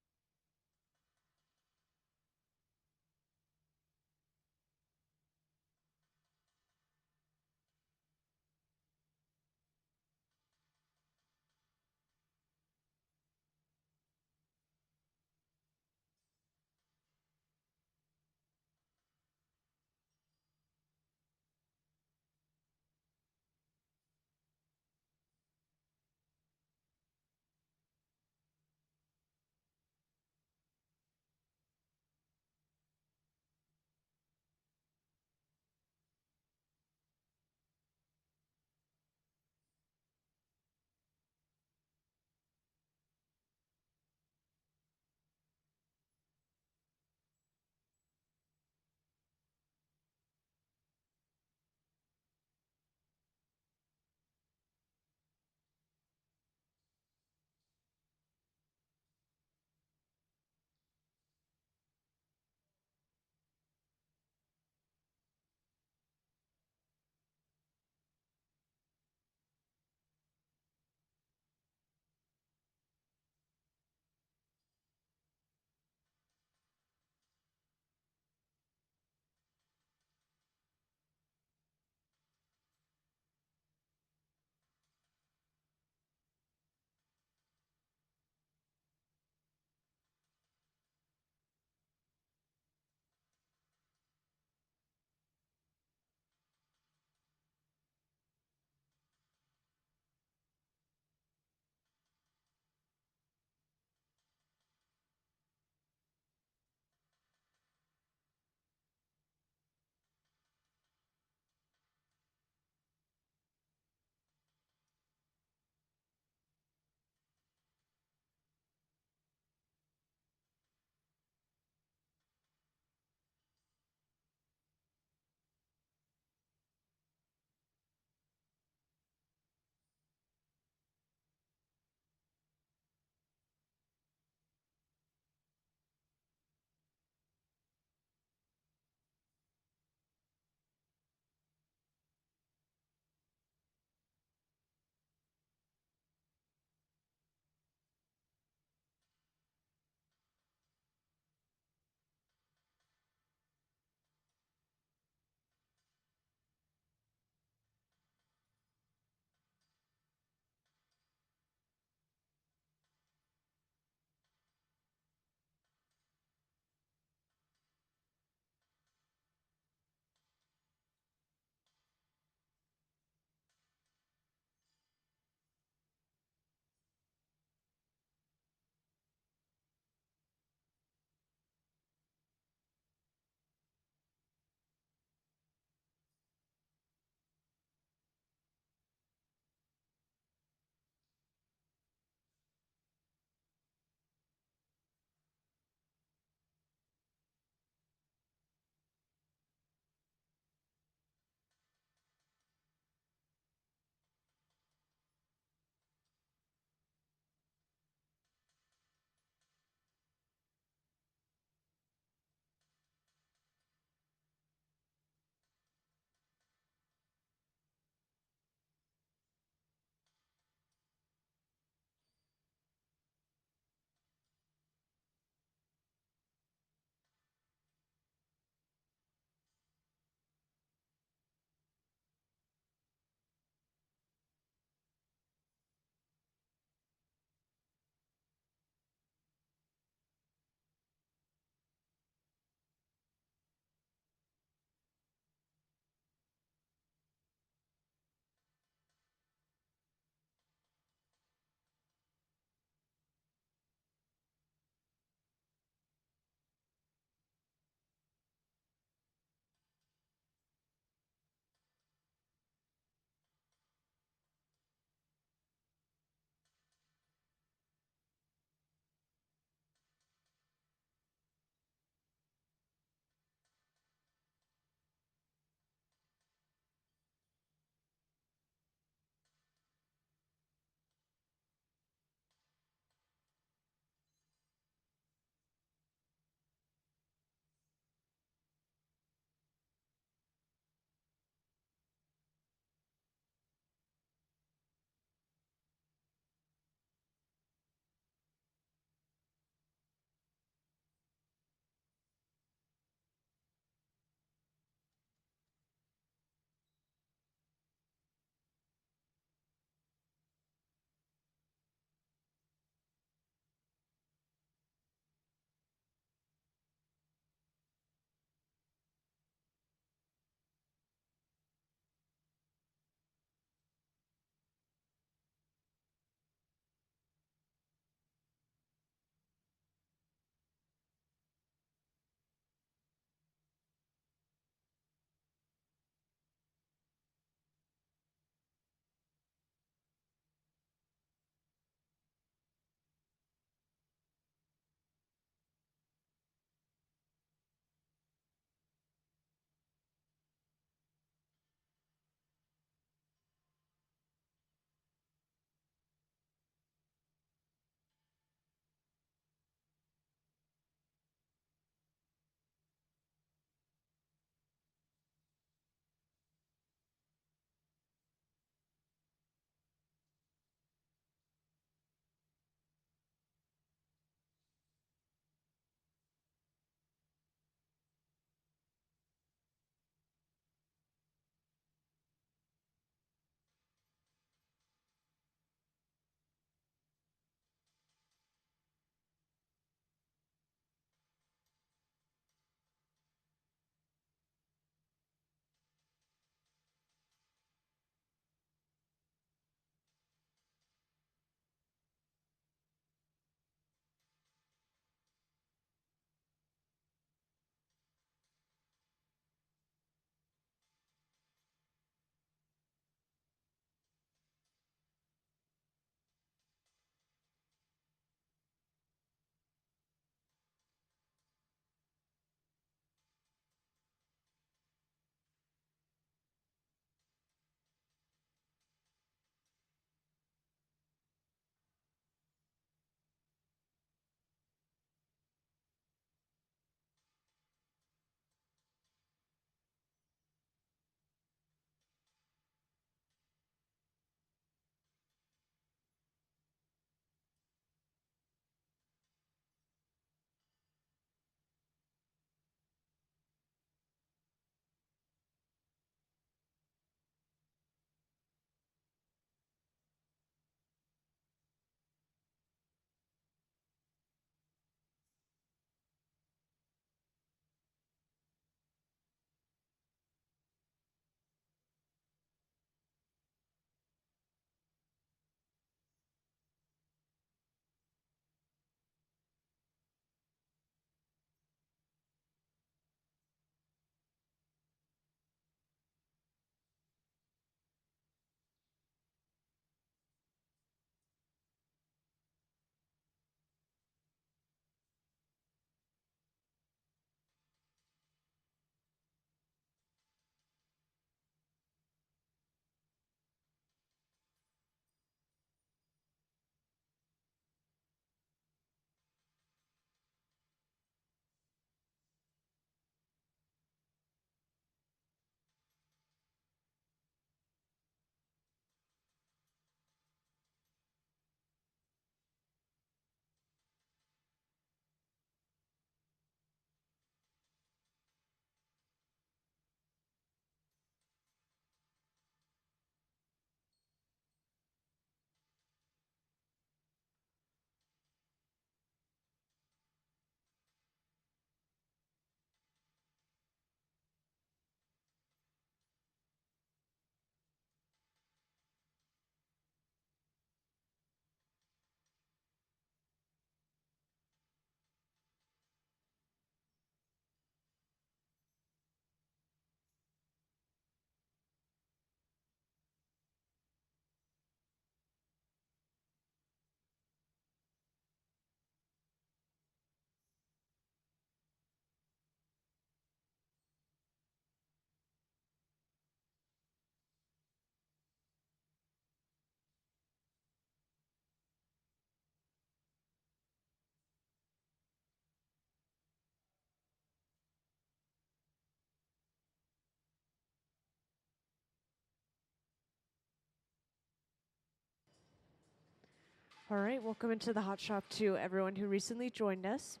All right, welcome into the Hot Shop to everyone who recently joined us.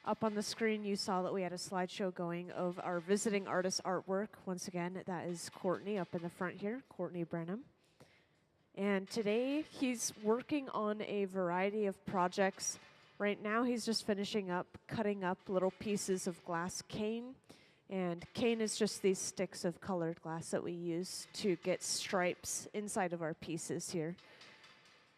Up on the screen, you saw that we had a slideshow going of our visiting artist artwork. Once again, that is Courtney up in the front here, Courtney Brenham. And today, he's working on a variety of projects. Right now, he's just finishing up cutting up little pieces of glass cane. And cane is just these sticks of colored glass that we use to get stripes inside of our pieces here.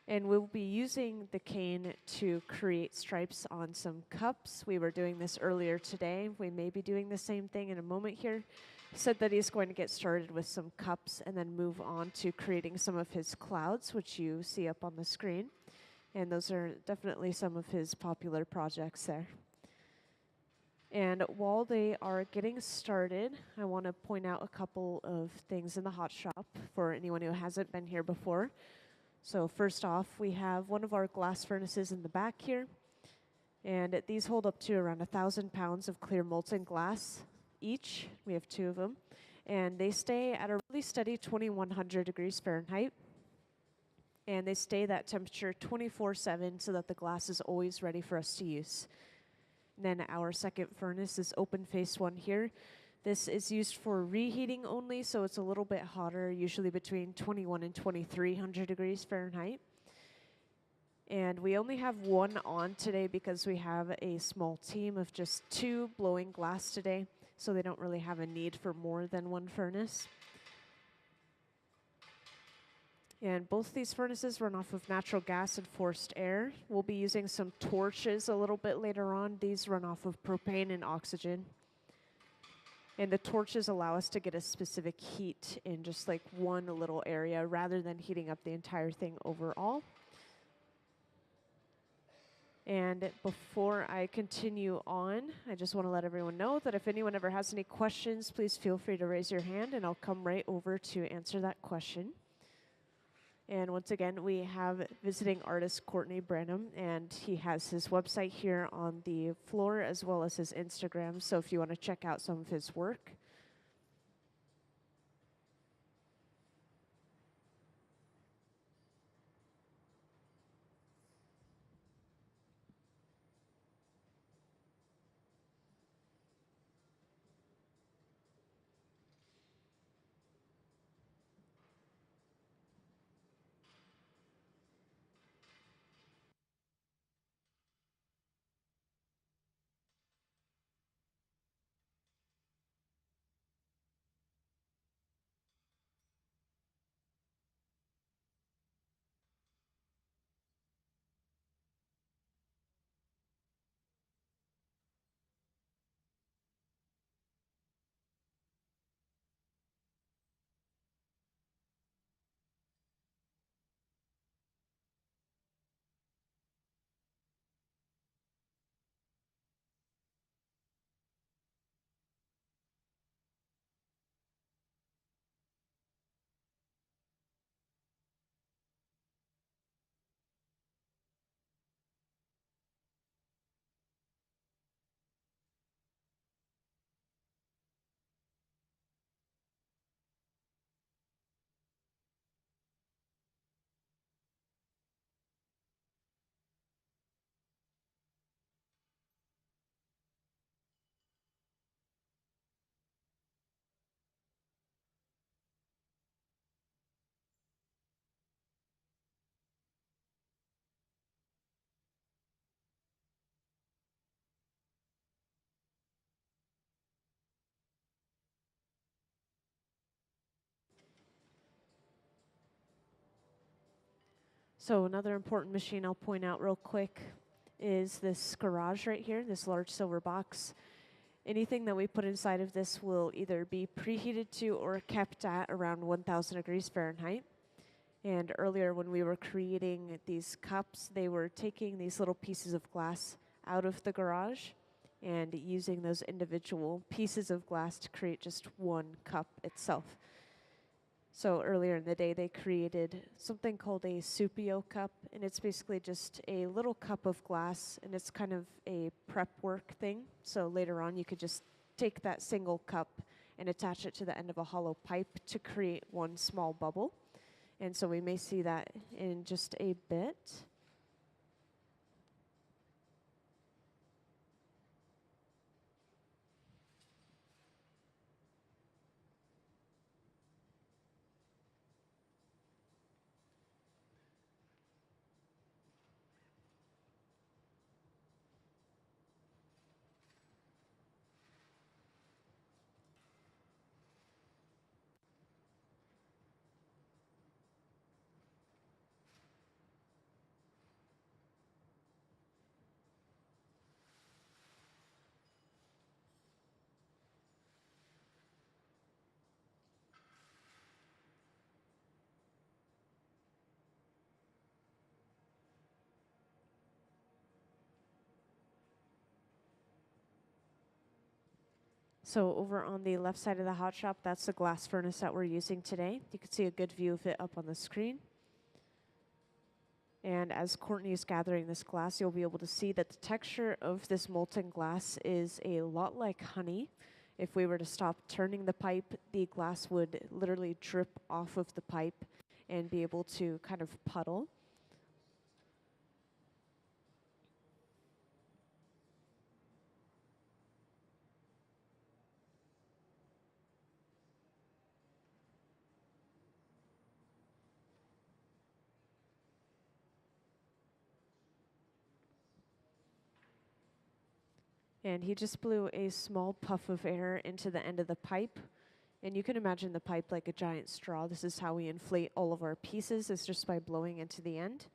And we'll be using the cane to create stripes on some cups. We were doing this earlier today. We may be doing the same thing in a moment here. He said that he's going to get started with some cups and then move on to creating some of his clouds, which you see up on the screen. And those are definitely some of his popular projects there. And while they are getting started, I want to point out a couple of things in the Hot Shop for anyone who hasn't been here before. So first off, we have one of our glass furnaces in the back here. And these hold up to around 1,000 pounds of clear molten glass each. We have 2 of them. And they stay at a really steady 2,100 degrees Fahrenheit. And they stay that temperature 24/7 so that the glass is always ready for us to use. And then our second furnace is open face one here. This is used for reheating only, so it's a little bit hotter, usually between 21 and 2,300 degrees Fahrenheit. And we only have one on today because we have a small team of just 2 blowing glass today, so they don't really have a need for more than one furnace. And both these furnaces run off of natural gas and forced air. We'll be using some torches a little bit later on. These run off of propane and oxygen. And the torches allow us to get a specific heat in just like one little area rather than heating up the entire thing overall. And before I continue on, I just want to let everyone know that if anyone ever has any questions, please feel free to raise your hand and I'll come right over to answer that question. And once again, we have visiting artist Courtney Brenham, and he has his website here on the floor as well as his Instagram, so if you want to check out some of his work. So another important machine I'll point out real quick is this garage right here, this large silver box. Anything that we put inside of this will either be preheated to or kept at around 1,000 degrees Fahrenheit. And earlier when we were creating these cups, they were taking these little pieces of glass out of the garage and using those individual pieces of glass to create just one cup itself. So earlier in the day, they created something called a Supio cup, and it's basically just a little cup of glass, and it's kind of a prep work thing. So later on, you could just take that single cup and attach it to the end of a hollow pipe to create one small bubble. And so we may see that in just a bit. So over on the left side of the hot shop, that's the glass furnace that we're using today. You can see a good view of it up on the screen. And as Courtney is gathering this glass, you'll be able to see that the texture of this molten glass is a lot like honey. If we were to stop turning the pipe, the glass would literally drip off of the pipe and be able to kind of puddle. And he just blew a small puff of air into the end of the pipe. And you can imagine the pipe like a giant straw. This is how we inflate all of our pieces, is just by blowing into the end.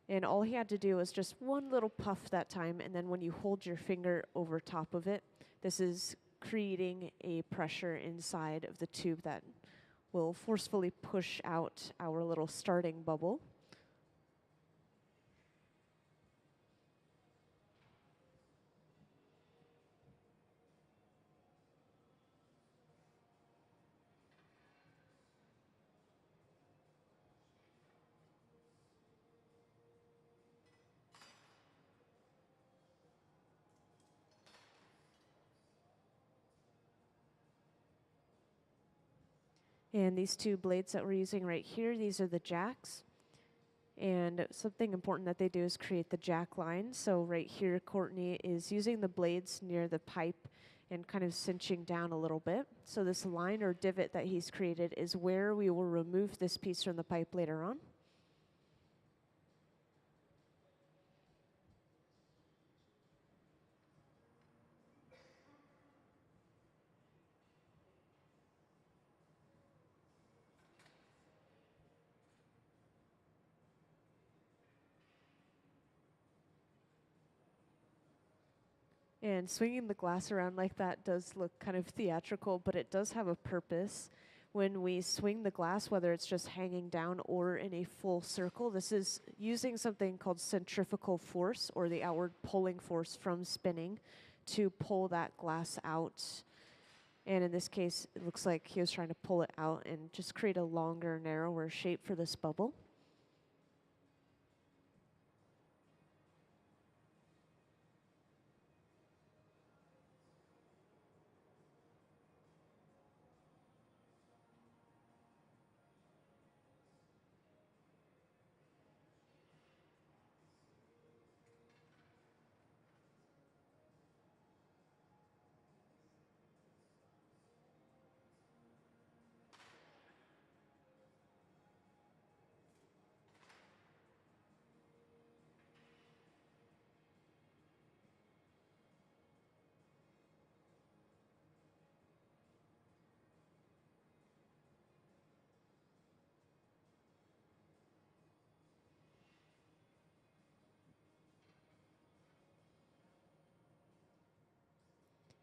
And all he had to do was just one little puff that time, and then when you hold your finger over top of it, this is creating a pressure inside of the tube that will forcefully push out our little starting bubble. And these two blades that we're using right here, these are the jacks. And something important that they do is create the jack line. So right here, Courtney is using the blades near the pipe and kind of cinching down a little bit. So this line or divot that he's created is where we will remove this piece from the pipe later on. And swinging the glass around like that does look kind of theatrical, but it does have a purpose. When we swing the glass, whether it's just hanging down or in a full circle, this is using something called centrifugal force, or the outward pulling force from spinning, to pull that glass out. And in this case, it looks like he was trying to pull it out and just create a longer, narrower shape for this bubble.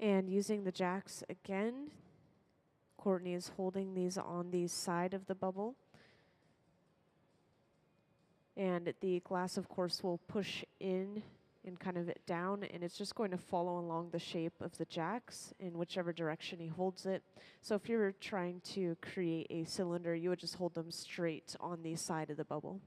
And using the jacks again, Courtney is holding these on the side of the bubble. And the glass, of course, will push in and kind of down, and it's just going to follow along the shape of the jacks in whichever direction he holds it. So if you're trying to create a cylinder, you would just hold them straight on the side of the bubble.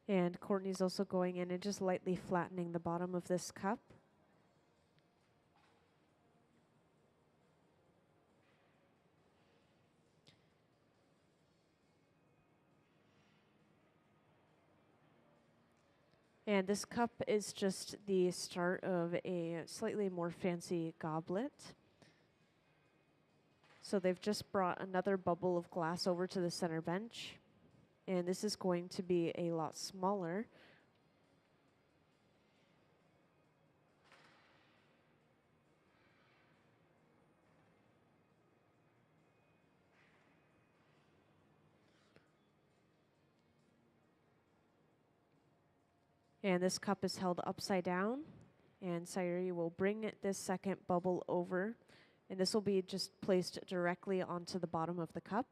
And Courtney's also going in and just lightly flattening the bottom of this cup. And this cup is just the start of a slightly more fancy goblet. So they've just brought another bubble of glass over to the center bench. And this is going to be a lot smaller. And this cup is held upside down. And Sayuri will bring this second bubble over. And this will be just placed directly onto the bottom of the cup.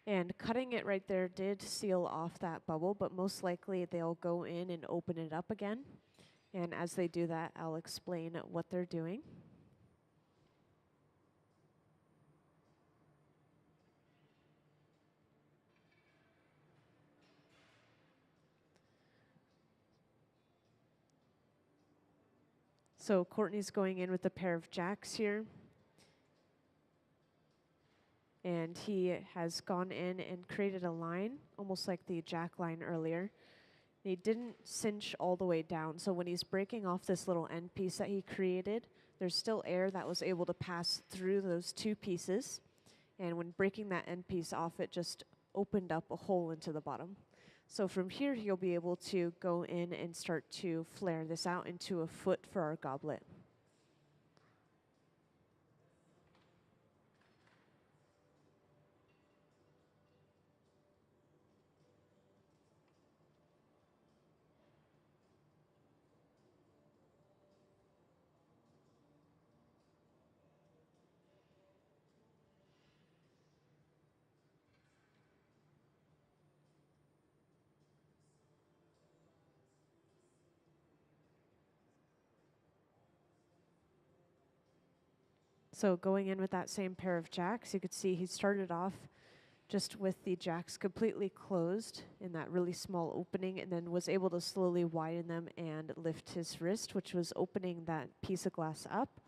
And cutting it right there did seal off that bubble, but most likely they'll go in and open it up again. And as they do that, I'll explain what they're doing. So Courtney's going in with a pair of jacks here. And he has gone in and created a line, almost like the jack line earlier. He didn't cinch all the way down, so when he's breaking off this little end piece that he created, there's still air that was able to pass through those two pieces. And when breaking that end piece off, it just opened up a hole into the bottom. So from here, he'll be able to go in and start to flare this out into a foot for our goblet. So going in with that same pair of jacks, you could see he started off just with the jacks completely closed in that really small opening, and then was able to slowly widen them and lift his wrist, which was opening that piece of glass up.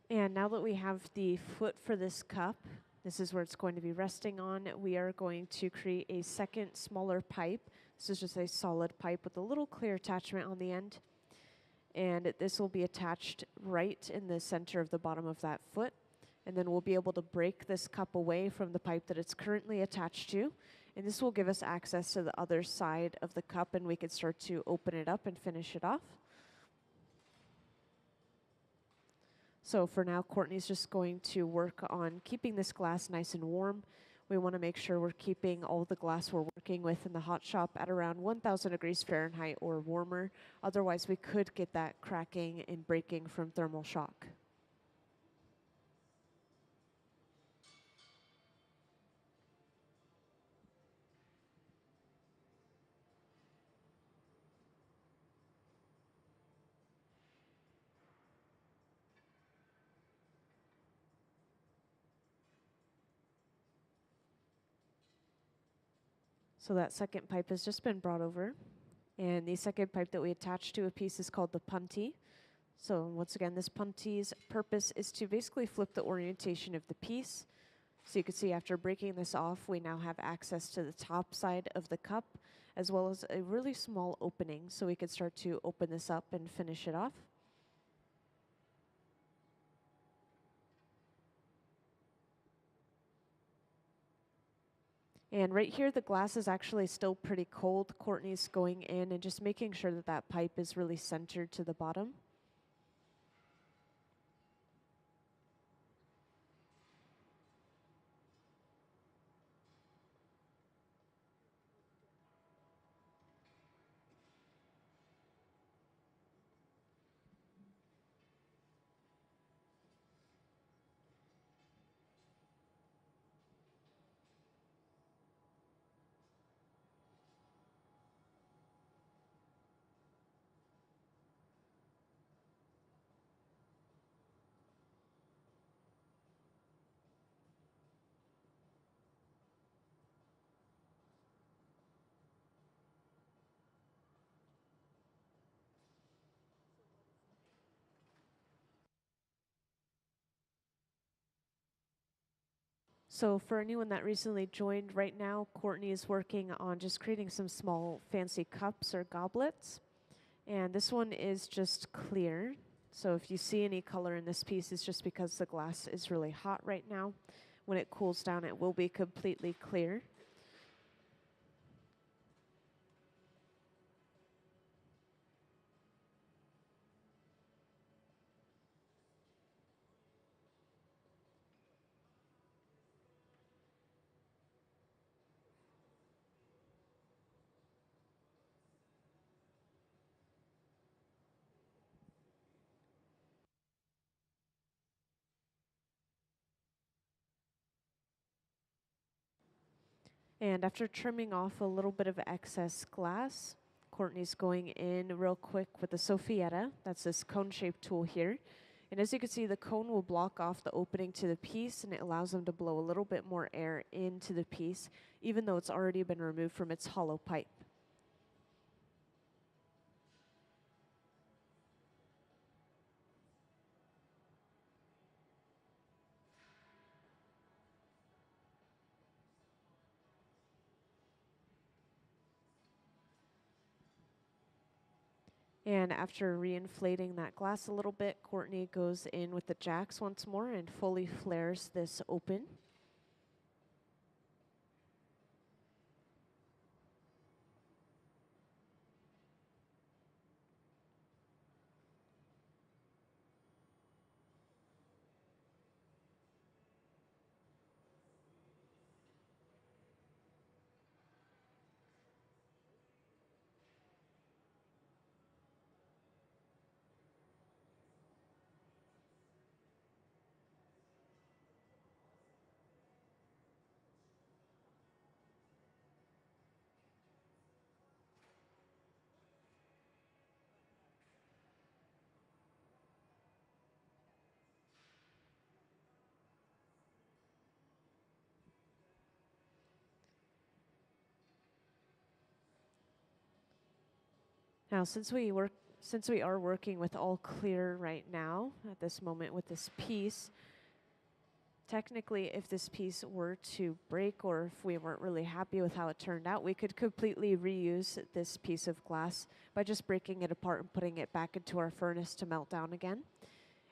And now that we have the foot for this cup, this is where it's going to be resting on, we are going to create a second smaller pipe. This is just a solid pipe with a little clear attachment on the end. And this will be attached right in the center of the bottom of that foot. And then we'll be able to break this cup away from the pipe that it's currently attached to. And this will give us access to the other side of the cup, and we can start to open it up and finish it off. So for now, Courtney's just going to work on keeping this glass nice and warm. We want to make sure we're keeping all the glass we're working with in the hot shop at around 1,000 degrees Fahrenheit or warmer. Otherwise, we could get that cracking and breaking from thermal shock. So that second pipe has just been brought over. And the second pipe that we attach to a piece is called the punty. So once again, this punty's purpose is to basically flip the orientation of the piece. So you can see after breaking this off, we now have access to the top side of the cup, as well as a really small opening. So we could start to open this up and finish it off. And right here, the glass is actually still pretty cold. Courtney's going in and just making sure that that pipe is really centered to the bottom. So for anyone that recently joined, right now Courtney is working on just creating some small fancy cups or goblets. And this one is just clear. So if you see any color in this piece, it's just because the glass is really hot right now. When it cools down, it will be completely clear. And after trimming off a little bit of excess glass, Courtney's going in real quick with the Soffietta. That's this cone-shaped tool here. And as you can see, the cone will block off the opening to the piece, and it allows them to blow a little bit more air into the piece, even though it's already been removed from its hollow pipe. And after reinflating that glass a little bit, Courtney goes in with the jacks once more and fully flares this open. Now, since we are working with all clear right now at this moment with this piece, technically if this piece were to break or if we weren't really happy with how it turned out, we could completely reuse this piece of glass by just breaking it apart and putting it back into our furnace to melt down again.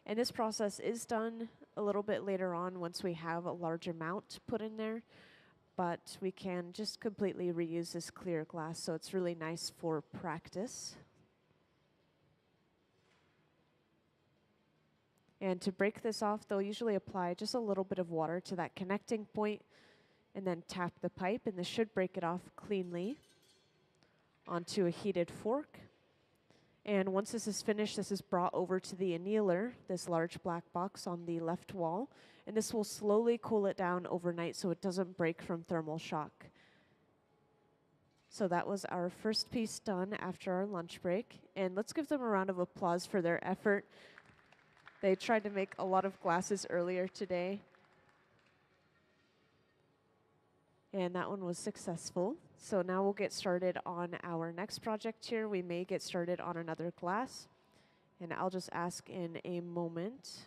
And this process is done a little bit later on once we have a large amount put in there, but we can just completely reuse this clear glass, so it's really nice for practice. And to break this off, they'll usually apply just a little bit of water to that connecting point and then tap the pipe, and this should break it off cleanly onto a heated fork. And once this is finished, this is brought over to the annealer, this large black box on the left wall, and this will slowly cool it down overnight so it doesn't break from thermal shock. So that was our first piece done after our lunch break, and let's give them a round of applause for their effort. They tried to make a lot of glasses earlier today, and that one was successful. So now we'll get started on our next project here. We may get started on another glass, and I'll just ask in a moment.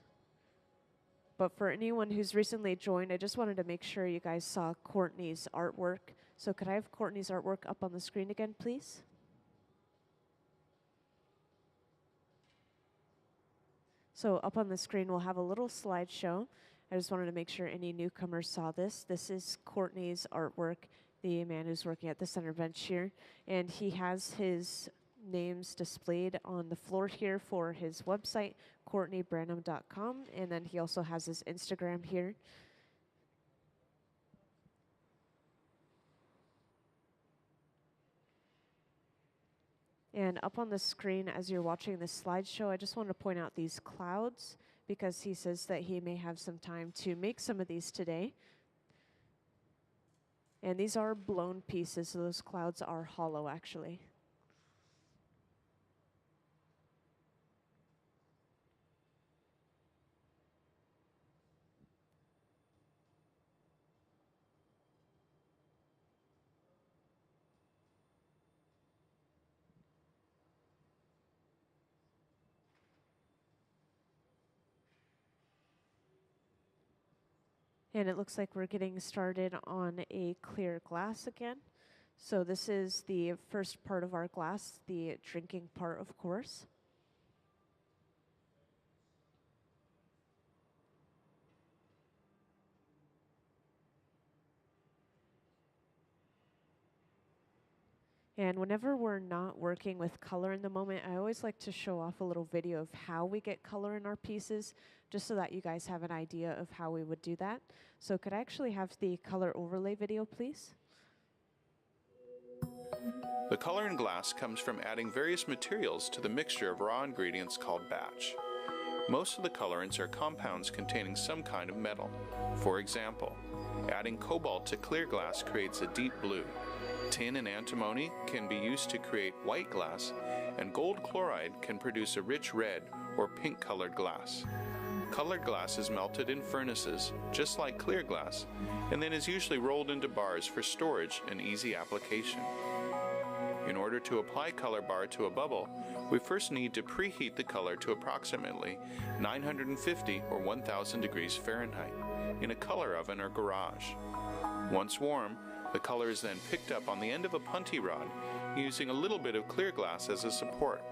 But for anyone who's recently joined, I just wanted to make sure you guys saw Courtney's artwork. So could I have Courtney's artwork up on the screen again, please? So up on the screen, we'll have a little slideshow. I just wanted to make sure any newcomers saw this. This is Courtney's artwork, the man who's working at the center bench here. And he has his names displayed on the floor here for his website, CourtneyBranham.com. And then he also has his Instagram here. And up on the screen, as you're watching this slideshow, I just want to point out these clouds because he says that he may have some time to make some of these today. And these are blown pieces, so those clouds are hollow, actually. And it looks like we're getting started on a clear glass again. So this is the first part of our glass, the drinking part, of course. And whenever we're not working with color in the moment, I always like to show off a little video of how we get color in our pieces, just so that you guys have an idea of how we would do that. So could I actually have the color overlay video, please? The color in glass comes from adding various materials to the mixture of raw ingredients called batch. Most of the colorants are compounds containing some kind of metal. For example, adding cobalt to clear glass creates a deep blue. Tin and antimony can be used to create white glass, and gold chloride can produce a rich red or pink colored glass. Colored glass is melted in furnaces, just like clear glass, and then is usually rolled into bars for storage and easy application. In order to apply color bar to a bubble, we first need to preheat the color to approximately 950 or 1000 degrees Fahrenheit in a color oven or garage. Once warm, the color is then picked up on the end of a punty rod using a little bit of clear glass as a support.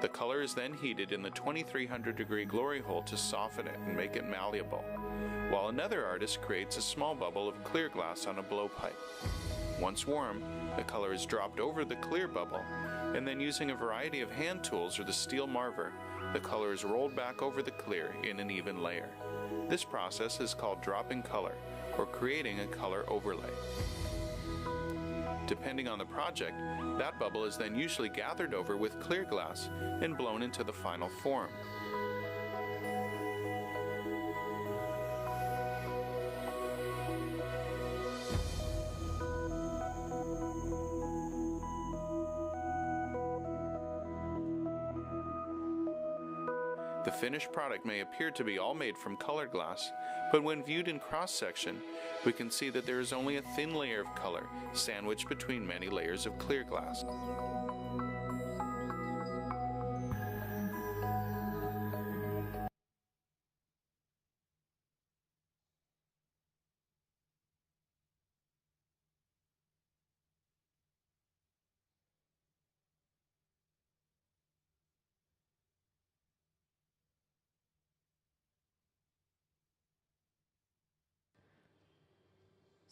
The color is then heated in the 2300 degree glory hole to soften it and make it malleable, while another artist creates a small bubble of clear glass on a blowpipe. Once warm, the color is dropped over the clear bubble, and then using a variety of hand tools or the steel marver, the color is rolled back over the clear in an even layer. This process is called dropping color, or creating a color overlay. Depending on the project, that bubble is then usually gathered over with clear glass and blown into the final form. The finished product may appear to be all made from colored glass, but when viewed in cross-section, we can see that there is only a thin layer of color sandwiched between many layers of clear glass.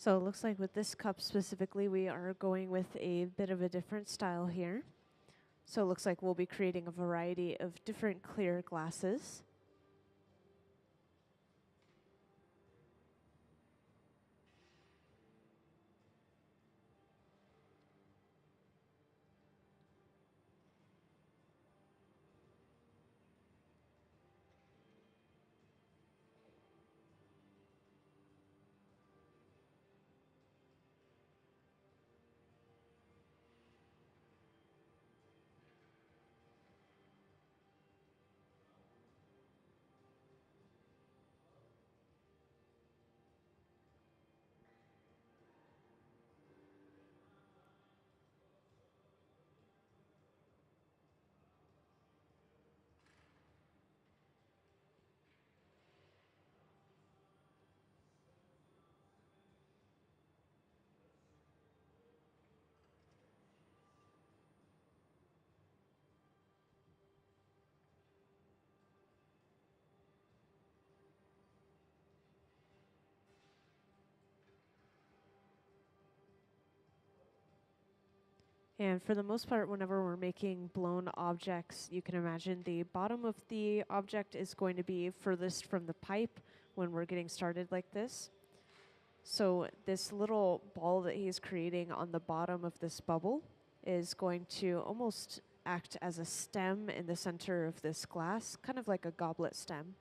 So it looks like with this cup specifically, we are going with a bit of a different style here. So it looks like we'll be creating a variety of different clear glasses. And for the most part, whenever we're making blown objects, you can imagine the bottom of the object is going to be furthest from the pipe when we're getting started like this. So this little ball that he's creating on the bottom of this bubble is going to almost act as a stem in the center of this glass, kind of like a goblet stem.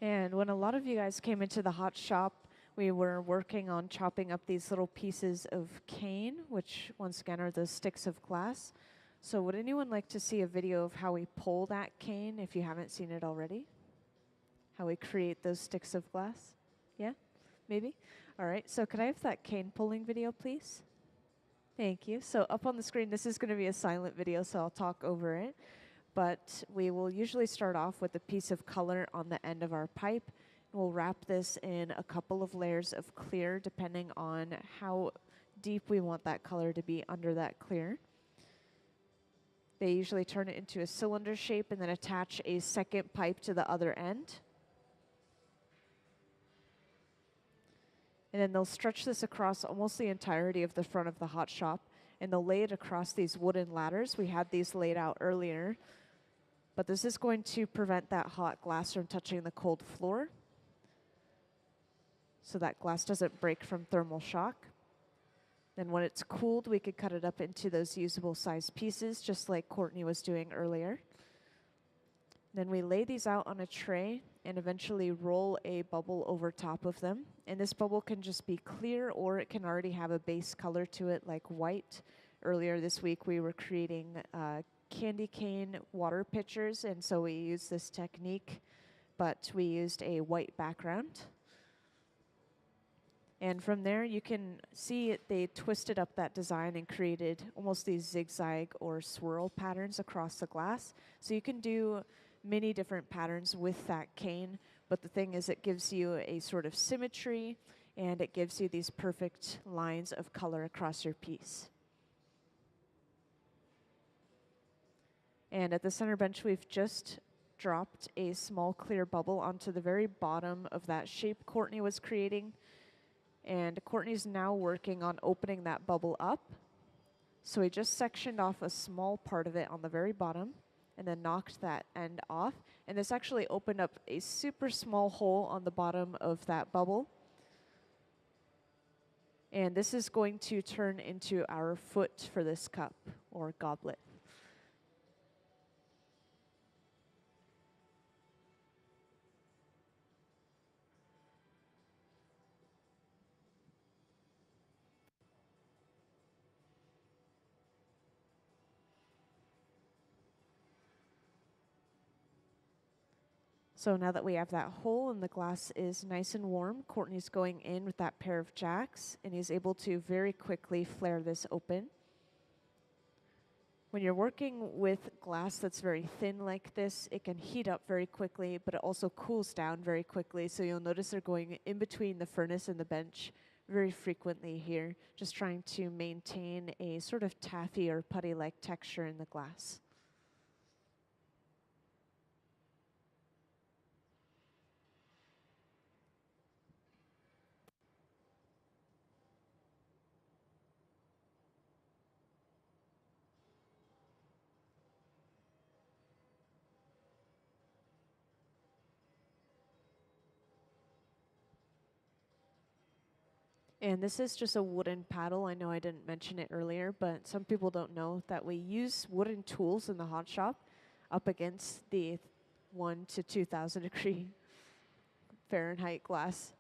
And when a lot of you guys came into the hot shop, we were working on chopping up these little pieces of cane, which once again are those sticks of glass. So would anyone like to see a video of how we pull that cane if you haven't seen it already? How we create those sticks of glass? Yeah? Maybe? All right, so could I have that cane pulling video, please? Thank you. So up on the screen, this is going to be a silent video, so I'll talk over it. But we will usually start off with a piece of color on the end of our pipe. We'll wrap this in a couple of layers of clear, depending on how deep we want that color to be under that clear. They usually turn it into a cylinder shape and then attach a second pipe to the other end. And then they'll stretch this across almost the entirety of the front of the hot shop, and they'll lay it across these wooden ladders. We had these laid out earlier, but this is going to prevent that hot glass from touching the cold floor, so that glass doesn't break from thermal shock. Then when it's cooled, we could cut it up into those usable size pieces, just like Courtney was doing earlier. Then we lay these out on a tray and eventually roll a bubble over top of them. And this bubble can just be clear, or it can already have a base color to it like white. Earlier this week we were creating candy cane water pitchers, and so we use this technique but we used a white background. And from there, you can see they twisted up that design and created almost these zigzag or swirl patterns across the glass. So you can do many different patterns with that cane, but the thing is it gives you a sort of symmetry and it gives you these perfect lines of color across your piece. And at the center bench, we've just dropped a small clear bubble onto the very bottom of that shape Courtney was creating. And Courtney's now working on opening that bubble up. So we just sectioned off a small part of it on the very bottom and then knocked that end off. And this actually opened up a super small hole on the bottom of that bubble. And this is going to turn into our foot for this cup or goblet. So now that we have that hole and the glass is nice and warm, Courtney's going in with that pair of jacks and he's able to very quickly flare this open. When you're working with glass that's very thin like this, it can heat up very quickly, but it also cools down very quickly. So you'll notice they're going in between the furnace and the bench very frequently here, just trying to maintain a sort of taffy or putty-like texture in the glass. And this is just a wooden paddle. I know I didn't mention it earlier, but some people don't know that we use wooden tools in the hot shop up against the 1 to 2,000 degree Fahrenheit glass.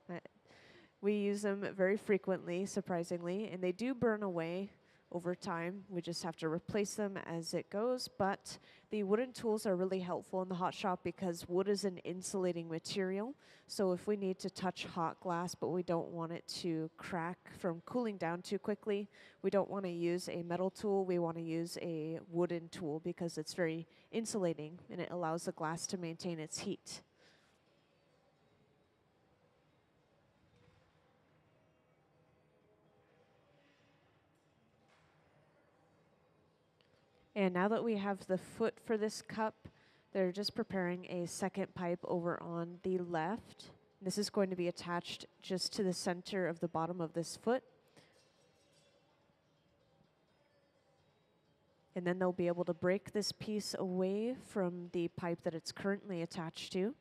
We use them very frequently, surprisingly, and they do burn away over time. We just have to replace them as it goes, but the wooden tools are really helpful in the hot shop because wood is an insulating material. So if we need to touch hot glass, but we don't want it to crack from cooling down too quickly, we don't want to use a metal tool, we want to use a wooden tool because it's very insulating and it allows the glass to maintain its heat. And now that we have the foot for this cup, they're just preparing a second pipe over on the left. This is going to be attached just to the center of the bottom of this foot. And then they'll be able to break this piece away from the pipe that it's currently attached to.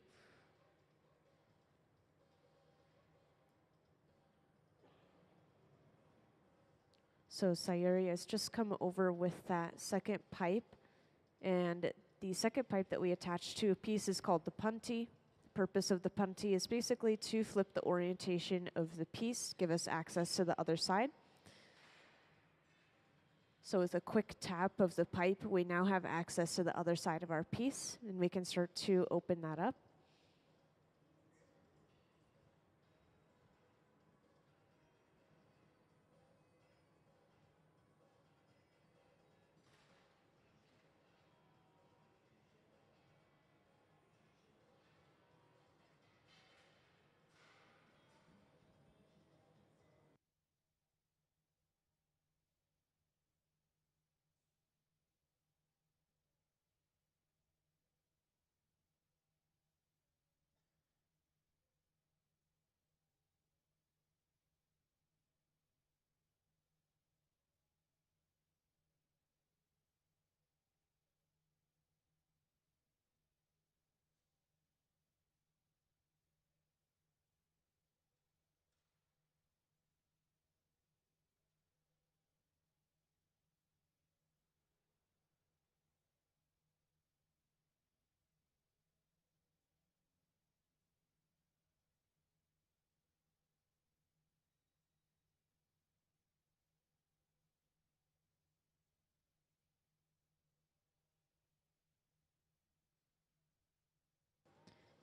So Sayuri has just come over with that second pipe, and the second pipe that we attach to a piece is called the punty. The purpose of the punty is basically to flip the orientation of the piece, give us access to the other side. So with a quick tap of the pipe, we now have access to the other side of our piece, and we can start to open that up.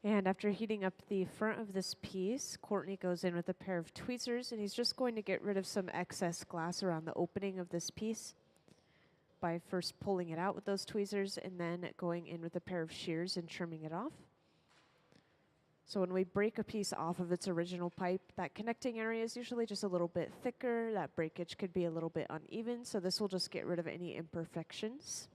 And after heating up the front of this piece, Courtney goes in with a pair of tweezers, and he's just going to get rid of some excess glass around the opening of this piece by first pulling it out with those tweezers and then going in with a pair of shears and trimming it off. So when we break a piece off of its original pipe, that connecting area is usually just a little bit thicker. That breakage could be a little bit uneven, so this will just get rid of any imperfections.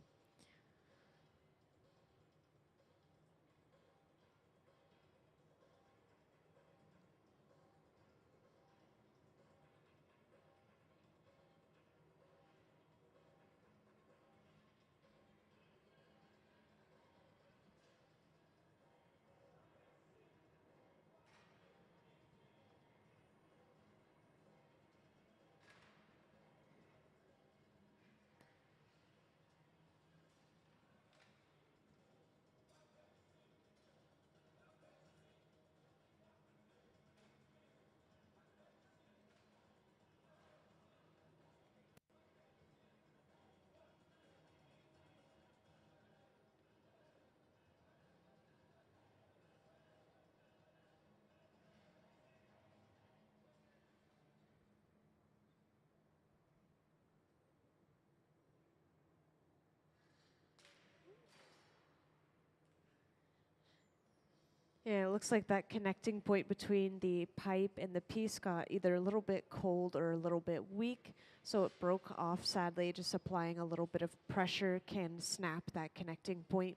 Yeah, it looks like that connecting point between the pipe and the piece got either a little bit cold or a little bit weak, so it broke off sadly. Just applying a little bit of pressure can snap that connecting point.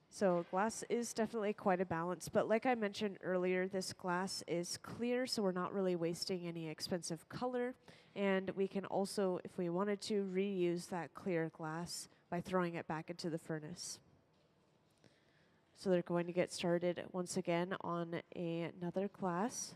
So glass is definitely quite a balance, but like I mentioned earlier, this glass is clear, so we're not really wasting any expensive color, and we can also, if we wanted to, reuse that clear glass by throwing it back into the furnace. So they're going to get started once again on another glass.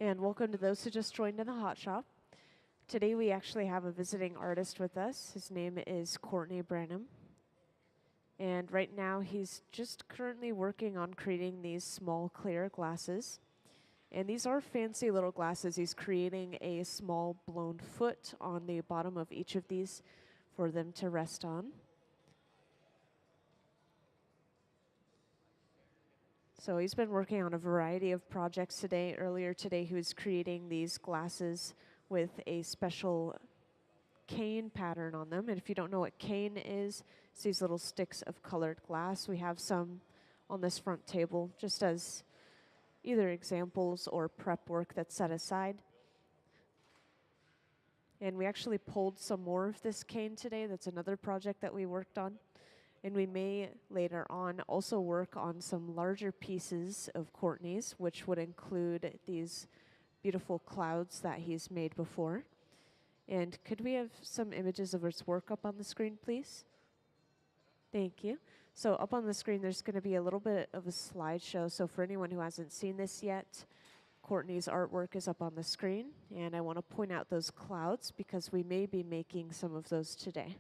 And welcome to those who just joined in the hot shop. Today we actually have a visiting artist with us. His name is Courtney Branham. And right now he's just currently working on creating these small clear glasses. And these are fancy little glasses. He's creating a small blown foot on the bottom of each of these for them to rest on. So he's been working on a variety of projects today. Earlier today, he was creating these glasses with a special cane pattern on them. And if you don't know what cane is, it's these little sticks of colored glass. We have some on this front table just as either examples or prep work that's set aside. And we actually pulled some more of this cane today. That's another project that we worked on. And we may later on also work on some larger pieces of Courtney's, which would include these beautiful clouds that he's made before. And could we have some images of his work up on the screen, please? Thank you. So up on the screen, there's going to be a little bit of a slideshow. So for anyone who hasn't seen this yet, Courtney's artwork is up on the screen. And I want to point out those clouds because we may be making some of those today.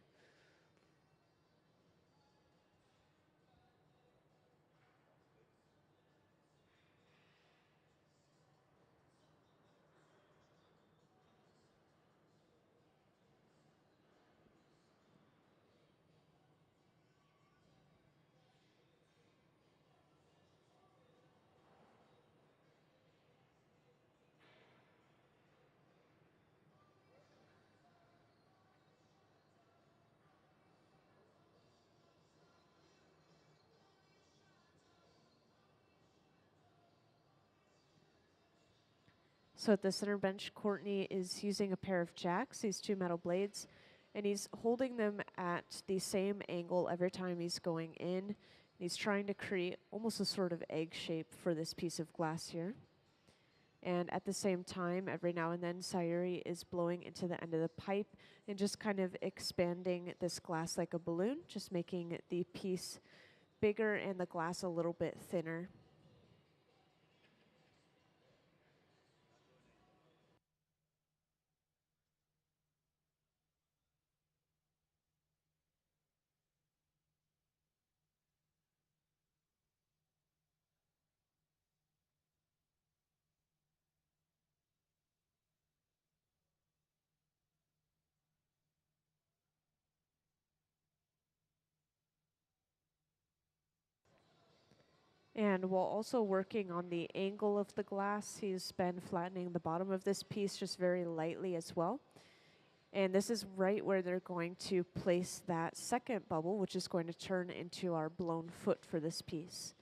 So at the center bench, Courtney is using a pair of jacks, these two metal blades, and he's holding them at the same angle every time he's going in. He's trying to create almost a sort of egg shape for this piece of glass here. And at the same time, every now and then, Sayuri is blowing into the end of the pipe and just kind of expanding this glass like a balloon, just making the piece bigger and the glass a little bit thinner. And while also working on the angle of the glass, he's been flattening the bottom of this piece just very lightly as well. And this is right where they're going to place that second bubble, which is going to turn into our blown foot for this piece.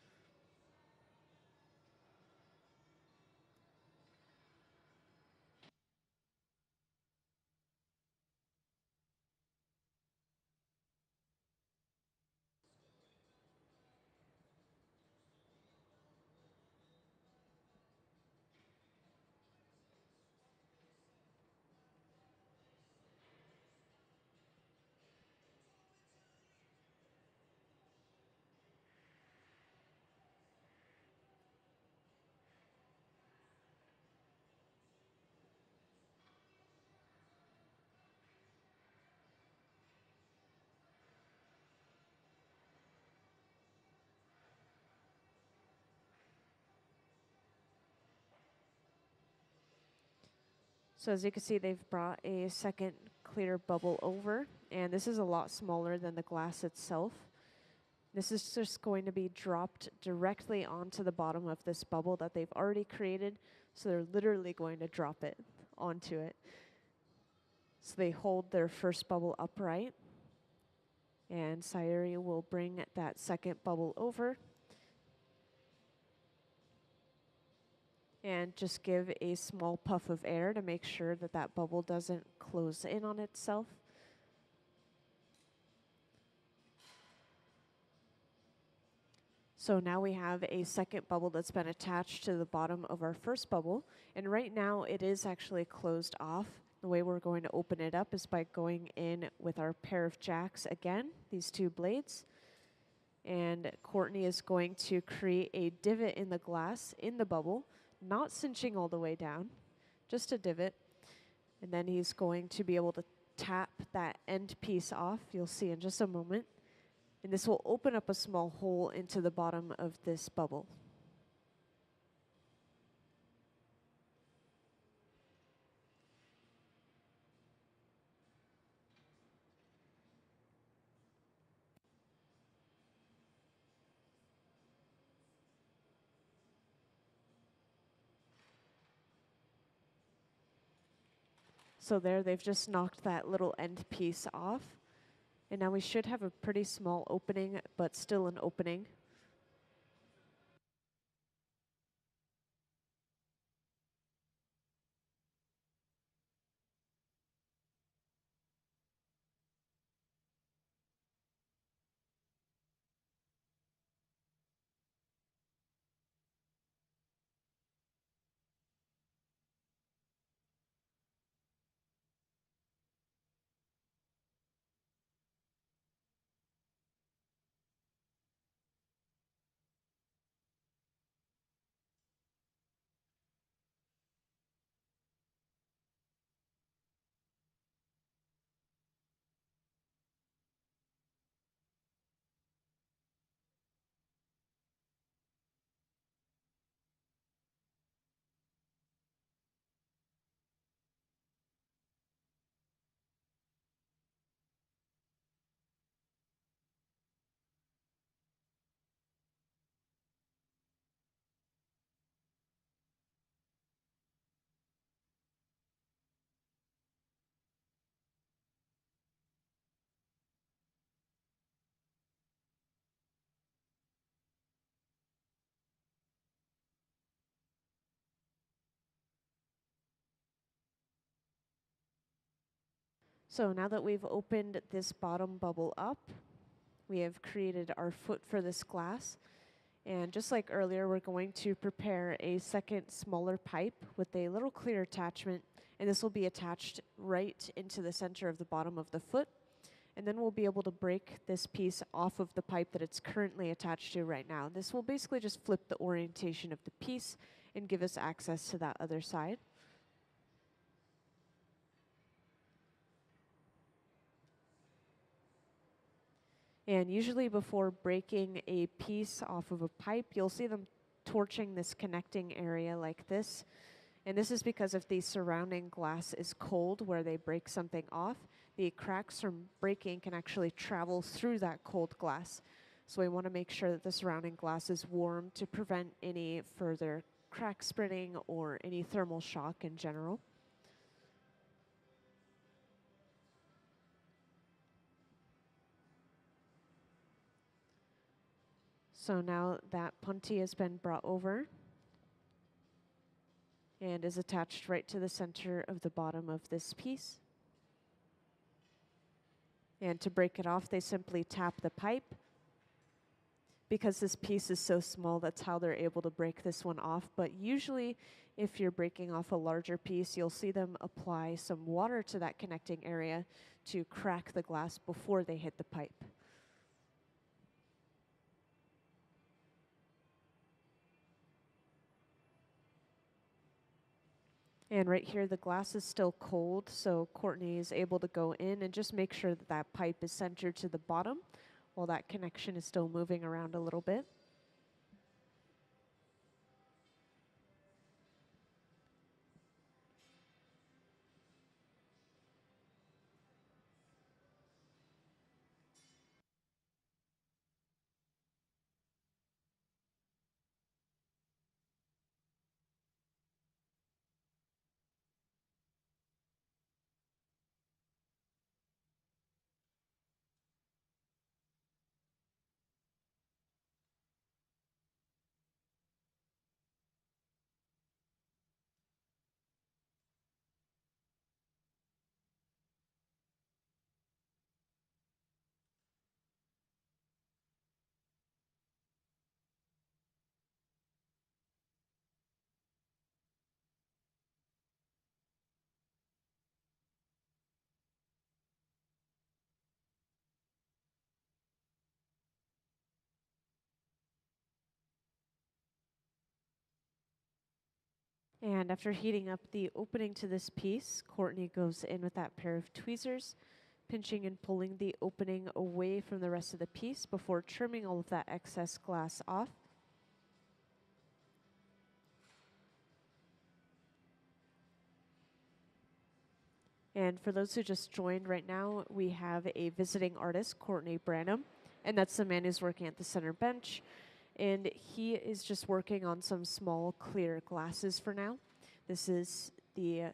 So as you can see, they've brought a second clear bubble over, and this is a lot smaller than the glass itself. This is just going to be dropped directly onto the bottom of this bubble that they've already created, so they're literally going to drop it onto it. So they hold their first bubble upright, and Sayuri will bring that second bubble over and just give a small puff of air to make sure that that bubble doesn't close in on itself. So now we have a second bubble that's been attached to the bottom of our first bubble, and right now it is actually closed off. The way we're going to open it up is by going in with our pair of jacks again, these two blades. And Courtney is going to create a divot in the glass in the bubble, not cinching all the way down, just a divot. And then he's going to be able to tap that end piece off, you'll see in just a moment. And this will open up a small hole into the bottom of this bubble. So there, they've just knocked that little end piece off. And now we should have a pretty small opening, but still an opening. So now that we've opened this bottom bubble up, we have created our foot for this glass. And just like earlier, we're going to prepare a second smaller pipe with a little clear attachment, and this will be attached right into the center of the bottom of the foot. And then we'll be able to break this piece off of the pipe that it's currently attached to right now. This will basically just flip the orientation of the piece and give us access to that other side. And usually before breaking a piece off of a pipe, you'll see them torching this connecting area like this. And this is because if the surrounding glass is cold where they break something off, the cracks from breaking can actually travel through that cold glass. So we want to make sure that the surrounding glass is warm to prevent any further crack spreading or any thermal shock in general. So now that punty has been brought over and is attached right to the center of the bottom of this piece. And to break it off, they simply tap the pipe. Because this piece is so small, that's how they're able to break this one off. But usually, if you're breaking off a larger piece, you'll see them apply some water to that connecting area to crack the glass before they hit the pipe. And right here, the glass is still cold, so Courtney is able to go in and just make sure that that pipe is centered to the bottom while that connection is still moving around a little bit. And after heating up the opening to this piece, Courtney goes in with that pair of tweezers, pinching and pulling the opening away from the rest of the piece before trimming all of that excess glass off. And for those who just joined right now, we have a visiting artist, Courtney Branham, and that's the man who's working at the center bench. And he is just working on some small clear glasses for now. This is the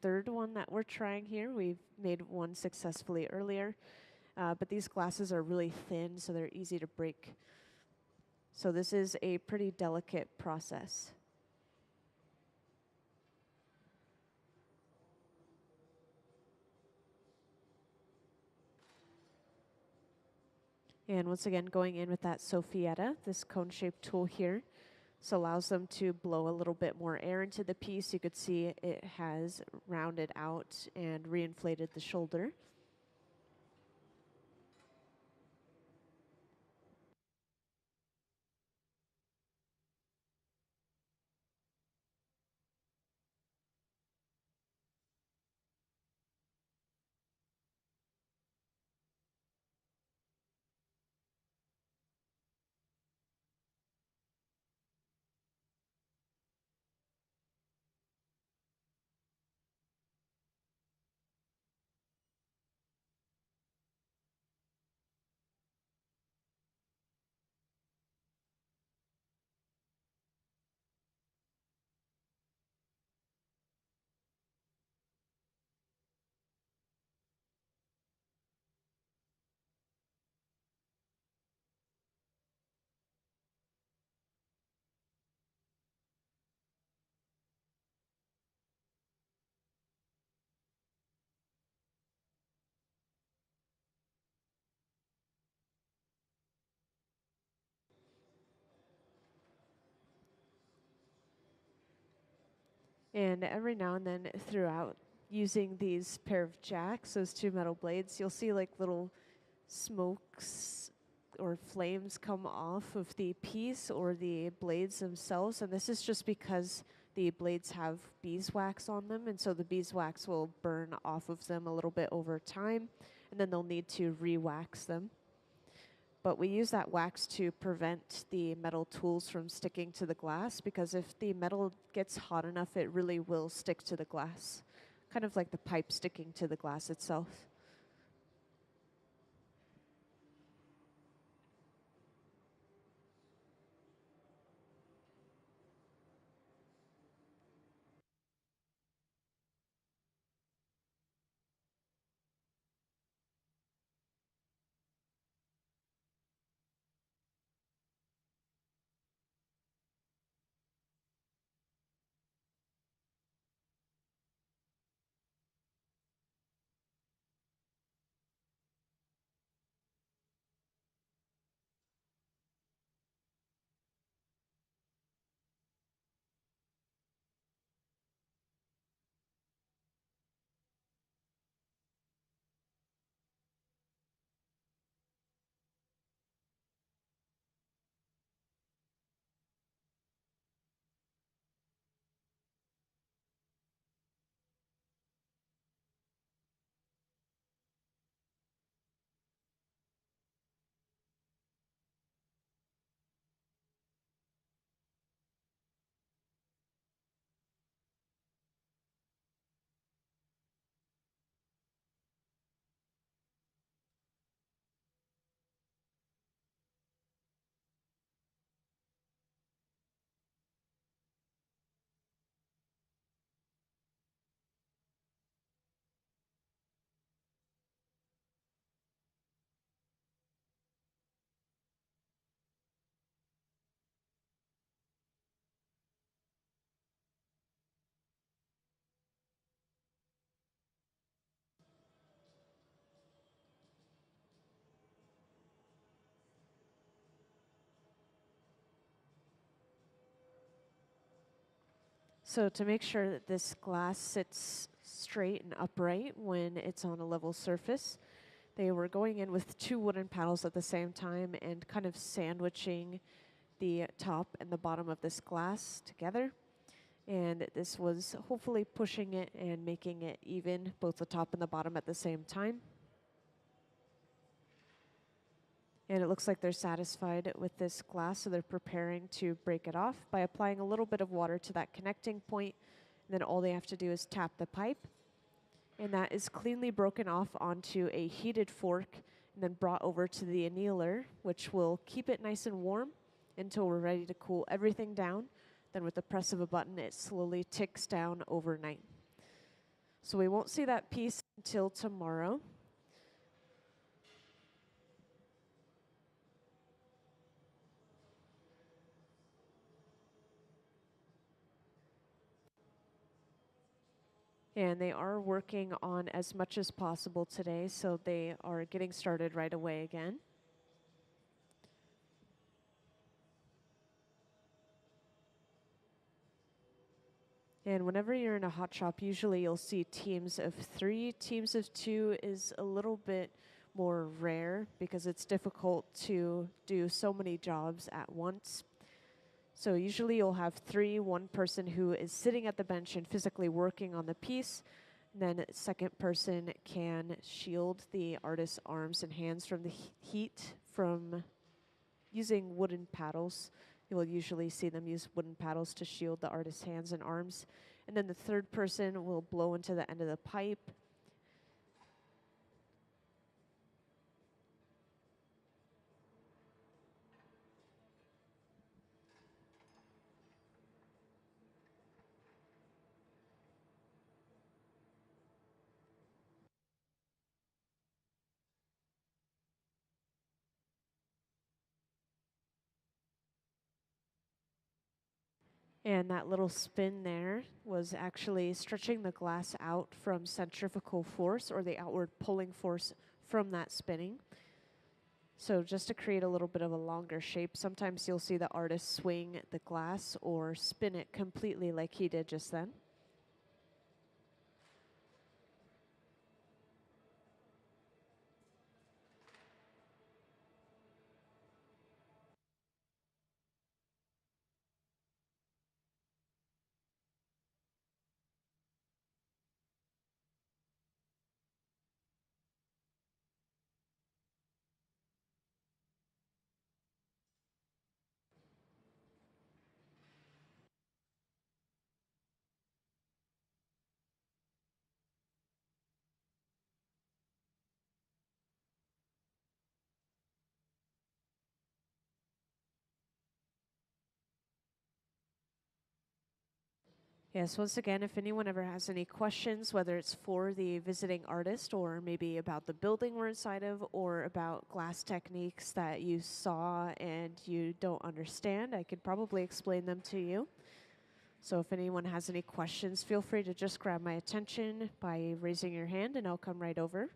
third one that we're trying here. We've made one successfully earlier, but these glasses are really thin, so they're easy to break. So this is a pretty delicate process. And once again, going in with that Sophietta, this cone-shaped tool here. This allows them to blow a little bit more air into the piece. You could see it has rounded out and reinflated the shoulder. And every now and then throughout using these pair of jacks, those two metal blades, you'll see like little smokes or flames come off of the piece or the blades themselves. And this is just because the blades have beeswax on them, and so the beeswax will burn off of them a little bit over time, and then they'll need to re-wax them. But we use that wax to prevent the metal tools from sticking to the glass, because if the metal gets hot enough, it really will stick to the glass, kind of like the pipe sticking to the glass itself. So to make sure that this glass sits straight and upright when it's on a level surface, they were going in with two wooden paddles at the same time and kind of sandwiching the top and the bottom of this glass together. And this was hopefully pushing it and making it even, both the top and the bottom at the same time. And it looks like they're satisfied with this glass, so they're preparing to break it off by applying a little bit of water to that connecting point. And then all they have to do is tap the pipe. And that is cleanly broken off onto a heated fork and then brought over to the annealer, which will keep it nice and warm until we're ready to cool everything down. Then with the press of a button, it slowly ticks down overnight. So we won't see that piece until tomorrow. And they are working on as much as possible today, so they are getting started right away again. And whenever you're in a hot shop, usually you'll see teams of 3. Teams of 2 is a little bit more rare because it's difficult to do so many jobs at once. So usually you'll have 3, one person who is sitting at the bench and physically working on the piece. And then a second person can shield the artist's arms and hands from the heat from using wooden paddles. You will usually see them use wooden paddles to shield the artist's hands and arms. And then the third person will blow into the end of the pipe. And that little spin there was actually stretching the glass out from centrifugal force, or the outward pulling force from that spinning. So just to create a little bit of a longer shape, sometimes you'll see the artist swing the glass or spin it completely like he did just then. Yes, once again, if anyone ever has any questions, whether it's for the visiting artist or maybe about the building we're inside of or about glass techniques that you saw and you don't understand, I could probably explain them to you. So if anyone has any questions, feel free to just grab my attention by raising your hand and I'll come right over.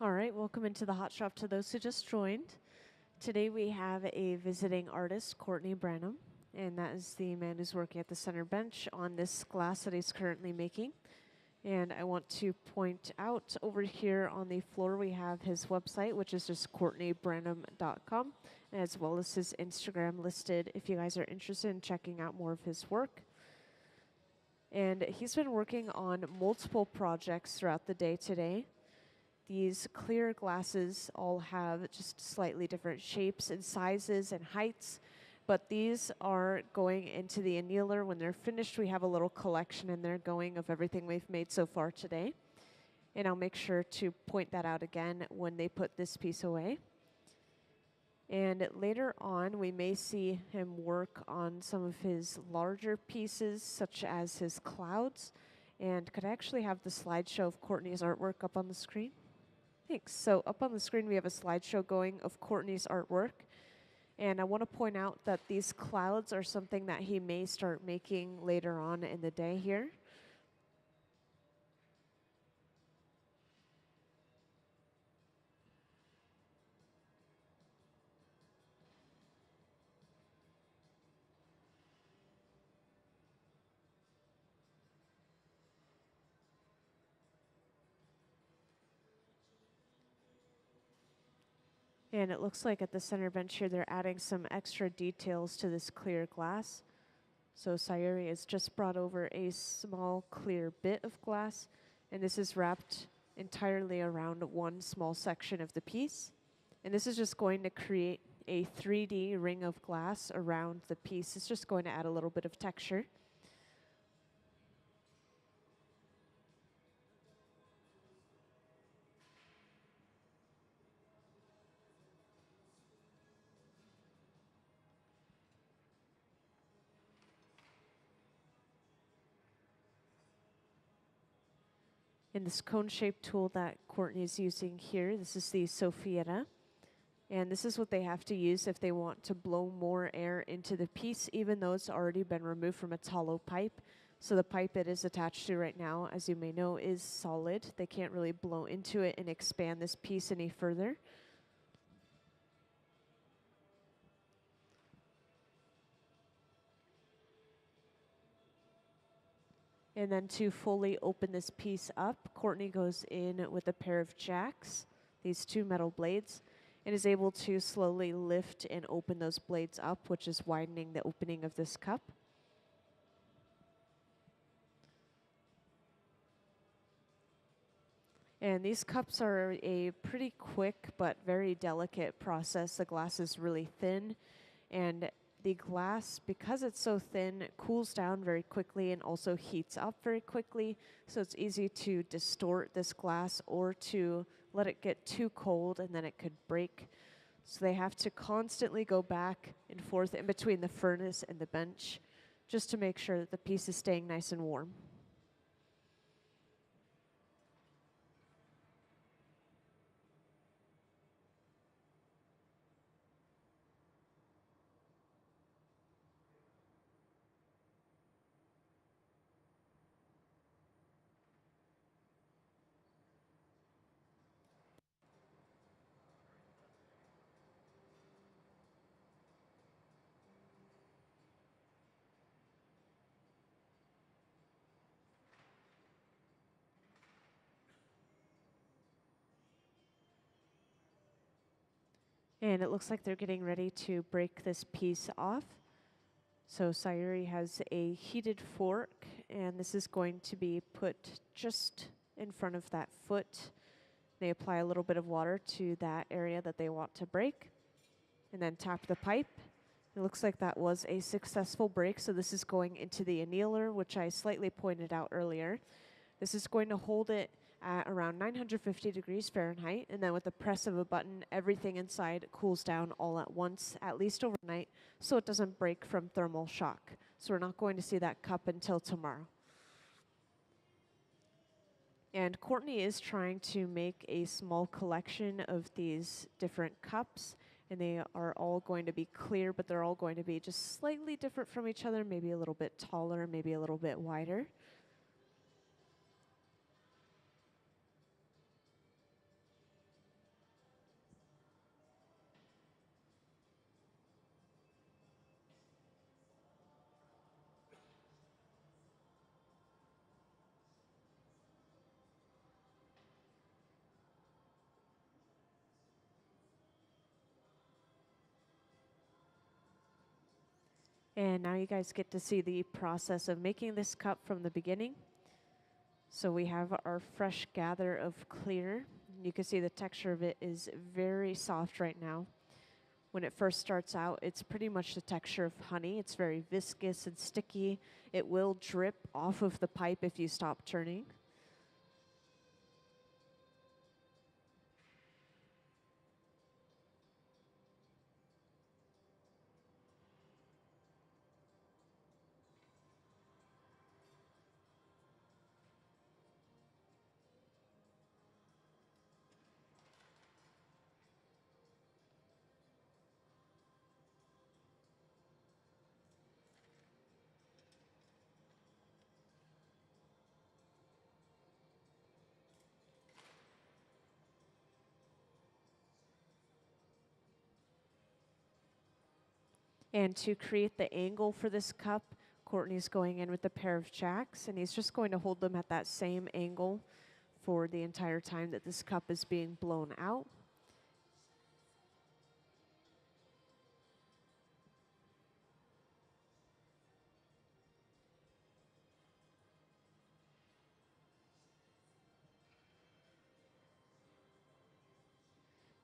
All right, welcome into the Hot Shop to those who just joined. Today we have a visiting artist, Courtney Branham, and that is the man who's working at the center bench on this glass that he's currently making. And I want to point out over here on the floor we have his website, which is just CourtneyBranham.com, as well as his Instagram listed if you guys are interested in checking out more of his work. And he's been working on multiple projects throughout the day today. These clear glasses all have just slightly different shapes and sizes and heights, but these are going into the annealer. When they're finished, we have a little collection in there going of everything we've made so far today. And I'll make sure to point that out again when they put this piece away. And later on, we may see him work on some of his larger pieces, such as his clouds. And could I actually have the slideshow of Courtney's artwork up on the screen? Thanks. So up on the screen, we have a slideshow going of Courtney's artwork. And I want to point out that these clouds are something that he may start making later on in the day here. And it looks like at the center bench here, they're adding some extra details to this clear glass. So Sayuri has just brought over a small clear bit of glass, and this is wrapped entirely around one small section of the piece. And this is just going to create a 3D ring of glass around the piece. It's just going to add a little bit of texture. In this cone-shaped tool that Courtney's using here, this is the Sophietta. And this is what they have to use if they want to blow more air into the piece, even though it's already been removed from its hollow pipe. So the pipe it is attached to right now, as you may know, is solid. They can't really blow into it and expand this piece any further. And then to fully open this piece up, Courtney goes in with a pair of jacks, these two metal blades, and is able to slowly lift and open those blades up, which is widening the opening of this cup. And these cups are a pretty quick but very delicate process. The glass is really thin, and the glass, because it's so thin, cools down very quickly and also heats up very quickly. So it's easy to distort this glass or to let it get too cold and then it could break. So they have to constantly go back and forth in between the furnace and the bench just to make sure that the piece is staying nice and warm. And it looks like they're getting ready to break this piece off. So Sayuri has a heated fork, and this is going to be put just in front of that foot. They apply a little bit of water to that area that they want to break, and then tap the pipe. It looks like that was a successful break, so this is going into the annealer, which I slightly pointed out earlier. This is going to hold it at around 950 degrees Fahrenheit, and then with the press of a button, everything inside cools down all at once, at least overnight, so it doesn't break from thermal shock. So we're not going to see that cup until tomorrow. And Courtney is trying to make a small collection of these different cups, and they are all going to be clear, but they're all going to be just slightly different from each other, maybe a little bit taller, maybe a little bit wider. And now you guys get to see the process of making this cup from the beginning. So we have our fresh gather of clear. You can see the texture of it is very soft right now. When it first starts out, it's pretty much the texture of honey. It's very viscous and sticky. It will drip off of the pipe if you stop turning. And to create the angle for this cup, Courtney's going in with a pair of jacks, and he's just going to hold them at that same angle for the entire time that this cup is being blown out.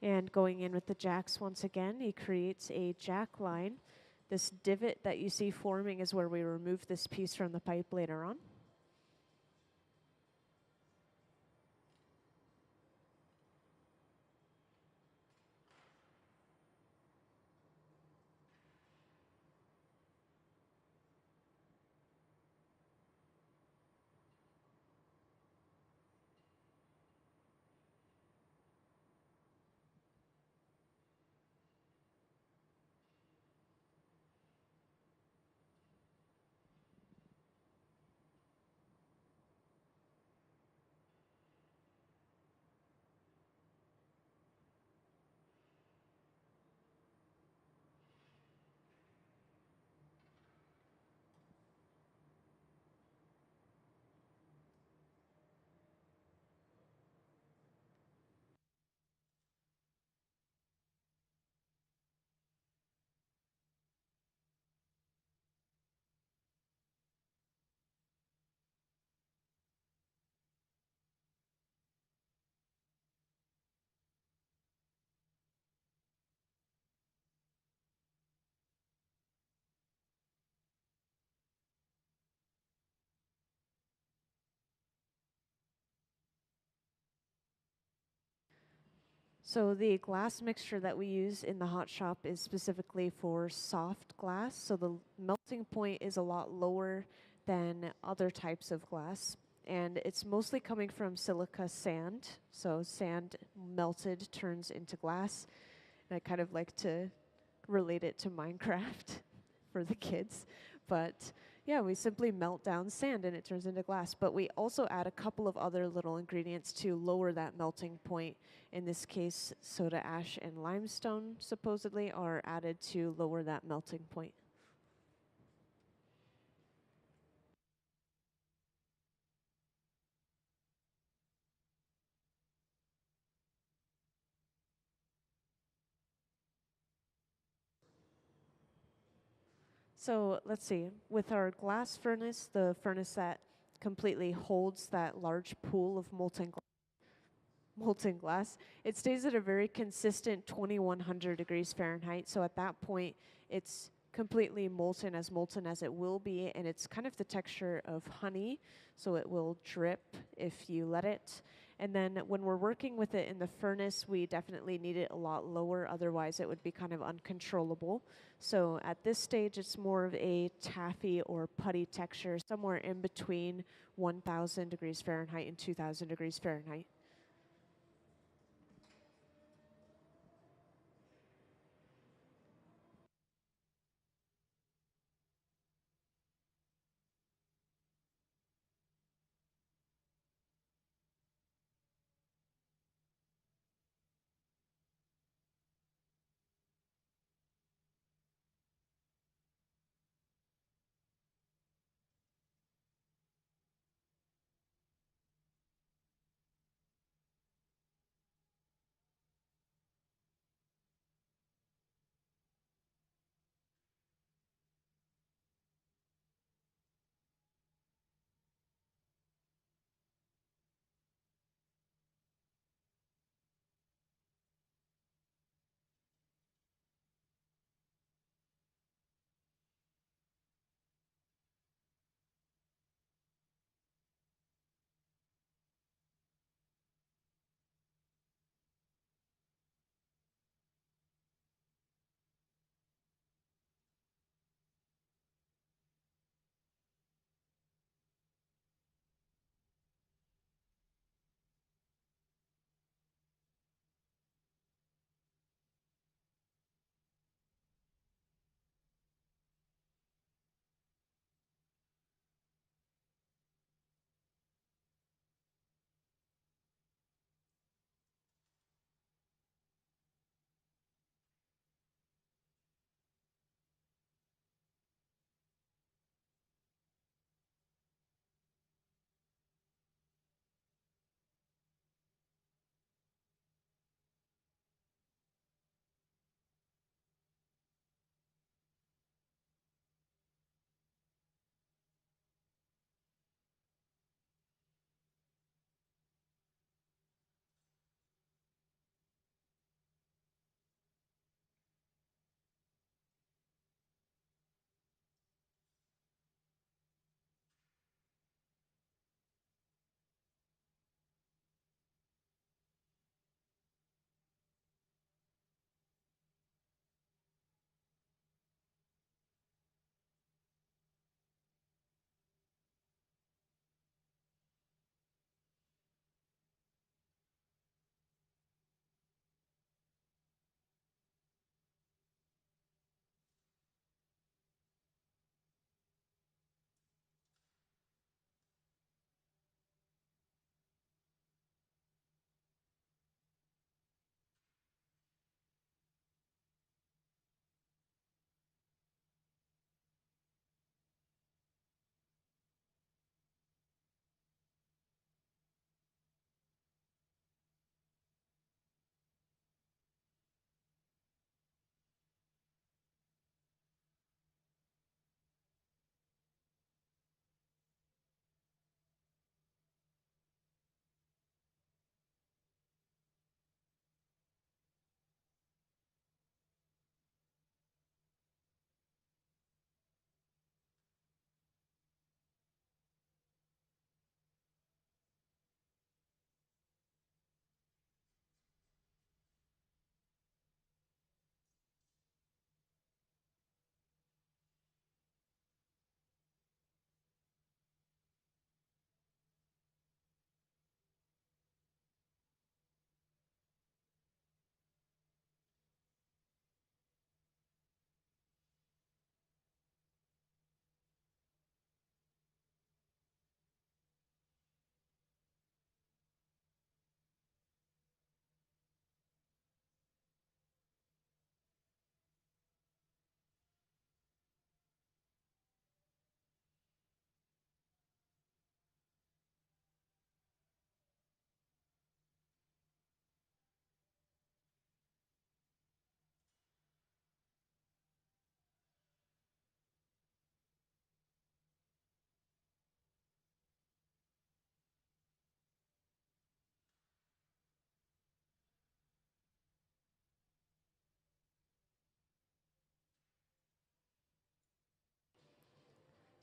And going in with the jacks once again, he creates a jack line. This divot that you see forming is where we remove this piece from the pipe later on. So the glass mixture that we use in the hot shop is specifically for soft glass. So the melting point is a lot lower than other types of glass. And it's mostly coming from silica sand. So sand melted turns into glass. And I kind of like to relate it to Minecraft for the kids. But yeah, we simply melt down sand and it turns into glass. But we also add a couple of other little ingredients to lower that melting point. In this case, soda ash and limestone supposedly are added to lower that melting point. So let's see, with our glass furnace, the furnace that completely holds that large pool of molten glass, it stays at a very consistent 2100 degrees Fahrenheit. So at that point, it's completely molten as it will be, and it's kind of the texture of honey, so it will drip if you let it. And then when we're working with it in the furnace, we definitely need it a lot lower, otherwise it would be kind of uncontrollable. So at this stage, it's more of a taffy or putty texture, somewhere in between 1000 degrees Fahrenheit and 2000 degrees Fahrenheit.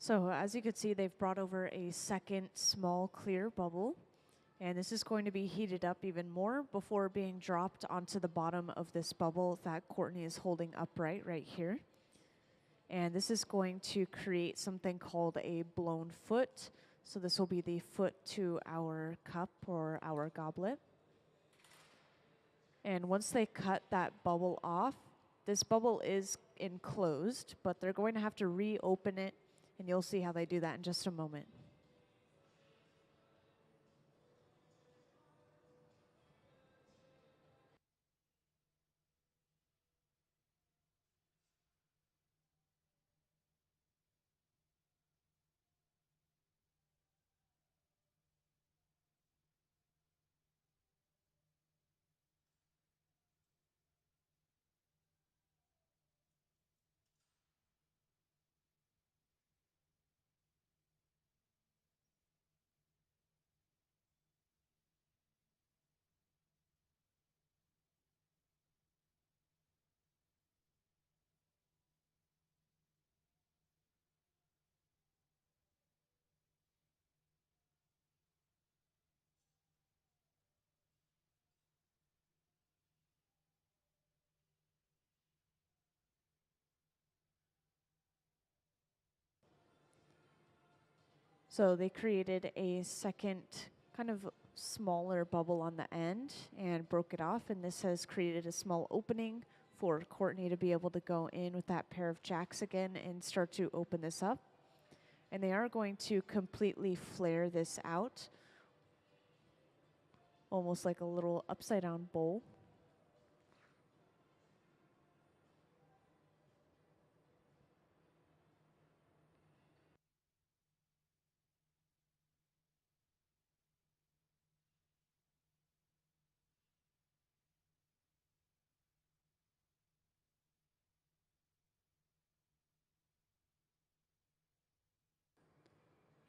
So as you can see, they've brought over a second small clear bubble, and this is going to be heated up even more before being dropped onto the bottom of this bubble that Courtney is holding upright right here. And this is going to create something called a blown foot. So this will be the foot to our cup or our goblet. And once they cut that bubble off, this bubble is enclosed, but they're going to have to reopen it, and you'll see how they do that in just a moment. So they created a second kind of smaller bubble on the end and broke it off, and this has created a small opening for Courtney to be able to go in with that pair of jacks again and start to open this up. And they are going to completely flare this out, almost like a little upside down bowl.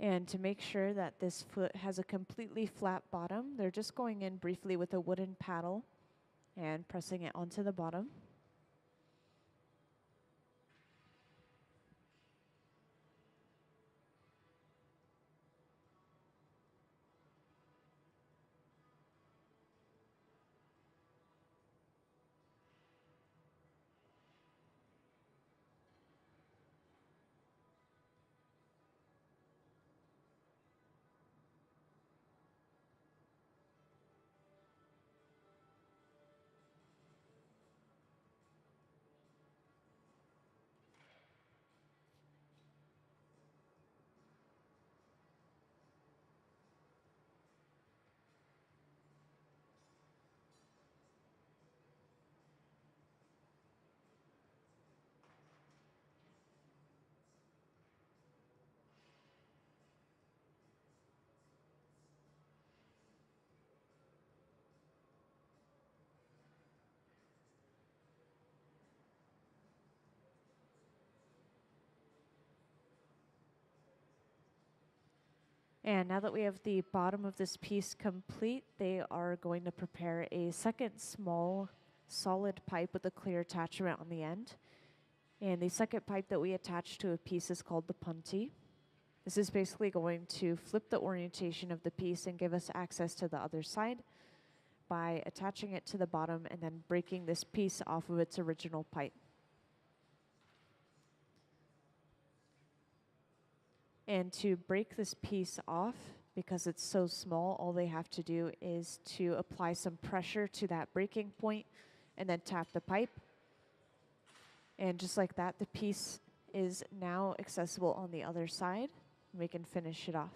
And to make sure that this foot has a completely flat bottom, they're just going in briefly with a wooden paddle and pressing it onto the bottom. And now that we have the bottom of this piece complete, they are going to prepare a second small solid pipe with a clear attachment on the end. And the second pipe that we attach to a piece is called the punty. This is basically going to flip the orientation of the piece and give us access to the other side by attaching it to the bottom and then breaking this piece off of its original pipe. And to break this piece off, because it's so small, all they have to do is to apply some pressure to that breaking point and then tap the pipe. And just like that, the piece is now accessible on the other side. We can finish it off.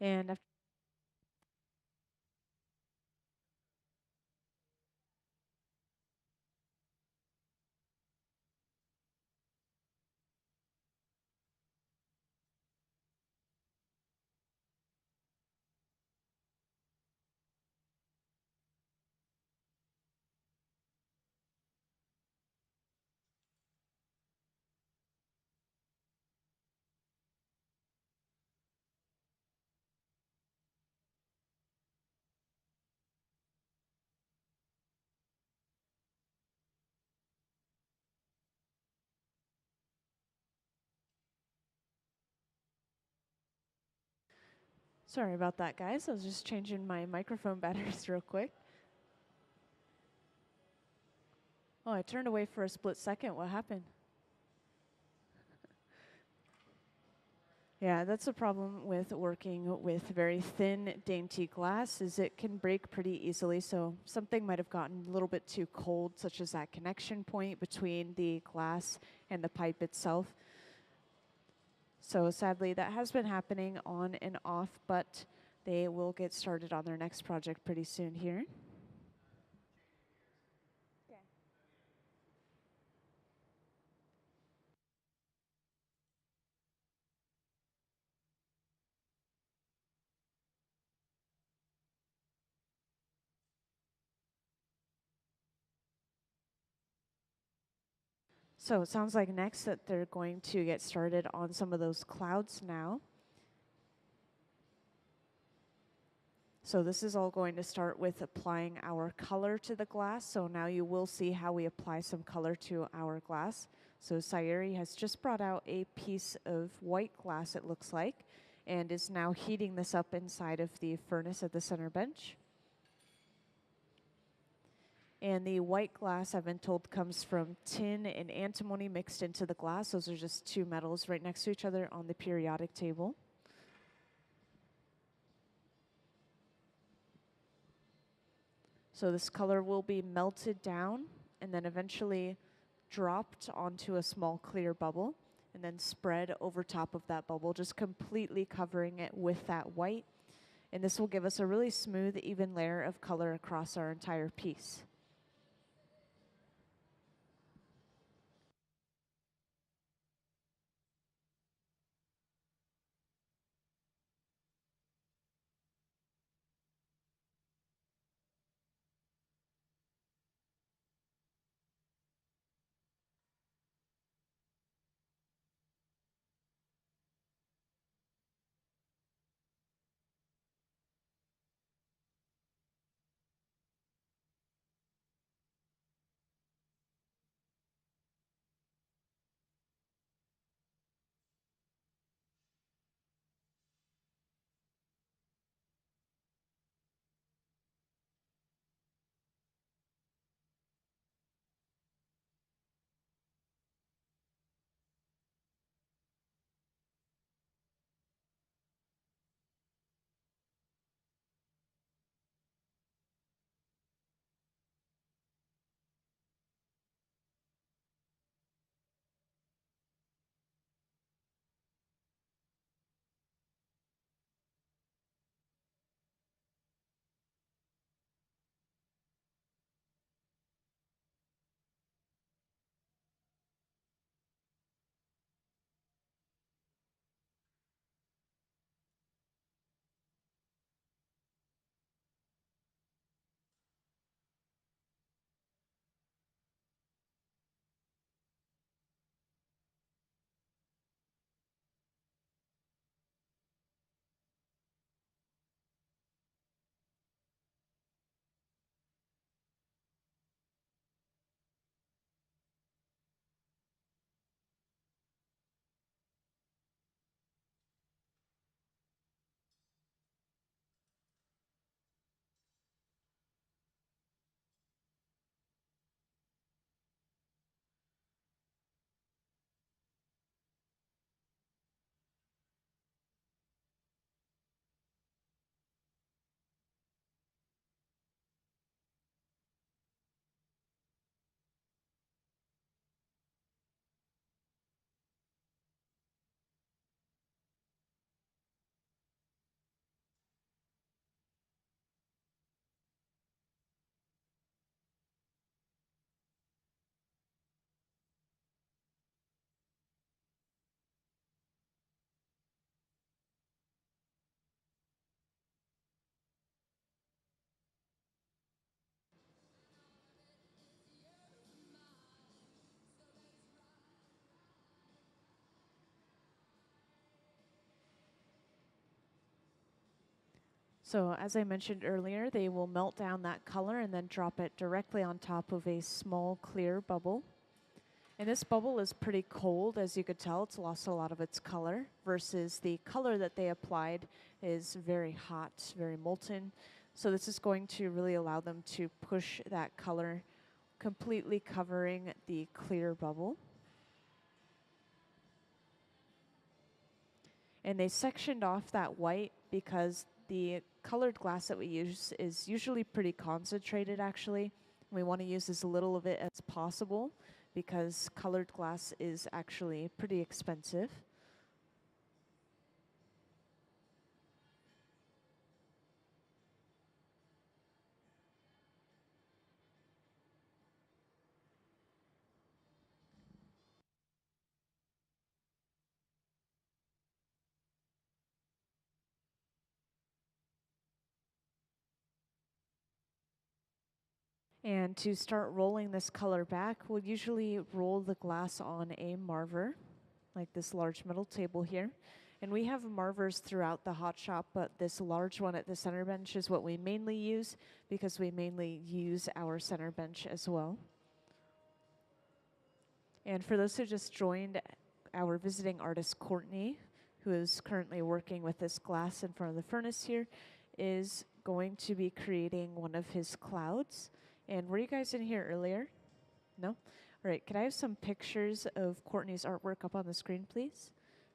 And sorry about that, guys. I was just changing my microphone batteries real quick. Oh, I turned away for a split second. What happened? Yeah, that's a problem with working with very thin, dainty glass is it can break pretty easily. So something might have gotten a little bit too cold, such as that connection point between the glass and the pipe itself. So sadly, that has been happening on and off, but they will get started on their next project pretty soon here. So it sounds like next that they're going to get started on some of those clouds now. So this is all going to start with applying our color to the glass. So now you will see how we apply some color to our glass. So Sayuri has just brought out a piece of white glass, it looks like, and is now heating this up inside of the furnace at the center bench. And the white glass, I've been told, comes from tin and antimony mixed into the glass. Those are just two metals right next to each other on the periodic table. So this color will be melted down and then eventually dropped onto a small clear bubble and then spread over top of that bubble, just completely covering it with that white. And this will give us a really smooth, even layer of color across our entire piece. So as I mentioned earlier, they will melt down that color and then drop it directly on top of a small clear bubble. And this bubble is pretty cold, as you could tell. It's lost a lot of its color, versus the color that they applied is very hot, very molten. So this is going to really allow them to push that color, completely covering the clear bubble. And they sectioned off that white because the colored glass that we use is usually pretty concentrated, actually. We want to use as little of it as possible because colored glass is actually pretty expensive. And to start rolling this color back, we'll usually roll the glass on a marver, like this large metal table here. And we have marvers throughout the hot shop, but this large one at the center bench is what we mainly use because we mainly use our center bench as well. And for those who just joined, our visiting artist Courtney, who is currently working with this glass in front of the furnace here, is going to be creating one of his clouds. And were you guys in here earlier? No? All right, could I have some pictures of Courtney's artwork up on the screen, please?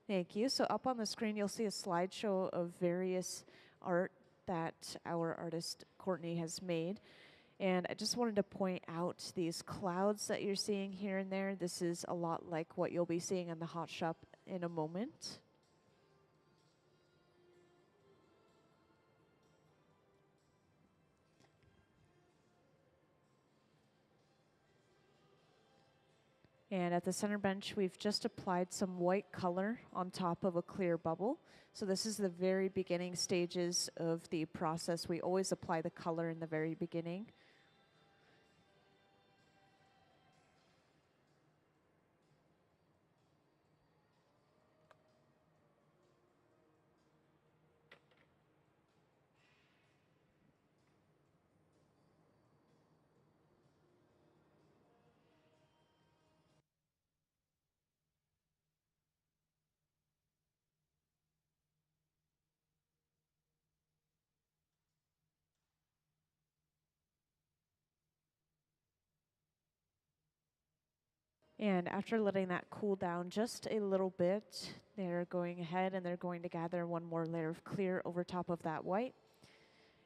Thank you. So up on the screen, you'll see a slideshow of various art that our artist Courtney has made. And I just wanted to point out these clouds that you're seeing here and there. This is a lot like what you'll be seeing in the hot shop in a moment. And at the center bench, we've just applied some white color on top of a clear bubble. So this is the very beginning stages of the process. We always apply the color in the very beginning. And after letting that cool down just a little bit, they're going ahead and they're going to gather one more layer of clear over top of that white.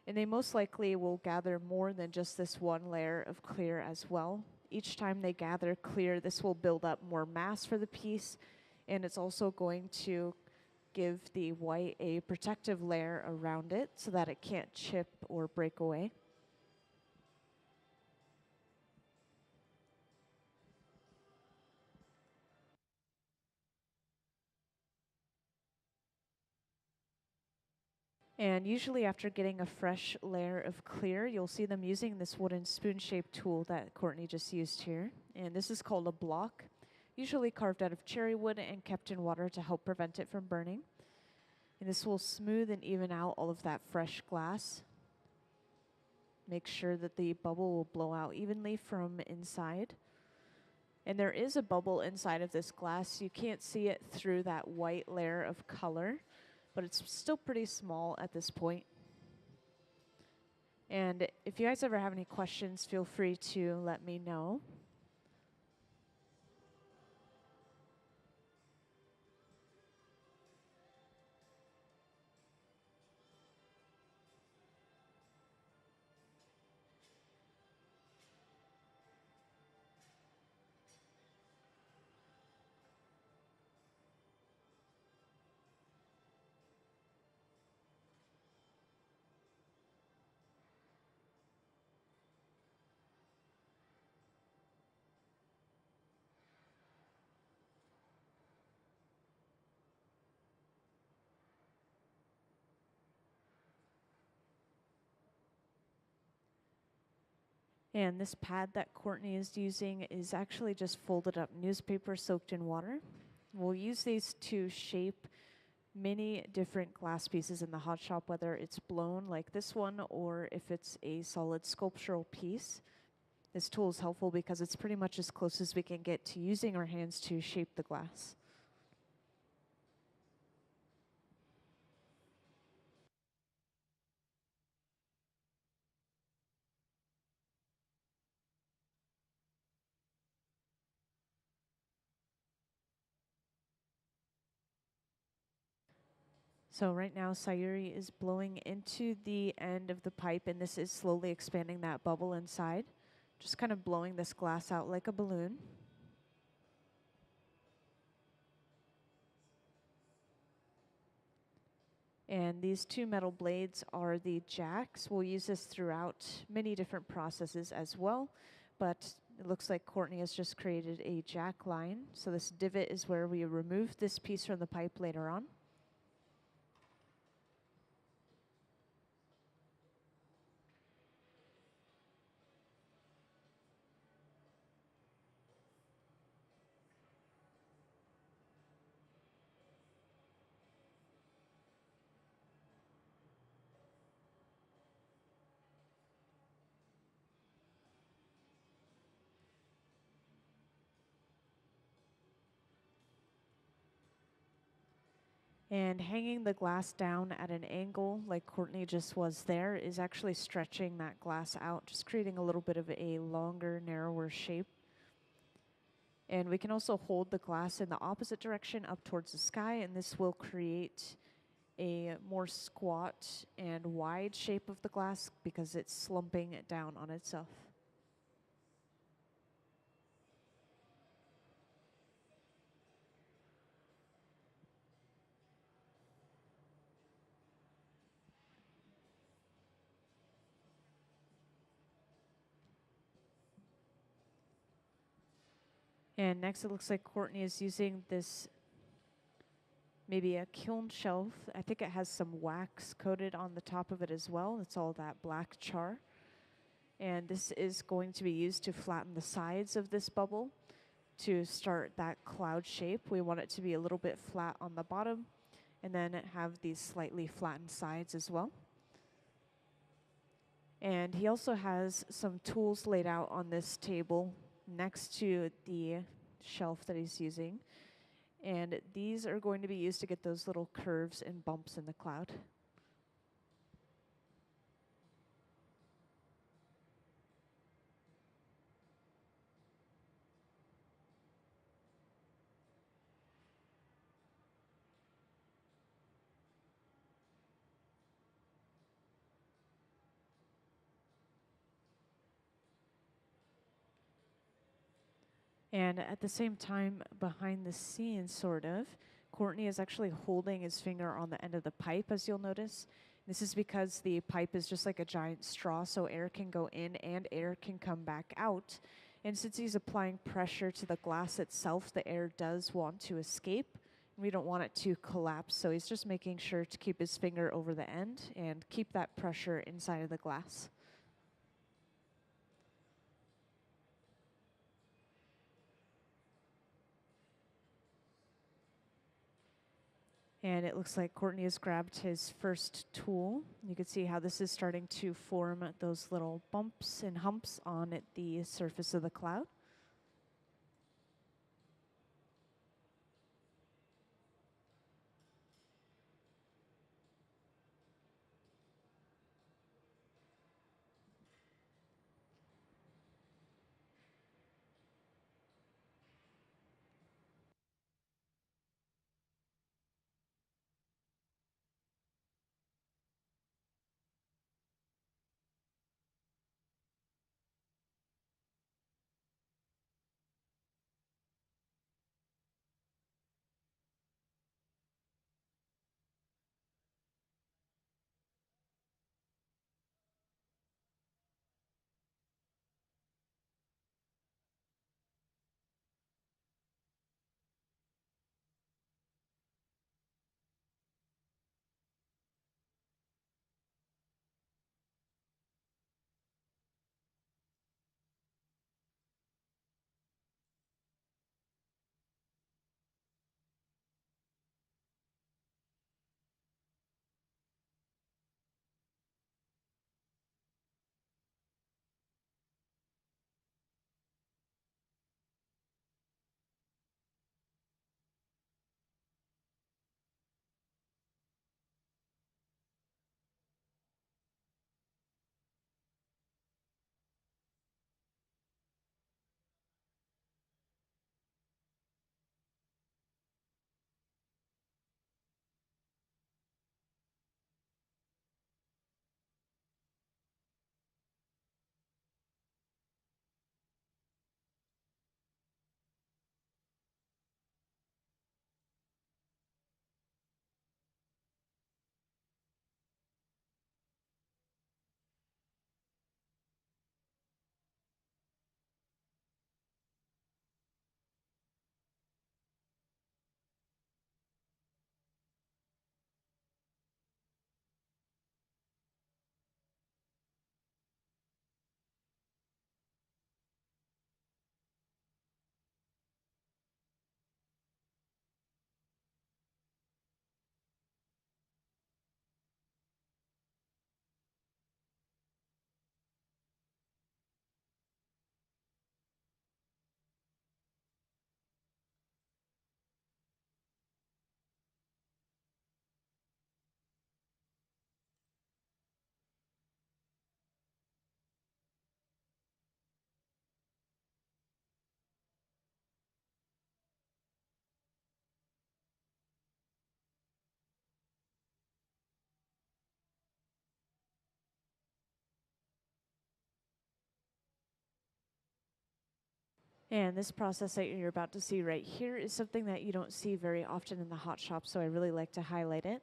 And they most likely will gather more than just this one layer of clear as well. Each time they gather clear, this will build up more mass for the piece, and it's also going to give the white a protective layer around it so that it can't chip or break away. And usually after getting a fresh layer of clear, you'll see them using this wooden spoon-shaped tool that Courtney just used here. And this is called a block, usually carved out of cherry wood and kept in water to help prevent it from burning. And this will smooth and even out all of that fresh glass. Make sure that the bubble will blow out evenly from inside. And there is a bubble inside of this glass. You can't see it through that white layer of color, but it's still pretty small at this point. And if you guys ever have any questions, feel free to let me know. And this pad that Courtney is using is actually just folded up newspaper soaked in water. We'll use these to shape many different glass pieces in the hot shop, whether it's blown like this one or if it's a solid sculptural piece. This tool is helpful because it's pretty much as close as we can get to using our hands to shape the glass. So right now Sayuri is blowing into the end of the pipe, and this is slowly expanding that bubble inside. Just kind of blowing this glass out like a balloon. And these two metal blades are the jacks. We'll use this throughout many different processes as well, but it looks like Courtney has just created a jack line. So this divot is where we remove this piece from the pipe later on. And hanging the glass down at an angle like Courtney just was there is actually stretching that glass out, just creating a little bit of a longer, narrower shape. And we can also hold the glass in the opposite direction up towards the sky, and this will create a more squat and wide shape of the glass because it's slumping it down on itself. And next it looks like Courtney is using this, maybe a kiln shelf. I think it has some wax coated on the top of it as well. It's all that black char. And this is going to be used to flatten the sides of this bubble to start that cloud shape. We want it to be a little bit flat on the bottom and then have these slightly flattened sides as well. And he also has some tools laid out on this table next to the shelf that he's using. And these are going to be used to get those little curves and bumps in the cloud. And at the same time, behind the scenes, sort of, Courtney is actually holding his finger on the end of the pipe, as you'll notice. This is because the pipe is just like a giant straw, so air can go in and air can come back out. And since he's applying pressure to the glass itself, the air does want to escape. We don't want it to collapse, so he's just making sure to keep his finger over the end and keep that pressure inside of the glass. And it looks like Courtney has grabbed his first tool. You can see how this is starting to form those little bumps and humps on the surface of the cloud. And this process that you're about to see right here is something that you don't see very often in the hot shop, so I really like to highlight it.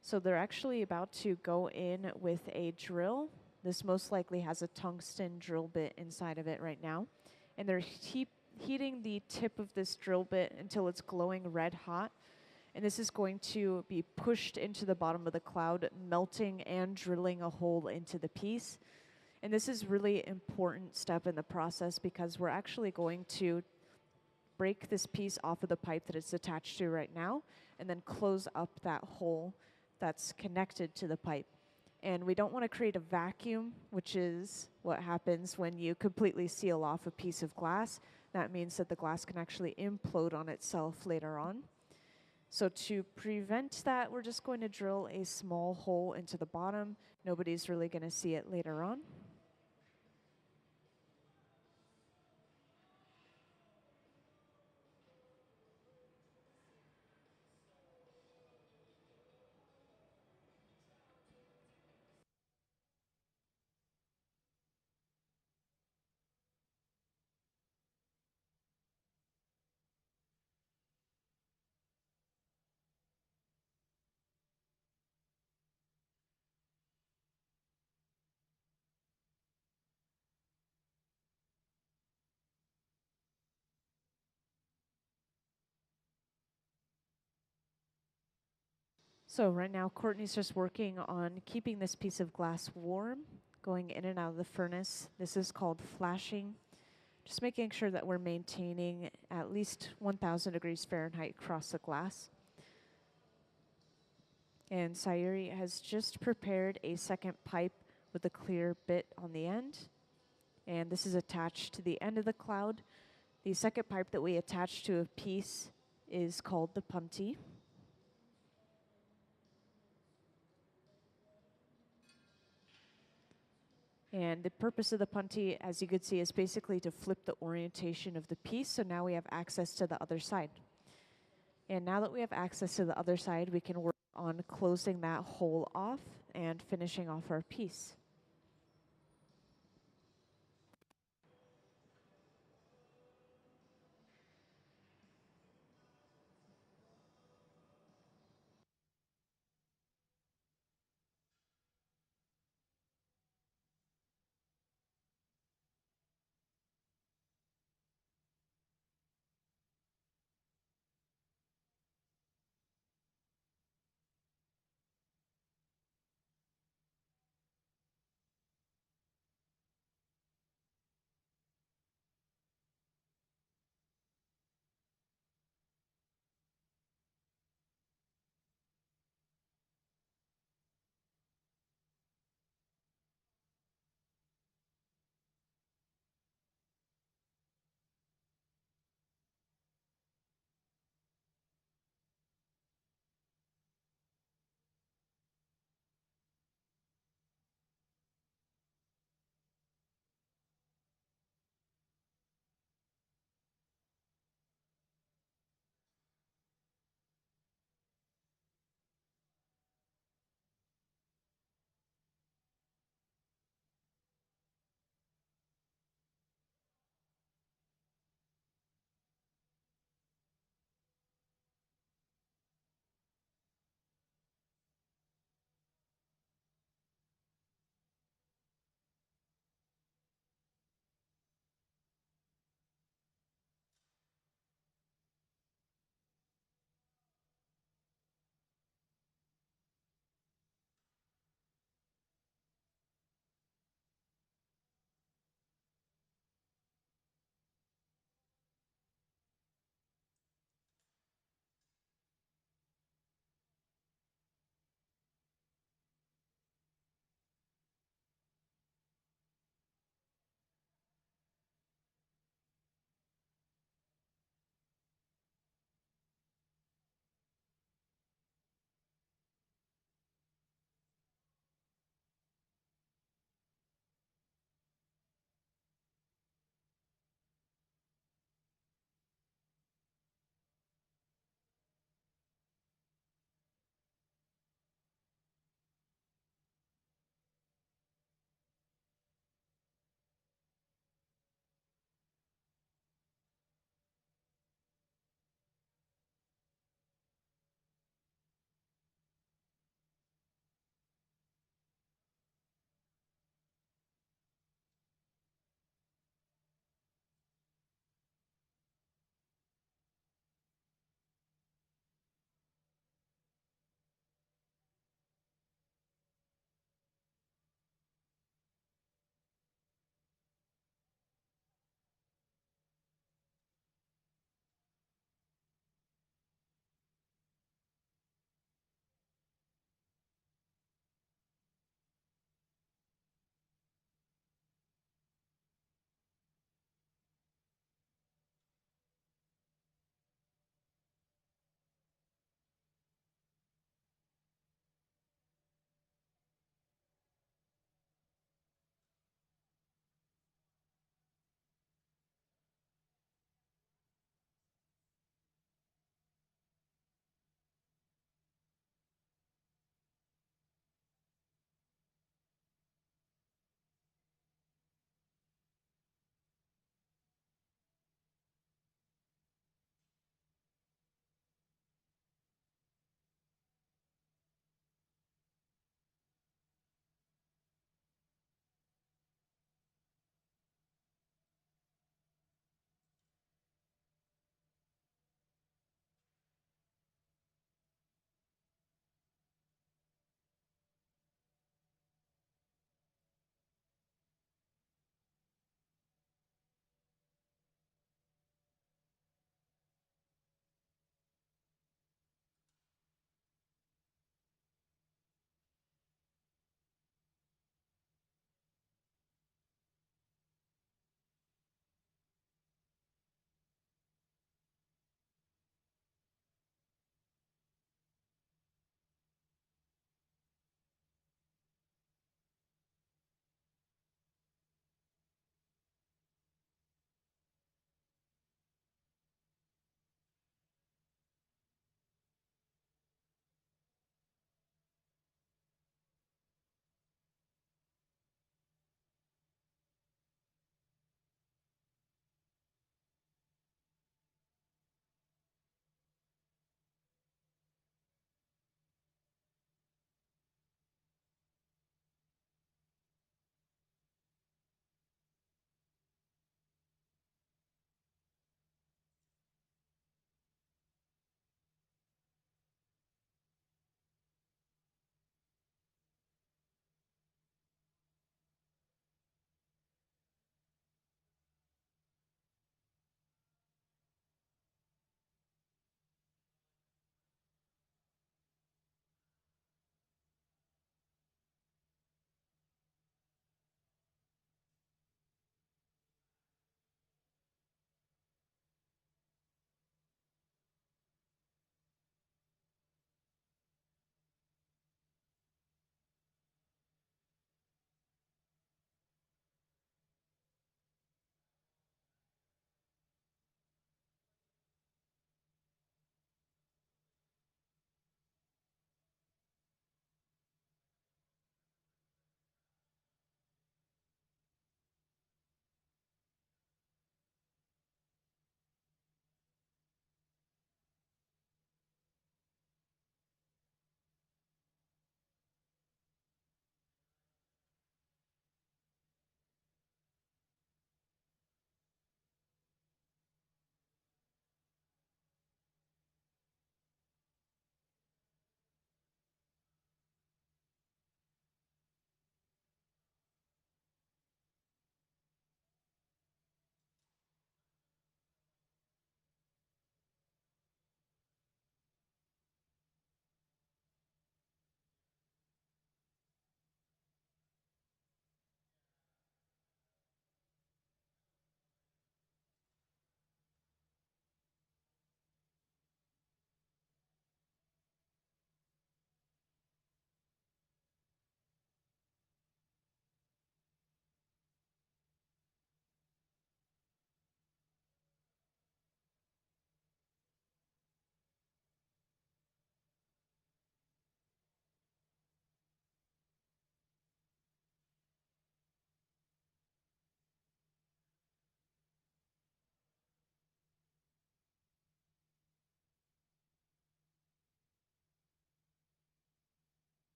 So they're actually about to go in with a drill. This most likely has a tungsten drill bit inside of it right now. And they're heating the tip of this drill bit until it's glowing red hot. And this is going to be pushed into the bottom of the cloud, melting and drilling a hole into the piece. And this is really important step in the process because we're actually going to break this piece off of the pipe that it's attached to right now and then close up that hole that's connected to the pipe. And we don't want to create a vacuum, which is what happens when you completely seal off a piece of glass. That means that the glass can actually implode on itself later on. So to prevent that, we're just going to drill a small hole into the bottom. Nobody's really going to see it later on. So right now, Courtney's just working on keeping this piece of glass warm, going in and out of the furnace. This is called flashing. Just making sure that we're maintaining at least 1,000 degrees Fahrenheit across the glass. And Sayuri has just prepared a second pipe with a clear bit on the end. And this is attached to the end of the cloud. The second pipe that we attach to a piece is called the punty. And the purpose of the punty, as you could see, is basically to flip the orientation of the piece. So now we have access to the other side. And now that we have access to the other side, we can work on closing that hole off and finishing off our piece.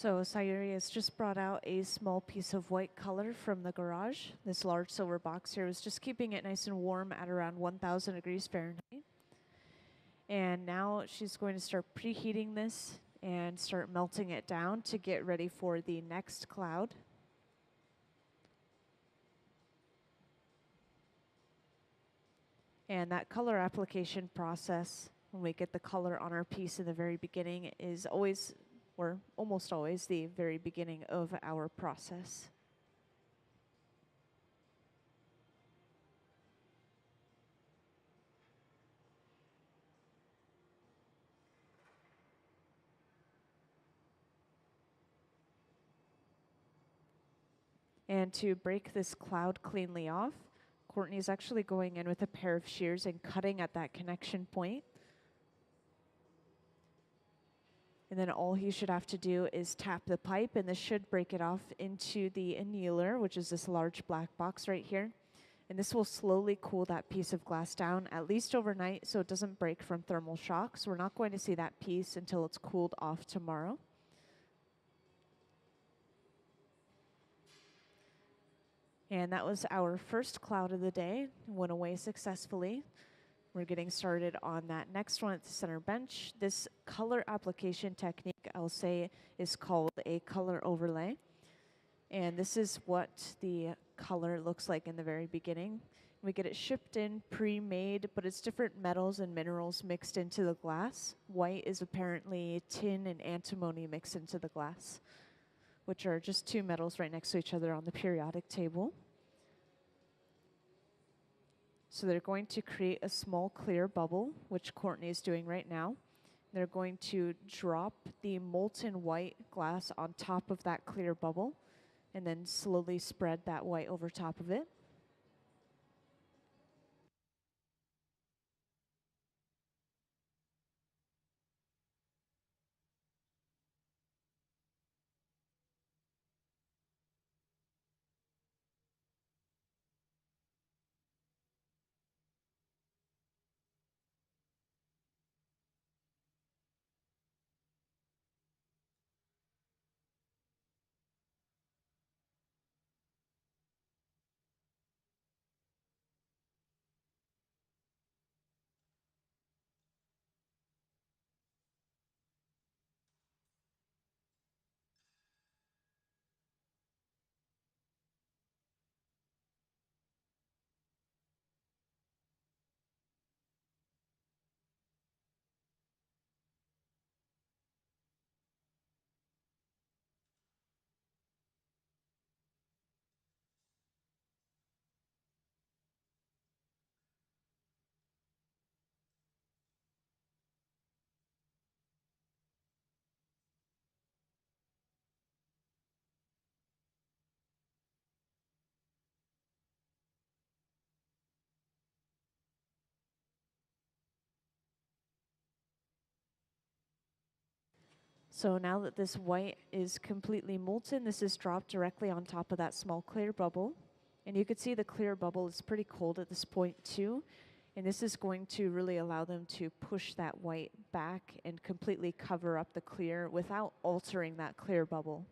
So Sayuri has just brought out a small piece of white color from the garage. This large silver box here was just keeping it nice and warm at around 1000 degrees Fahrenheit. And now she's going to start preheating this and start melting it down to get ready for the next cloud. And that color application process, when we get the color on our piece in the very beginning, is always, or almost always, the very beginning of our process. And to break this cloud cleanly off, Courtney's actually going in with a pair of shears and cutting at that connection point. And then all he should have to do is tap the pipe, and this should break it off into the annealer, which is this large black box right here. And this will slowly cool that piece of glass down, at least overnight, so it doesn't break from thermal shock. So we're not going to see that piece until it's cooled off tomorrow. And that was our first cloud of the day. Went away successfully. We're getting started on that next one at the center bench. This color application technique, I'll say, is called a color overlay. And this is what the color looks like in the very beginning. We get it shipped in pre-made, but it's different metals and minerals mixed into the glass. White is apparently tin and antimony mixed into the glass, which are just two metals right next to each other on the periodic table. So they're going to create a small clear bubble, which Courtney is doing right now. They're going to drop the molten white glass on top of that clear bubble and then slowly spread that white over top of it. So now that this white is completely molten, this is dropped directly on top of that small clear bubble. And you can see the clear bubble is pretty cold at this point too. And this is going to really allow them to push that white back and completely cover up the clear without altering that clear bubble.